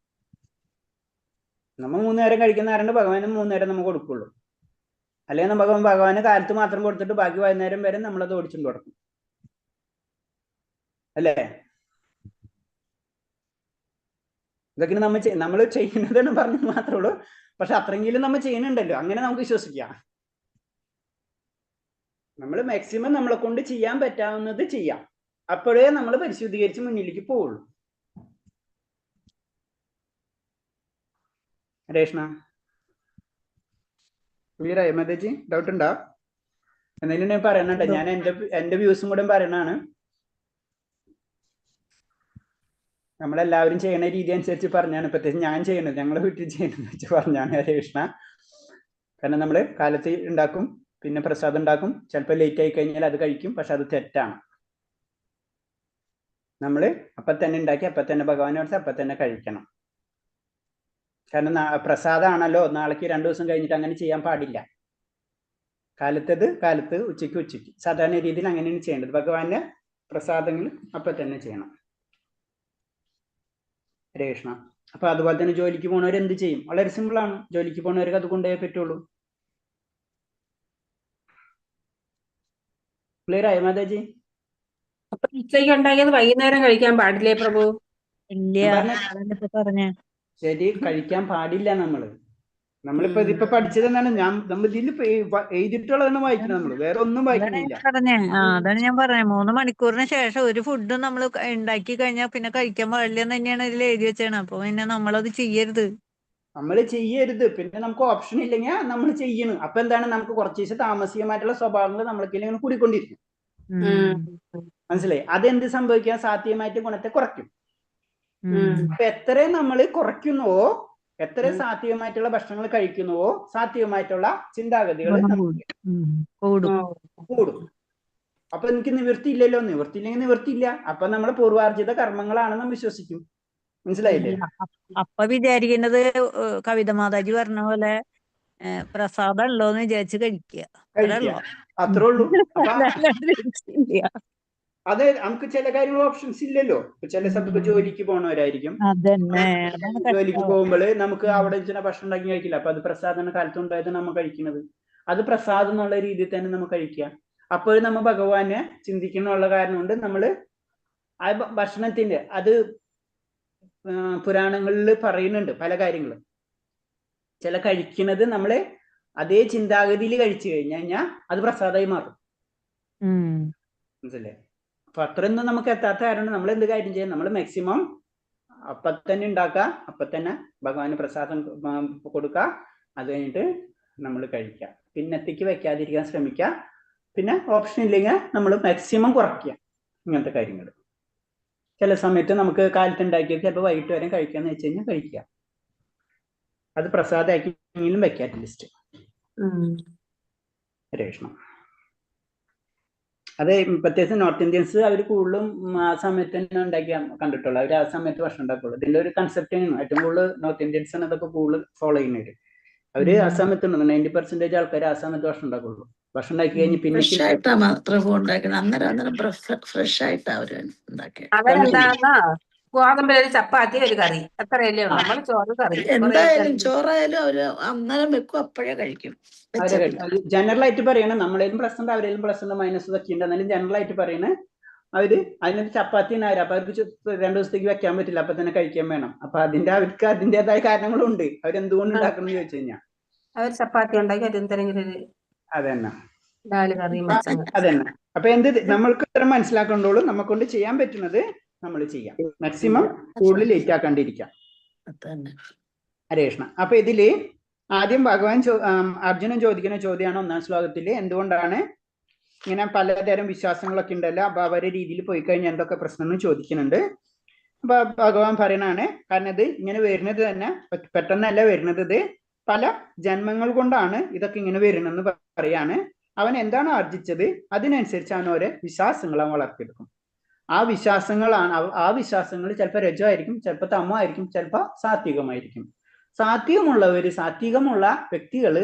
നമ്മൾ 3 നേരം കഴിക്കുന്ന ആരുണ്ട്, ഭഗവാന് 3 നേരം നമുക്ക് കൊടുക്കുള്ളൂ. അല്ലെങ്കിൽ ഭഗവാന് കാലത്ത് മാത്രം കൊടുത്തിട്ട് ബാക്കി വൈകുന്നേരം വരെ നമ്മളത് ഓടിച്ചുകൊണ്ട് കൊടുക്കും അല്ലേ? ഇതൊക്കെ നമ്മൾ ചെയ്യുന്നതെന്ന് പറഞ്ഞത് മാത്രമേ ഉള്ളൂ. പക്ഷെ അത്രയെങ്കിലും നമ്മൾ ചെയ്യുന്നുണ്ടല്ലോ, അങ്ങനെ നമുക്ക് വിശ്വസിക്കാം. നമ്മൾ മാക്സിമം നമ്മളെ കൊണ്ട് ചെയ്യാൻ പറ്റാവുന്നത് ചെയ്യാം. അപ്പോഴേ നമ്മൾ പരിശുദ്ധീകരിച്ച് മുന്നിലേക്ക് പോവുള്ളൂ. രേഷ്ണ ക്ലിയറായി? മതേജി ഡൗട്ട് ഉണ്ടോ? എന്തെങ്കിലും ഞാൻ പറയണുണ്ട്. ഞാൻ എന്റെ വ്യൂസും കൂടെ പറയണാണ്. നമ്മളെല്ലാവരും ചെയ്യണ രീതി അനുസരിച്ച് പറഞ്ഞാണ്, പ്രത്യേകിച്ച് ഞാൻ ചെയ്യണത്, ഞങ്ങളുടെ വീട്ടിൽ ചെയ്യണമെന്ന് വെച്ച് പറഞ്ഞാണ് ഹരേ കൃഷ്ണ. കാരണം നമ്മൾ കാലത്ത് ഉണ്ടാക്കും, പിന്നെ പ്രസാദം ഉണ്ടാക്കും, ചിലപ്പോൾ ലേറ്റ് ആയി കഴിഞ്ഞാൽ അത് കഴിക്കും. പക്ഷെ അത് തെറ്റാണ്. നമ്മൾ അപ്പം തന്നെ ഉണ്ടാക്കി അപ്പം തന്നെ ഭഗവാനെ ഓർത്ത് അപ്പം തന്നെ കഴിക്കണം. കാരണം പ്രസാദമാണല്ലോ, നാളേക്ക് 2 ദിവസം കഴിഞ്ഞിട്ട് അങ്ങനെ ചെയ്യാൻ പാടില്ല. കാലത്തത് കാലത്ത്, ഉച്ചയ്ക്ക് സാധാരണ രീതിയിൽ അങ്ങനെയാണ് ചെയ്യേണ്ടത്. ഭഗവാന്റെ പ്രസാദങ്ങൾ അപ്പം തന്നെ ചെയ്യണം. ഹരേ കൃഷ്ണ. അപ്പൊ അതുപോലെ തന്നെ ജോലിക്ക് പോണവർ എന്ത് ചെയ്യും? വളരെ സിമ്പിൾ ആണ്. ജോലിക്ക് പോണവർക്ക് അത് കൊണ്ടുപോയേ പറ്റുള്ളൂ. ക്ലിയർ ആയോ മാതാജി? അപ്പൊ ഉച്ചയ്ക്ക് ഉണ്ടാക്കിയത് വൈകുന്നേരം കഴിക്കാൻ പാടില്ലേ പ്രഭു? ഇല്ല, അതന്നെ ഇപ്പൊ പറഞ്ഞേ. ശരി, കഴിക്കാൻ പാടില്ല. നമ്മളിപ്പോ ഇതിപ്പോ പഠിച്ചത് എന്താണ്? നമ്മൾ ഇതിൽ എഴുതിയിട്ടുള്ളതാണ് വായിക്കുന്നത്. നമ്മൾ വേറെ ഒന്നും അതാണ് വായിക്കുന്നില്ല. ഞാൻ പറഞ്ഞേ. അതാണ് ഞാൻ പറഞ്ഞേ. 3 മണിക്കൂറിന് ശേഷം ഒരു ഫുഡും നമ്മൾ ഉണ്ടാക്കി കഴിഞ്ഞാൽ പിന്നെ കഴിക്കാൻ പാടില്ലെന്ന് തന്നെയാണ് ഇതിൽ എഴുതി വെച്ചാണ്. അപ്പൊ പിന്നെ നമ്മളത് ചെയ്യരുത്. നമ്മൾ ചെയ്യരുത്. പിന്നെ നമുക്ക് ഓപ്ഷൻ ഇല്ലെങ്കിൽ നമ്മൾ ചെയ്യണം. അപ്പൊ എന്താണ്? നമുക്ക് കുറച്ച് ദിവസം താമസികമായിട്ടുള്ള സ്വഭാവങ്ങൾ നമ്മൾക്കിങ്ങനെ കൂടിക്കൊണ്ടിരിക്കും. മനസ്സിലായി? അതെന്ത് സംഭവിക്കാൻ? സാധ്യമായിട്ട് ഗുണത്തെ കുറയ്ക്കും. അപ്പൊ എത്രയും നമ്മൾ കുറയ്ക്കുന്നുവോ, എത്ര സാത്വികമായിട്ടുള്ള ഭക്ഷണങ്ങൾ കഴിക്കുന്നുവോ, സാത്വികമായിട്ടുള്ള ചിന്താഗതികൾ കൂടും. അപ്പൊ എനിക്ക് നിവൃത്തിയില്ലല്ലോ. നിവൃത്തിയില്ലെങ്കിൽ നിവൃത്തിയില്ല. അപ്പൊ നമ്മുടെ പൂർവാർജിത കർമ്മങ്ങളാണെന്ന് വിശ്വസിക്കും. മനസ്സിലായില്ലേ? അപ്പൊ വിചാരിക്കുന്നത് കവിത മാതാജി പറഞ്ഞ പോലെ പ്രസാദം ഉള്ളോന്ന് വിചാരിച്ച് കഴിക്കുക. അത്രേ ഉള്ളൂ. അത് നമുക്ക് ചില കാര്യങ്ങൾ ഓപ്ഷൻസ് ഇല്ലല്ലോ. ചില സ്ഥലത്ത് ജോലിക്ക് പോണവരായിരിക്കും. ജോലിക്ക് പോകുമ്പോൾ നമുക്ക് അവിടെ വെച്ചാൽ ഭക്ഷണം ഉണ്ടാക്കി കഴിക്കില്ല. അപ്പൊ അത് പ്രസാദം കാലത്തുണ്ടായത് നമ്മൾ കഴിക്കുന്നത്. അത് പ്രസാദം എന്നുള്ള രീതിയിൽ തന്നെ നമ്മൾ കഴിക്കുക. അപ്പോൾ നമ്മൾ ഭഗവാനെ ചിന്തിക്കണമുള്ള കാരണം കൊണ്ട് നമ്മൾ ആ ഭക്ഷണത്തിന്റെ അത് പുരാണങ്ങളിൽ പറയുന്നുണ്ട് പല കാര്യങ്ങളും. ചില കഴിക്കുന്നത് നമ്മള് അതേ ചിന്താഗതിയിൽ കഴിച്ചു കഴിഞ്ഞാൽ അത് പ്രസാദമായി മാറും. മനസ്സിലെ? അപ്പൊ അത്രയൊന്നും നമുക്ക് എത്താത്ത കാരണം നമ്മൾ എന്ത് കാര്യം ചെയ്യാം? നമ്മൾ മാക്സിമം അപ്പൊ തന്നെ ഉണ്ടാക്കുക, അപ്പൊ തന്നെ ഭഗവാന് പ്രസാദം കൊടുക്കുക. അത് കഴിഞ്ഞിട്ട് നമ്മൾ കഴിക്കുക. പിന്നത്തേക്ക് വെക്കാതിരിക്കാൻ ശ്രമിക്കുക. പിന്നെ ഓപ്ഷൻ ഇല്ലെങ്കിൽ നമ്മൾ മാക്സിമം കുറയ്ക്കുക ഇങ്ങനത്തെ കാര്യങ്ങൾ. ചില സമയത്ത് നമുക്ക് കാലത്ത് ഉണ്ടാക്കിയത് ചിലപ്പോൾ വൈകിട്ട് വരെ കഴിക്കാന്ന് വെച്ച് കഴിഞ്ഞാൽ കഴിക്കുക. അത് പ്രസാദമാക്കിയെങ്കിലും വെക്കാം അറ്റ്ലീസ്റ്റ്. രേഷ്മ അത് പ്രത്യേകിച്ച് നോർത്ത് ഇന്ത്യൻസ് അവർ കൂടുതലും ആ സമയത്ത് തന്നെ ഉണ്ടാക്കിയാൽ കണ്ടിട്ടുള്ളൂ. അവർ ആ സമയത്ത് ഭക്ഷണം ഉണ്ടാക്കുള്ളൂ. ഇതിന്റെ ഒരു കൺസെപ്റ്റ് ആണ് ഏറ്റവും കൂടുതൽ നോർത്ത് ഇന്ത്യൻസ് ആണ് അതൊക്കെ കൂടുതൽ ഫോളോ ചെയ്യുന്നത്. അവര് ആ സമയത്ത് 90% ആൾക്കാർ ആ സമയത്ത് ഭക്ഷണം ഉണ്ടാക്കുള്ളൂ. ഭക്ഷണം ഉണ്ടാക്കി കഴിഞ്ഞ് പിന്നെ അവരെന്താണെന്നാ ഗോതമ്പിലൊരു ചപ്പാത്തി ഒരു കറി അത്രയല്ലേ ഉള്ളൂ. നമ്മൾ ചോറ് കറി എന്തായാലും ചോറായാലും അവര് അന്നേരം വെക്കും, അപ്പോഴേ കഴിക്കും. ജനറൽ ആയിട്ട് പറയണ നമ്മളേലും പ്രശ്നം അവരേലും പ്രശ്നം മൈനസ് ഇതൊക്കെ ഉണ്ട്. എന്നാലും ജനറൽ ആയിട്ട് പറയണ അവര് അതിനൊരു ചപ്പാത്തി ആയിരുന്നു. അപ്പൊ അവർക്ക് 2 ദിവസത്തേക്ക് വെക്കാൻ പറ്റില്ല. അപ്പൊ തന്നെ കഴിക്കാൻ വേണം. അപ്പൊ അവർക്ക് അതിൻ്റെതായ കാരണങ്ങളുണ്ട്. അവരെന്തുകൊണ്ട് ഉണ്ടാക്കണം എന്ന് ചോദിച്ചു കഴിഞ്ഞാൽ അവർ ചപ്പാത്തി ഉണ്ടാക്കി അതെന്തെങ്കിലും അതന്നെ കറിയും അതന്നെ. അപ്പൊ നമ്മൾക്ക് ഇത്ര മനസ്സിലാക്കണ്ടോളൂ. നമുക്കൊണ്ട് ചെയ്യാൻ പറ്റുന്നത് നമ്മൾ ചെയ്യാം. മാക്സിമം കൂടുതൽ ലേറ്റ് ആക്കാണ്ടിരിക്കാം. ഹരേ കൃഷ്ണ. അപ്പൊ ഇതില് ആദ്യം ഭഗവാൻ അർജുനൻ ചോദിക്കുന്ന ചോദ്യമാണ് 1-ാം ശ്ലോകത്തില്. എന്തുകൊണ്ടാണ് ഇങ്ങനെ പലതരം വിശ്വാസങ്ങളൊക്കെ ഉണ്ടല്ലോ, അപ്പൊ അവരുടെ രീതിയിൽ പോയി കഴിഞ്ഞാൽ എന്തൊക്കെ പ്രശ്നം ചോദിക്കുന്നുണ്ട്. അപ്പൊ ഭഗവാൻ പറയണാണ്, കാരണം ഇത് ഇങ്ങനെ വരുന്നത് തന്നെ പെട്ടെന്നല്ല വരുന്നത്. ഇത് പല ജന്മങ്ങൾ കൊണ്ടാണ് ഇതൊക്കെ ഇങ്ങനെ വരുന്നെന്ന് പറയാണ്. അവൻ എന്താണ് ആർജിച്ചത് അതിനനുസരിച്ച് അവൻ ഓരോ വിശ്വാസങ്ങൾ അവൻ വളർത്തിയെടുക്കും. ആ വിശ്വാസങ്ങൾ ചിലപ്പോൾ രജോ ആയിരിക്കും, ചിലപ്പോൾ തമോ ആയിരിക്കും, ചിലപ്പോൾ സാത്വികമായിരിക്കും. സാത്വികമുള്ള വ്യക്തികള്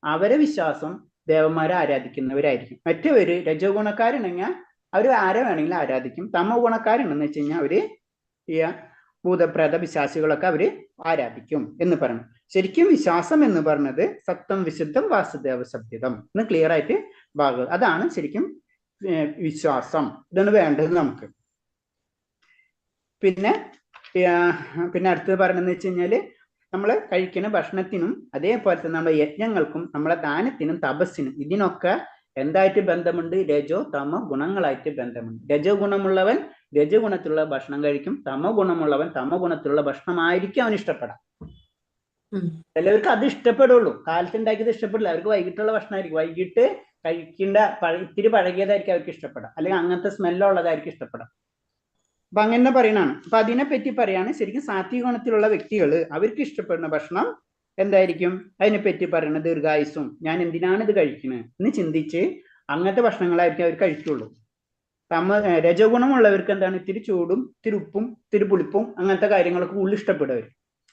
അവരെ വിശ്വാസം ദേവന്മാരെ ആരാധിക്കുന്നവരായിരിക്കും. മറ്റവര് രജോ ഗുണക്കാരുണ്ടെങ്കിൽ അവർ ആരെ വേണമെങ്കിലും ആരാധിക്കും. തമോ ഗുണക്കാരുണ്ടെന്ന് വെച്ച് കഴിഞ്ഞാൽ അവര് ഈ ഭൂതപ്രേത വിശ്വാസികളൊക്കെ അവര് ആരാധിക്കും എന്ന് പറഞ്ഞു. ശരിക്കും വിശ്വാസം എന്ന് പറഞ്ഞത് സത്യം വിശുദ്ധം വാസുദേവ സഭ്യതം എന്ന് ക്ലിയർ ആയിട്ട് അതാണ് ശരിക്കും വിശ്വാസം. ഇതാണ് വേണ്ടത് നമുക്ക്. പിന്നെ അടുത്തത് പറയണെന്ന് വെച്ച് കഴിഞ്ഞാല് നമ്മൾ കഴിക്കുന്ന ഭക്ഷണത്തിനും അതേപോലെ തന്നെ നമ്മുടെ യജ്ഞങ്ങൾക്കും നമ്മളെ ദാനത്തിനും തപസ്സിനും ഇതിനൊക്കെ എന്തായിട്ട് ബന്ധമുണ്ട്? രജോ തമോ ഗുണങ്ങളായിട്ട് ബന്ധമുണ്ട്. രജോ ഗുണമുള്ളവൻ രജോ ഗുണത്തിലുള്ള ഭക്ഷണം കഴിക്കും. തമോ ഗുണമുള്ളവൻ തമോ ഗുണത്തിലുള്ള ഭക്ഷണമായിരിക്കും അവൻ ഇഷ്ടപ്പെടാം. ചിലവർക്ക് അത് ഇഷ്ടപ്പെടുള്ളൂ. കാലത്ത് ഉണ്ടാക്കിയത് ഇഷ്ടപ്പെടില്ല. അവർക്ക് വൈകിട്ടുള്ള ഭക്ഷണമായിരിക്കും. വൈകിട്ട് കഴിക്കേണ്ട ഇത്തിരി പഴകിയതായിരിക്കും അവർക്ക് ഇഷ്ടപ്പെടാം. അല്ലെങ്കിൽ അങ്ങനത്തെ സ്മെല്ലുള്ളതായിരിക്കും ഇഷ്ടപ്പെടാം. അപ്പൊ അങ്ങനെ പറയണാണ്. അപ്പൊ അതിനെപ്പറ്റി പറയാണ് ശരിക്കും സാത്വിക ഗുണത്തിലുള്ള വ്യക്തികൾ അവർക്ക് ഇഷ്ടപ്പെടുന്ന ഭക്ഷണം എന്തായിരിക്കും? അതിനെപ്പറ്റി പറയുന്നത് ദീർഘായുസ്സും ഞാൻ എന്തിനാണ് ഇത് കഴിക്കുന്നത് എന്ന് ചിന്തിച്ച് അങ്ങനത്തെ ഭക്ഷണങ്ങളായിരിക്കും അവർ കഴിക്കുള്ളൂ. രജോ ഗുണമുള്ളവർക്ക് എന്താണ്? ഇത്തിരി ചൂടും ഇത്തിരി ഉപ്പും ഇത്തിരി പുളിപ്പും അങ്ങനത്തെ കാര്യങ്ങളൊക്കെ കൂടുതൽ ഇഷ്ടപ്പെടുവർ.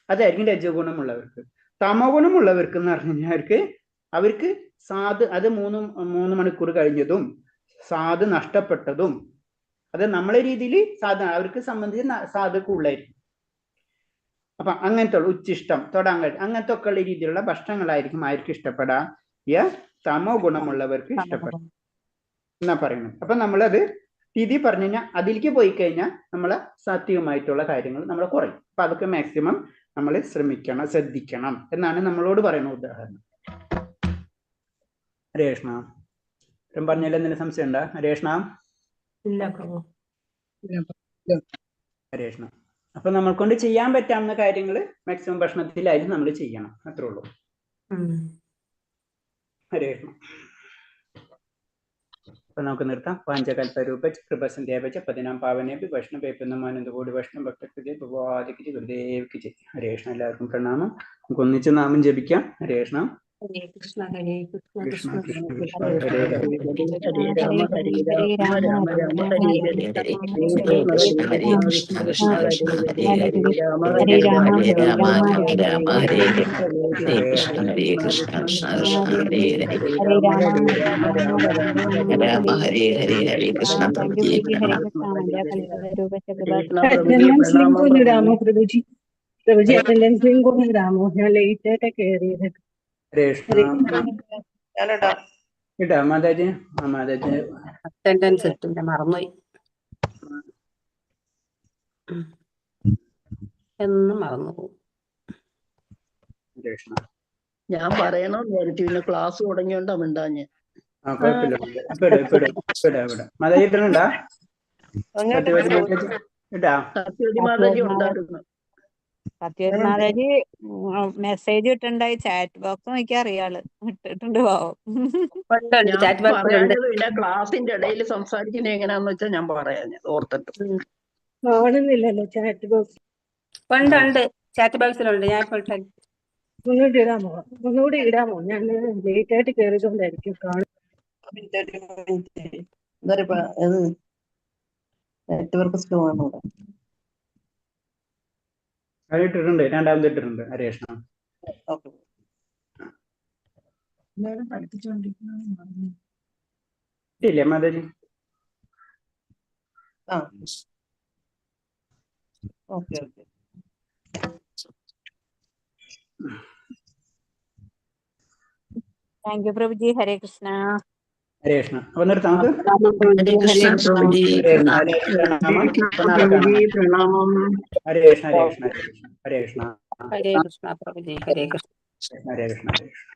അതായിരിക്കും രജോ ഗുണമുള്ളവർക്ക്. തമോ ഗുണമുള്ളവർക്ക് എന്ന് പറഞ്ഞു കഴിഞ്ഞാൽ അവർക്ക് സാധ് അത് 3 മണിക്കൂർ കഴിഞ്ഞതും സാധ് നഷ്ടപ്പെട്ടതും അത് നമ്മളെ രീതിയിൽ അവർക്ക് സംബന്ധിച്ച് സാധ് കൂടുതലായിരിക്കും. അപ്പൊ അങ്ങനത്തെ ഉച്ചിഷ്ടം, തൊടാൻ കഴിയും, അങ്ങനത്തെ ഒക്കെ ഉള്ള രീതിയിലുള്ള ഭക്ഷണങ്ങളായിരിക്കും ആർക്കും ഇഷ്ടപ്പെടാ, തമോ ഗുണമുള്ളവർക്ക് ഇഷ്ടപ്പെടാം എന്നാ പറയുന്നത്. അപ്പൊ നമ്മളത് തിഥി പറഞ്ഞു കഴിഞ്ഞാൽ അതിലേക്ക് പോയി കഴിഞ്ഞാൽ നമ്മളെ സാത്വികമായിട്ടുള്ള കാര്യങ്ങൾ നമ്മൾ കുറയും. അപ്പൊ അതൊക്കെ മാക്സിമം നമ്മൾ ശ്രദ്ധിക്കണം എന്നാണ് നമ്മളോട് പറയുന്ന ഉദാഹരണം. ഹരേഷ്ണ പറഞ്ഞാൽ എന്തെങ്കിലും സംശയം ഉണ്ടോ ഹരേഷ്ണ? ഇല്ല പ്രഭു. ഹരേഷ്ണ അപ്പൊ നമ്മൾ കൊണ്ട് ചെയ്യാൻ പറ്റാവുന്ന കാര്യങ്ങൾ മാക്സിമം ഭക്ഷണത്തിലായാലും നമ്മൾ ചെയ്യണം, അത്രേ ഉള്ളൂ. ഹരേഷ്ണ. അപ്പൊ നമുക്ക് നിർത്താം. പാഞ്ചകൽപരൂപ കൃപസന്ധ്യാപച പതിനാം പാവനേപി വൈഷ്ണവേപ്പെന്നും ആനന്ദകോടി വൈഷ്ണവ ഭക്തകൃതി ഭഗവാദിക്ക് ഗുരുദേവിക്ക് ജയ്. ഹരേഷ്ണ. എല്ലാവർക്കും പ്രണാമം. നമുക്ക് ഒന്നിച്ച് നാമം ജപിക്കാം. ഹരേഷ്ണ. ഹരേ കൃഷ്ണ ഹരേ കൃഷ്ണ കൃഷ്ണ കൃഷ്ണ കൃഷ്ണ കൃഷ്ണ ഹരേ ഹരേ ഹരേ. ഹരേ രാമ ഹരേ രാമ രാമ രാമ ഹരേ ഹരേ ഹരേ ഹരേ കൃഷ്ണ കൃഷ്ണ ഹരേ കൃഷ്ണ കൃഷ്ണ കൃഷ്ണ കൃഷ്ണ കൃഷ്ണ ഹരേ ഹരേ ഹരേ ഹരേ ഹരേ രാമ രാമ ഹരേ രാമ രാമ രാമ രാമ രാമ ഹരേ ഹരേ ഹരേ ഹരേ ഹരേ ഹരേ കൃഷ്ണ കൃഷ്ണ ഹരേ ഹരേ കൃഷ്ണ കൃഷ്ണ കൃഷ്ണ കൃഷ്ണ കൃഷ്ണ കൃഷ്ണ ഹരേ ഹരേ ഹരേ ഹരേ രാമ രാമ രാമ രാമ ഹരേ ഹരേ ഹരേ കൃഷ്ണ പ്രഭുജി പ്രണാമം. കൃഷ്ണ പ്രഭുജി പ്രണാമം പ്രഭുജി. പ്രഭുജി അറ്റൻഡൻസ് ലിങ്ക് ഒന്ന് ഇടാമോ? ഞാൻ ലേറ്റ് ആയിട്ട് കയറിയത്. ഹരേഷ്ണ. ഇട്ടാ മാതാജി? മാതാജി അറ്റൻഡൻസ് ഇട്ടില്ല, മറന്നുപോയി. എന്നും മറന്നു പോകും. ഹരേഷ്ണ. ഞാൻ പറയണമെന്ന് വിചാരിച്ചു, പിന്നെ ക്ലാസ് തുടങ്ങിയോണ്ടാ മിണ്ടാഞ്ഞ്. കുഴപ്പമില്ല. ഇവിടെ മാതാജി ഇട്ടുണ്ടാ? ഇട്ടാ? സത്യവതി മാതാജി ഉണ്ടായിരുന്നു. സത്യവതി മാതാജി മെസ്സേജ് ഇട്ടുണ്ടായി, ചാറ്റ് ബോക്സ് നോക്കി അറിയാള് ഇട്ടിട്ടുണ്ട്. പാവം. ഞാൻ ചാറ്റ് ബോക്സിലുണ്ട്. പറയാഞ്ഞത് പിന്നെ ക്ലാസിന്റെ ഇടയിൽ സംസാരിക്കുന്നത് എങ്ങനെയാന്ന് വെച്ചാൽ ഞാൻ പറയാഞ്ഞത് ഓർത്തിട്ട്. കാണുന്നില്ലല്ലോ ചാറ്റ് ബോക്സ്. ഉണ്ട് ചാറ്റ് ബോക്സിലുണ്ട്. ഞാൻ ഇപ്പോൾ ഒന്നുകൂടി ഇടാമോ? ഒന്നുകൂടി ഇടാമോ? ഞാൻ ലേറ്റ് ആയിട്ട് കയറിയതുകൊണ്ടായിരിക്കും നെറ്റ്വർക്ക് സ്ലോ ആണ് ഇവിടെ. അത് ഇട്ടിട്ടുണ്ട്, രണ്ടാമത് ഇട്ടിട്ടുണ്ട്. ഹരേഷ്ണ. ഇല്ലേ മാതാജി? Thank you പ്രഭുജി. ഹരേ കൃഷ്ണ. ഹരേഷ്ണ. അപ്പൊ നിർത്താം നമുക്ക്. ഹരേ കൃഷ്ണ പ്രഭുജി ഹരേഷ്ണ. പ്രണാമം. ഹരേ പ്രണാമം. അപ്പൊ നാളെ പ്രഭുജി കാണാം. പ്രണാമം. ഹരേഷ്ണ ഹരേഷ്ണ ഹരേഷ്ണ ഹരേ കൃഷ്ണ പ്രഭുജി ഹരേ കൃഷ്ണ. ഹരേ കൃഷ്ണ ഹരേ കൃഷ്ണ.